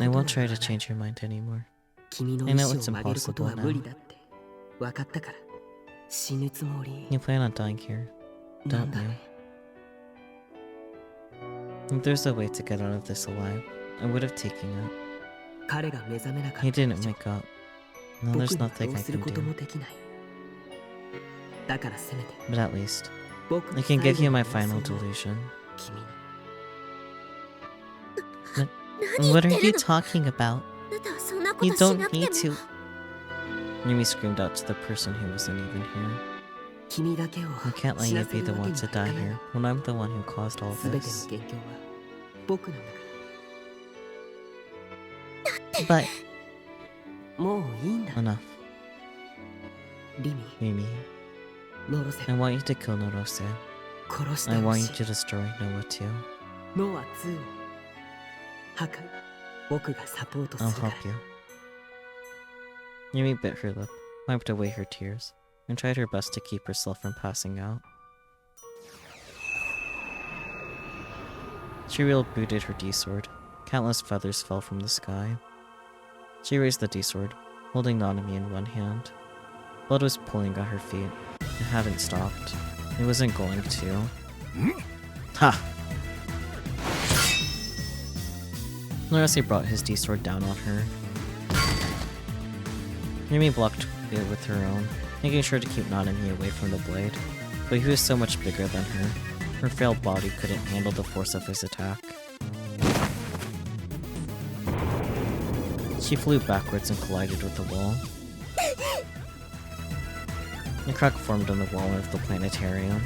I won't try to change your mind anymore. I know it's impossible now. You plan on dying here, don't you? If there's a way to get out of this alive, I would have taken it. He didn't wake up. Now there's nothing I can do. But at least, I can give you my final delusion. What are you talking about? あなたはそんなこ You としな don't くて need も to. Rimi screamed out to the person who wasn't even here. 君だけを I can't let 死 you なせ be る the わけ one に to はいかな die い here when I'm the one who caused all 全ての this. 元凶は僕なんだか But らもういいんだ enough, リミ Rimi. ノロセ I want you to kill Norose. 殺して I ほ want し you い to destroy Noah too. ノア2を破壊僕がサポート I'll するから help you. Rimi bit her lip, wiped away her tears, and tried her best to keep herself from passing out. She booted her D-sword. Countless feathers fell from the sky. She raised the D-sword, holding Nanami in one hand. Blood was pooling at her feet. It hadn't stopped. It wasn't going to. Ha! Norase brought his D-sword down on her. Rimi blocked it with her own, making sure to keep Nanami away from the blade. But he was so much bigger than her. Her frail body couldn't handle the force of his attack. She flew backwards and collided with the wall. A crack formed on the wall of the planetarium.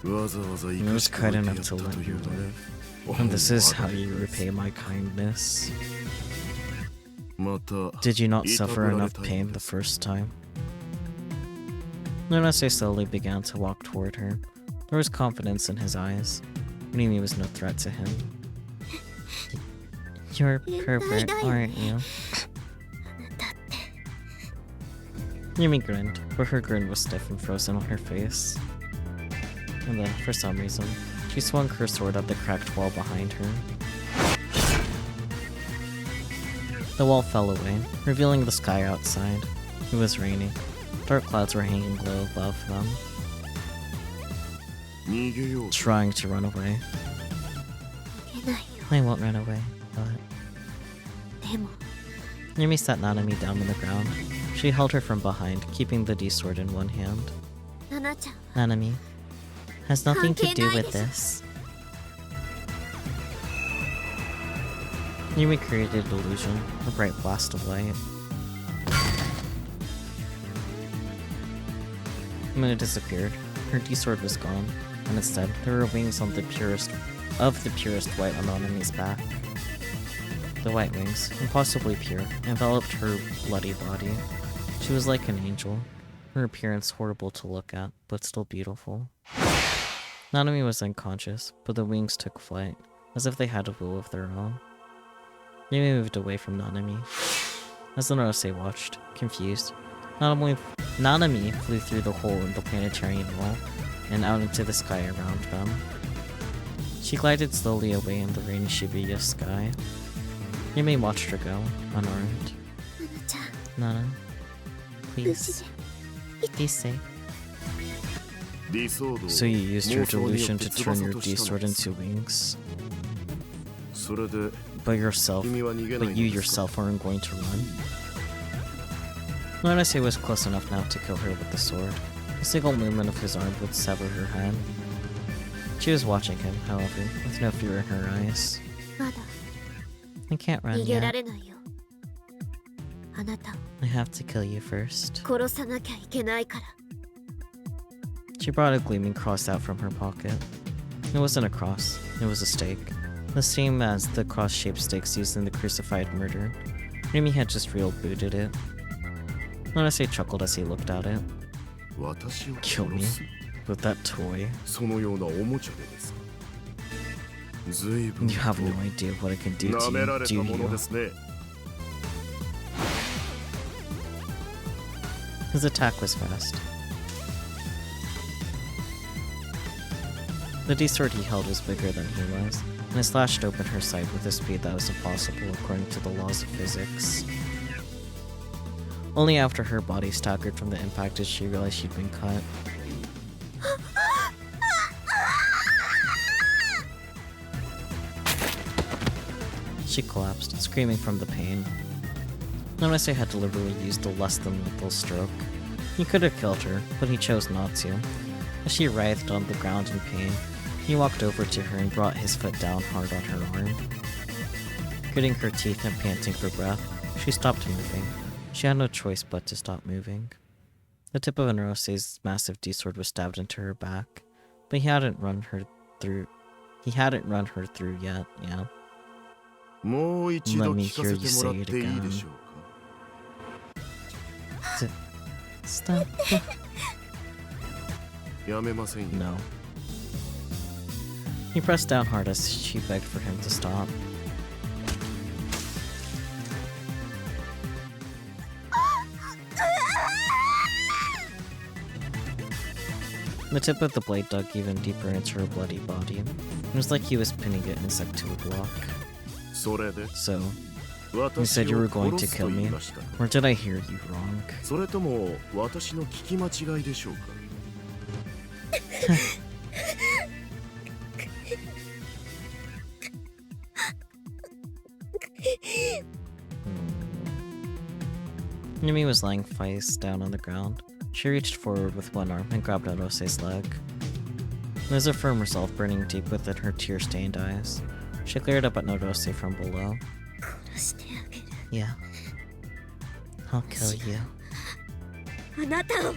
It was quite enough to let you live. And this is how you repay my kindness. Did you not suffer enough pain the first time? Norase slowly began to walk toward her. There was confidence in his eyes. Rimi was no threat to him. You're a pervert, aren't you? Rimi grinned, but her grin was stiff and frozen on her face. And then, for some reason, she swung her sword at the cracked wall behind her. The wall fell away, revealing the sky outside. It was raining. Dark clouds were hanging low above them. Trying to run away. 逃げないよ I won't run away, but... でも Rimi sat Nanami down on the ground. She held her from behind, keeping the D-sword in one hand. ナナちゃん Nanami, has nothing to do with this. Rimi created illusion, a bright blast of light. When it disappeared, her D-sword was gone, and instead there were wings on the purest white on Nanami's back. The white wings, impossibly pure, enveloped her bloody body. She was like an angel, her appearance horrible to look at, but still beautiful. Nanami was unconscious, but the wings took flight, as if they had a will of their own. Rimi moved away from Nanami. As the Norose watched, confused, Nanami flew through the hole in the planetarium wall and out into the sky around them. She glided slowly away in the rainy Shibuya sky. Rimi watched her go, unarmed. ナナちゃん Nana, 無事 please, で be safe. So you used your delusion to turn your D-sword into wings? But you yourself aren't going to run? Norase was close enough now to kill her with the sword. A single movement of his arm would sever her head. She was watching him, however, with no fear in her eyes. まだ I can't run 逃げら yet. れないよあなたを I have to kill you first. 殺さなきゃいけないから She brought a gleaming cross out from her pocket. It wasn't a cross, it was a stake. The same as the cross-shaped stakes used in the crucified murder. Rimi had just booted it. Norase chuckled as he looked at it. Kill me? With that toy? You have no idea what it can do to you, do you? His attack was fast. The D-sword he held was bigger than he was, and it slashed open her side with a speed that was impossible according to the laws of physics. Only after her body staggered from the impact did she realize she'd been cut. She collapsed, screaming from the pain. Norase had deliberately used a less than lethal stroke. He could have killed her, but he chose not to. As she writhed on the ground in pain, he walked over to her and brought his foot down hard on her arm. Gritting her teeth and panting for breath, she stopped moving. She had no choice but to stop moving. The tip of Nerose's massive D-sword was stabbed into her back, but he hadn't run her through yet, yeah. もう一 Let 度 me 聞か hear せ you てもら say っ it ていい again. でしょうか Stop. やめませんよ No. He pressed down hard as she begged for him to stop. The tip of the blade dug even deeper into her bloody body. It was like he was pinning it inside to a block. それで So, you 私 said you を were going 殺 to す kill と言 me? いましたか Or did I hear you wrong? それとも私の聞き間違いでしょうか Yumi was lying face down on the ground. She reached forward with one arm and grabbed Orose's leg. There was a firm resolve burning deep within her tear-stained eyes. She glared up at Norose from below. 殺してあげる Yeah. I'll kill you. あなたを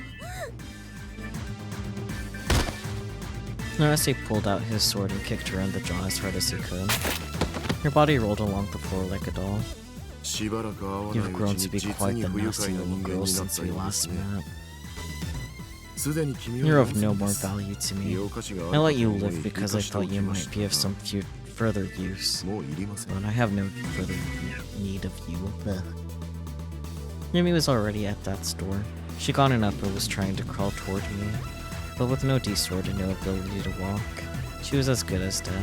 Norose pulled out his sword and kicked her in the jaw as hard as he could. Her body rolled along the floor like a doll. しばらく会わな You've いう grown ち to に be 実 quite に the 不愉 nasty 快な little 人間 girl になっ since た we ようで last すね met. すでに君を You're 騙 of せ no ま more す value to 身 me. を価値があ I る let か you と思 live い because 生 I かしてお thought き you ま might し be of た some further use. もういりません But I have no further need of you. Ugh. Yumi was already at death's door. She got up and was trying to crawl toward me. But with no D-sword and no ability to walk, she was as good as dead.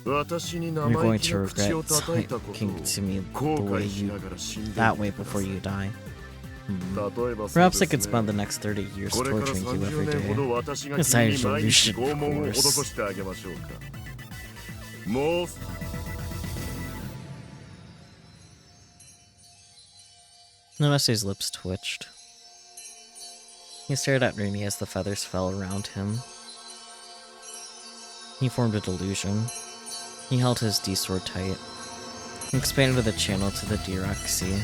私に You're 生 going 意気 to な口を regret 叩いたことを talking to me 後 the way 悔し you ながら死んでい that て way くだ before さい you die. Hmm. 例えばそう Perhaps で I could す spend the ね next 30 years これから torturing you 30 every 年ほ day. ど私が Besides 君に毎日 your 拷問を course. 施してあげましょうかもう Nonose's lips twitched. He stared at Rimi as the feathers fell around him. He formed a delusion. He held his D-sword tight. He expanded the channel to the Dirac Sea.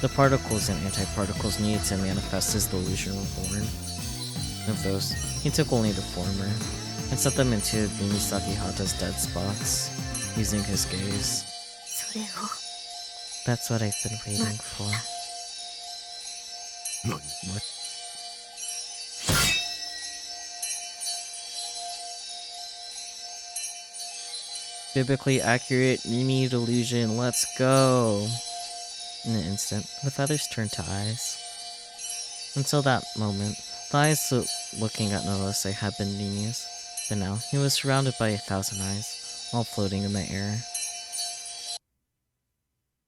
The particles and antiparticles needed to manifest his delusion were born. Of those, he took only the former, and set them into Mimisaki Hata's dead spots, using his gaze. それを That's what I've been waiting for. 何 What? Biblically accurate Rimi delusion, let's go! In an instant, the feathers turned to eyes. Until that moment, the eyes looking at Norose had been Rimi's, but now he was surrounded by 1,000 eyes, all floating in the air.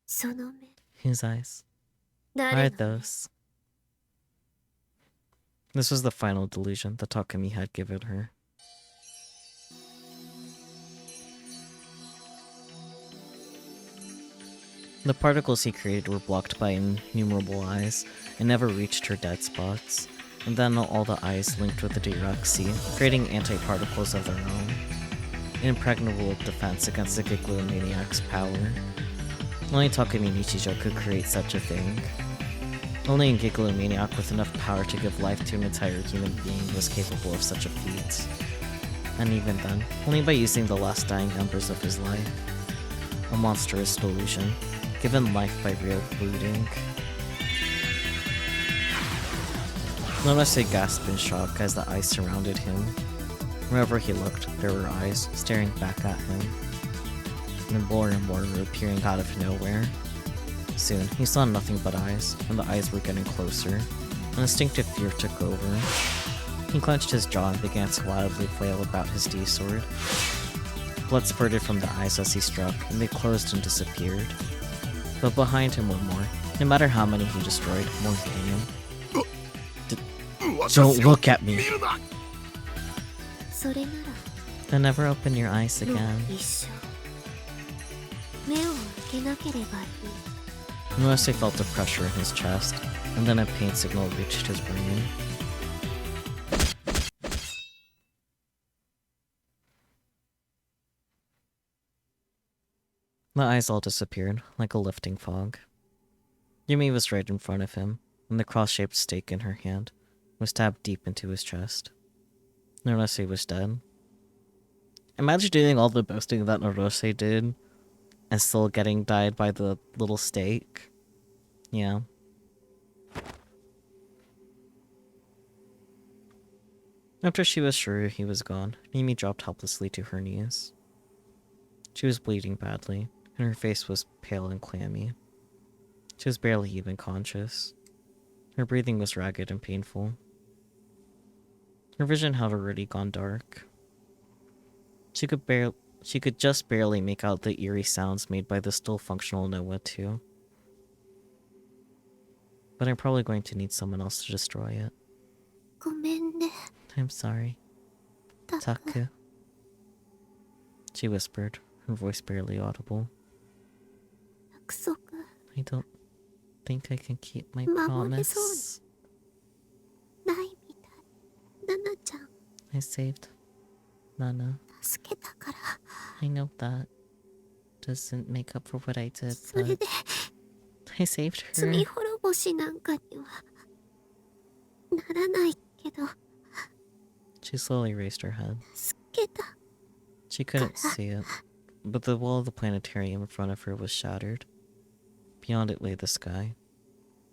その目 Whose eyes 誰 are の those? This was the final delusion that Takumi had given her. The particles he created were blocked by innumerable eyes and never reached her dead spots. And then all the eyes linked with the Dirac Sea, creating anti-particles of their own. An impregnable defense against the Giglomaniac's power. Only Takumi Nichijou could create such a thing. Only a Giglomaniac with enough power to give life to an entire human being was capable of such a feat. And even then, only by using the last dying embers of his life. A monstrous delusion, given life by real bleeding. Nonose gasped in shock as the eyes surrounded him. Wherever he looked, there were eyes staring back at him. And more were appearing out of nowhere. Soon, he saw nothing but eyes, and the eyes were getting closer. An instinctive fear took over. He clenched his jaw and began to wildly flail about his D-sword. Blood spurted from the eyes as he struck, and they closed and disappeared. But behind him were more. No matter how many he destroyed, more came. Don't look at me! それなら Then never open your eyes もう again. 一生目を開けなければいい Nonose felt a pressure in his chest, and then a pain signal reached his brain. The eyes all disappeared, like a lifting fog. Yumi was right in front of him, and the cross-shaped stake in her hand was stabbed deep into his chest. Narose was dead. Imagine doing all the boasting that Narose did, and still getting died by the little stake. Yeah. After she was sure he was gone, Mimi dropped helplessly to her knees. She was bleeding badly, and her face was pale and clammy. She was barely even conscious. Her breathing was ragged and painful. Her vision had already gone dark. She could just barely make out the eerie sounds made by the still functional NoAH too. But I'm probably going to need someone else to destroy it. ごめんね I'm sorry, タク Taku. She whispered, her voice barely audible. 約束 I don't think I can keep my 守れそう promise. ないみたいナナちゃん I saved Nana. 助けたから I know that doesn't make up for what I did, それ but で I saved her. 罪滅ぼしなんかにはならないけど She slowly raised her head. 助けた She couldn't see it, but the wall of the planetarium in front of her was shattered. Beyond it lay the sky.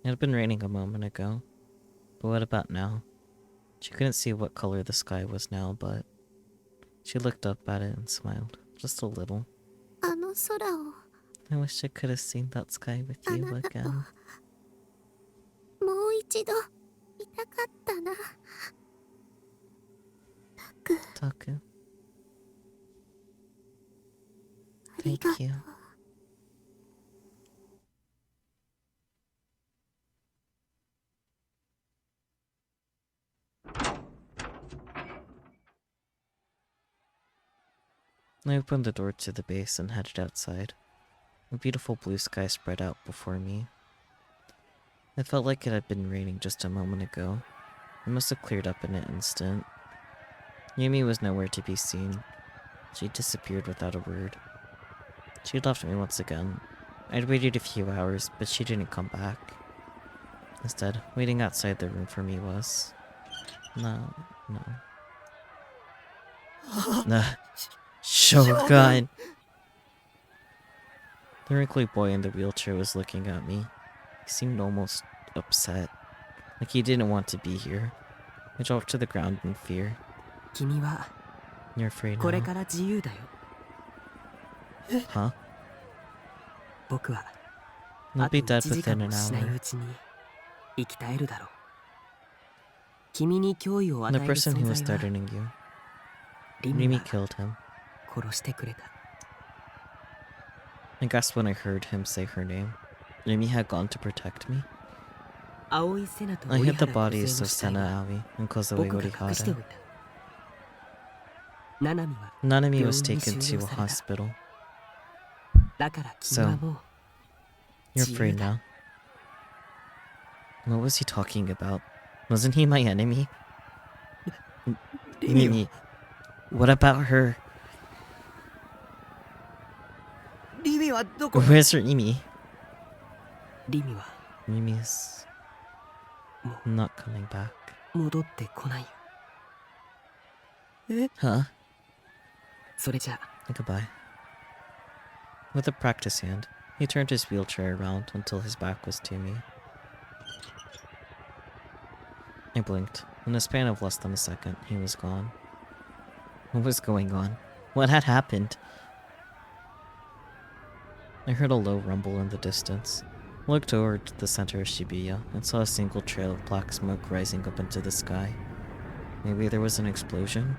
It had been raining a moment ago, but what about now? She couldn't see what color the sky was now, but she looked up at it and smiled, just a little. あの空を I wish I could have seen that sky with あ you なたと again. もう一度見たかったなタク Taku, ありが thank とう you. I opened the door to the base and headed outside. A beautiful blue sky spread out before me. It felt like it had been raining just a moment ago. It must have cleared up in an instant. Yumi was nowhere to be seen. She disappeared without a word. She left me once again. I'd waited a few hours, but she didn't come back. Instead, waiting outside the room for me was... No. Nah. Shogun! The wrinkly boy in the wheelchair was looking at me. He seemed almost upset, like he didn't want to be here. I dropped to the ground in fear. 君は You're afraid これ now? から自由だよ Huh? 僕は You'll あと be 1 dead 時間 within も an しないう hour. ちに生き絶えるだろう君に脅威を与 The える person who 存 was 在は threatening you, リミ Rimi が killed him. 殺してくれた I gasped when I heard him say her name. Rimi had gone to protect me. 青いセナと I 追い hid the 払う bodies 女性 of の死体 Sena は Aoi and Kozue 僕が隠しておい Orihara. たナナミは Nanami was 病院に taken 収 to 容 a された hospital. だから君は So, もう You're 自 free 由だ now. What was he talking about? Wasn't he my enemy? リミ Mimi. What about her? リミはどこ Where's Rimi? リミは Mimi's not coming back. 戻ってこないよ Huh? それじゃ Goodbye. With a practice hand, he turned his wheelchair around until his back was to me. I blinked. In a span of less than a second, he was gone. What was going on? What had happened? I heard a low rumble in the distance. I looked toward the center of Shibuya and saw a single trail of black smoke rising up into the sky. Maybe there was an explosion?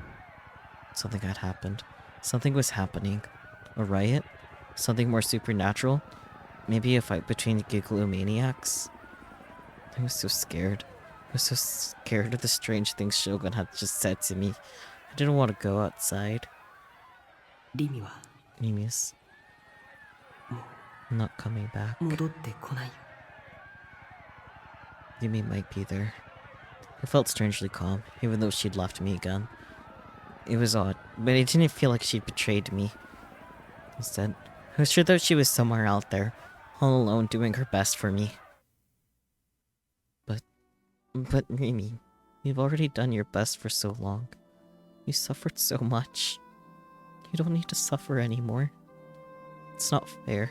Something had happened. Something was happening. A riot? Something more supernatural? Maybe a fight between gigalomaniacs? I was so scared. I was so scared of the strange things Shogun had just said to me. I didn't want to go outside. リミは Mimi's も not coming back. う戻ってこないよ Yumi might be there. I felt strangely calm, even though she'd left me again. It was odd, but it didn't feel like she'd betrayed me. Instead, I was sure that she was somewhere out there, all alone doing her best for me. But Rimi, you've already done your best for so long. You suffered so much. You don't need to suffer anymore. It's not fair.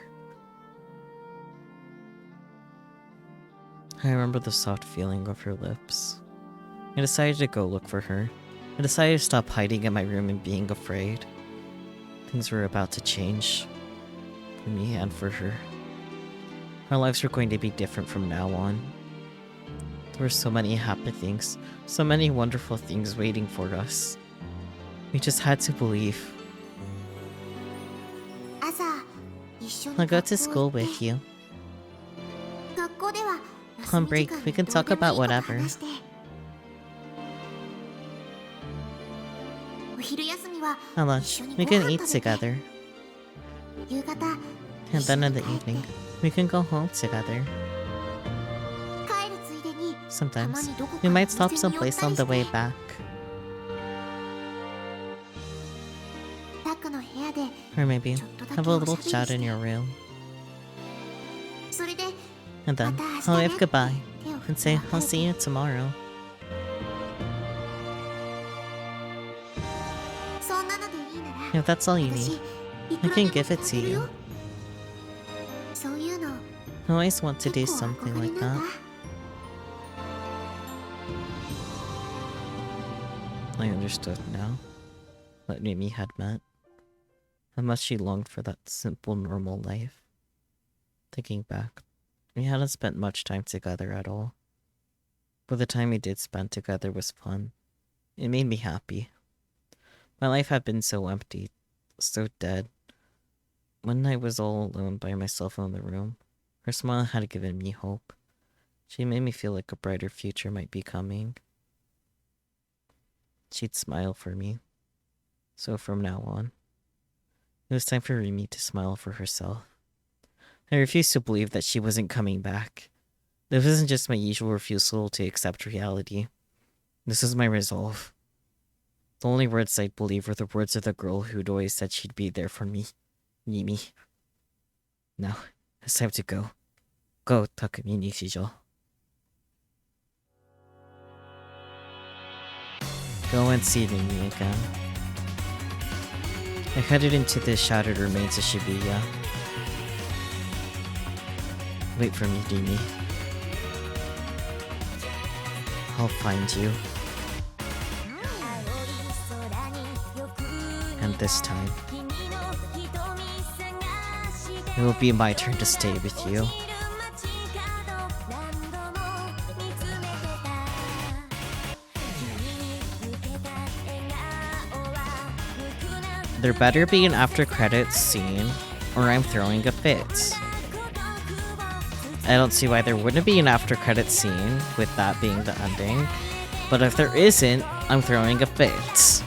I remember the soft feeling of her lips. I decided to go look for her. I decided to stop hiding in my room and being afraid. Things were about to change. For me and for her. Our lives were going to be different from now on. There were so many happy things, so many wonderful things waiting for us. We just had to believe. I'll go to school with you. On break, we can talk about whatever. At lunch, we can eat together. And then in the evening, we can go home together. Sometimes, we might stop someplace on the way back. Or maybe, have a little chat in your room. And then, I'll wave goodbye and say, I'll see you tomorrow. If that's all you need, I can give it to you. I always want to do something like that. I understood now what Rimi had meant. How much she longed for that simple, normal life. Thinking back, we hadn't spent much time together at all. But the time we did spend together was fun. It made me happy. My life had been so empty, so dead. When I was all alone by myself in the room, her smile had given me hope. She made me feel like a brighter future might be coming. She'd smile for me. So from now on, it was time for Rimi to smile for herself. I refused to believe that she wasn't coming back. This wasn't just my usual refusal to accept reality. This was my resolve. The only words I'd believe were the words of the girl who'd always said she'd be there for me. Rimi. Now, it's time to go. Go, Takumi Nishijo. Go and see Rimi again. I headed into the shattered remains of Shibuya. Wait for me, Rimi. I'll find you. And this time, it will be my turn to stay with you. There better be an after credits scene, or I'm throwing a fit. I don't see why there wouldn't be an after credits scene, with that being the ending. But if there isn't, I'm throwing a fit.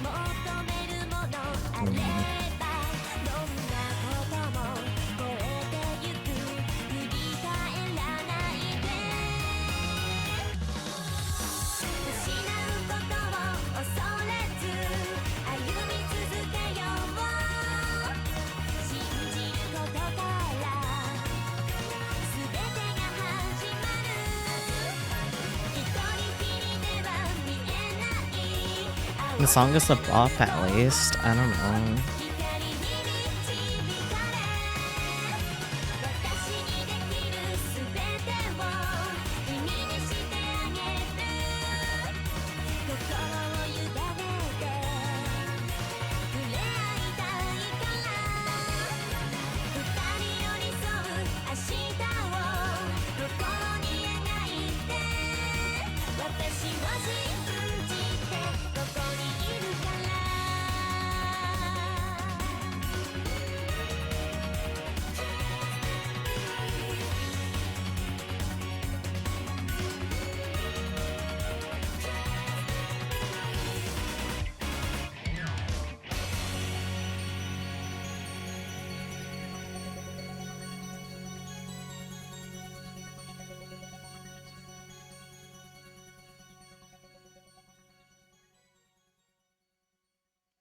The song is a bop at least. I don't know.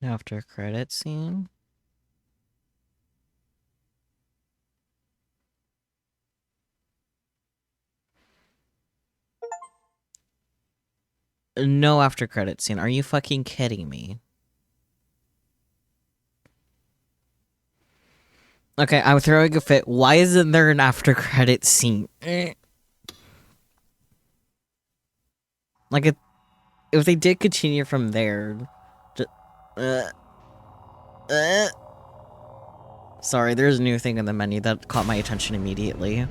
After credit scene. No after credit scene. Are you fucking kidding me? Okay, I'm throwing a fit. Why isn't there an after credit scene? Like, if they did continue from there... Just, Sorry, there's a new thing in the menu that caught my attention immediately.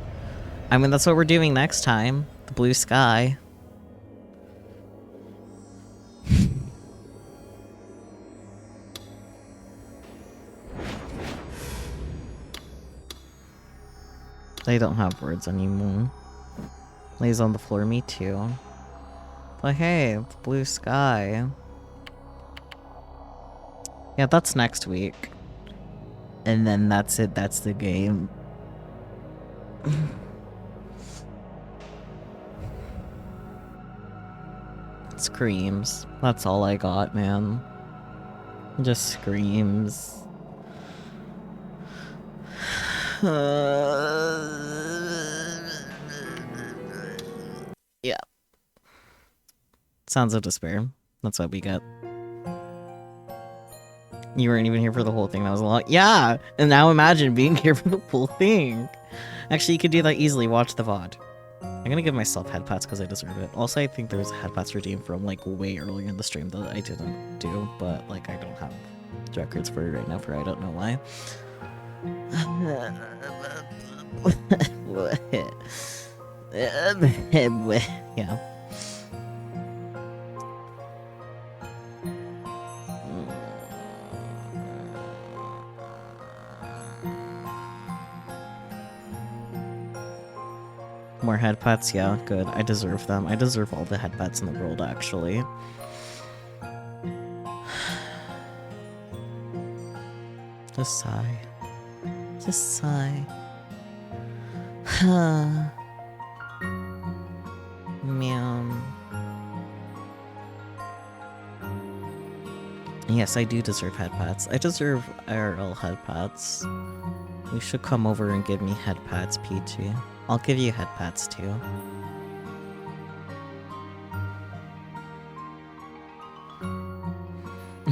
I mean, that's what we're doing next time. The blue sky. They don't have words anymore. Lays on the floor, me too. But hey, the blue sky. Yeah, that's next week. And then that's it, that's the game. Screams. That's all I got, man. Just screams. Yeah. Sounds of despair. That's what we get. You weren't even here for the whole thing. That was a lot. Yeah! And now imagine being here for the full thing. Actually, you could do that easily. Watch the VOD. I'm gonna give myself head pats because I deserve it. Also, I think there's a head pats redeem from like way earlier in the stream that I didn't do, but like I don't have records for it right now for I don't know why. Yeah. More head pats? Yeah, good. I deserve them. I deserve all the head pats in the world, actually. Just sigh. Just sigh. Man. Yes, I do deserve head pats. I deserve IRL head pats. You should come over and give me head pats, Peachy. I'll give you head pats too.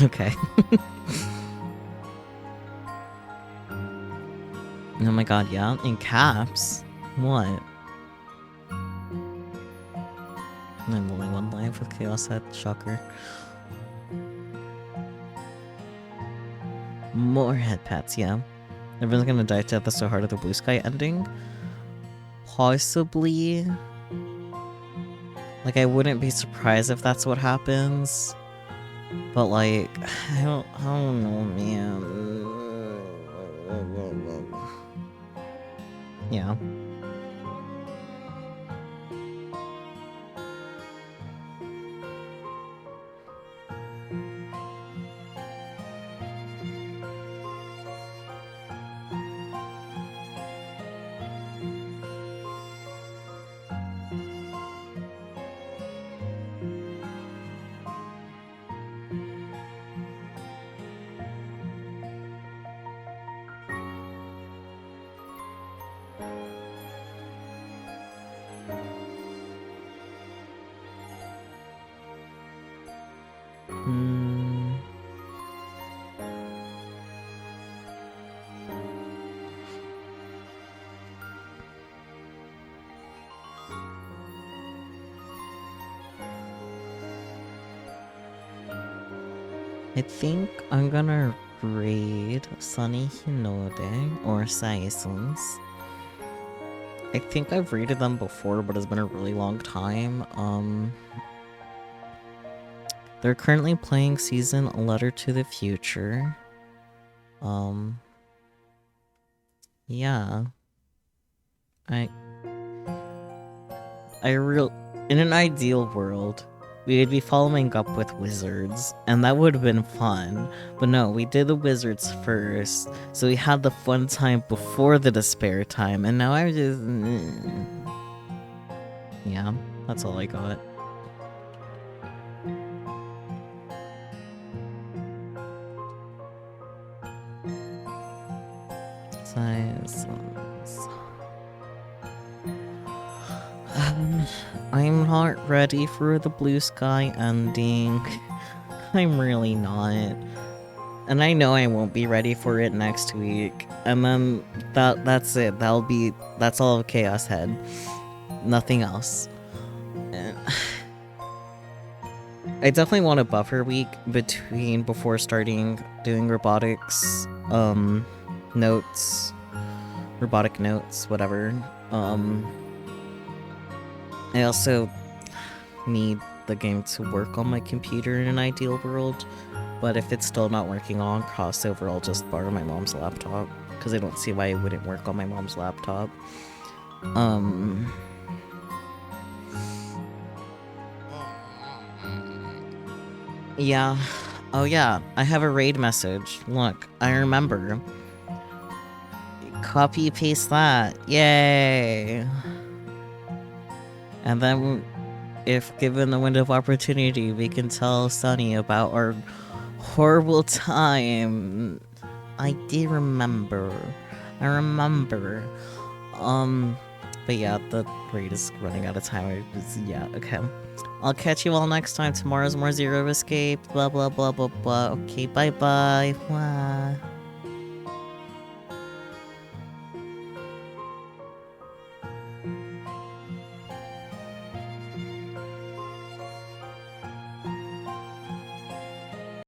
Okay. Oh my god, yeah? In caps? What? I'm only one life with Chaos Head. Shocker. More head pats, yeah. Everyone's gonna die to death so hard at the blue sky ending? Possibly. Like, I wouldn't be surprised if that's what happens. But like, I don't know, man. Yeah. I think I'm gonna raid Sunny Hinode or Saisons. I think I've raided them before, but it's been a really long time. They're currently playing season A Letter to the Future. Yeah. In an ideal world, we would be following up with Wizards, and that would have been fun. But no, we did the Wizards first, so we had the fun time before the despair time, and now I'm just... Yeah, that's all I got. Size... I'm not ready for the blue sky ending. I'm really not. And I know I won't be ready for it next week. And then that's it. That's all of Chaos Head. Nothing else. And I definitely want a buffer week before starting doing robotics notes. Robotic notes, whatever. I also need the game to work on my computer in an ideal world, but if it's still not working on crossover, I'll just borrow my mom's laptop, because I don't see why it wouldn't work on my mom's laptop. Yeah. Oh yeah, I have a raid message. Look, I remember. Copy paste that. Yay! And then, if given the window of opportunity, we can tell Sunny about our horrible time. I did remember. I remember. But yeah, the raid is running out of time. Yeah, okay. I'll catch you all next time. Tomorrow's more Zero Escape. Blah, blah, blah, blah, blah. Okay, bye-bye. Bye.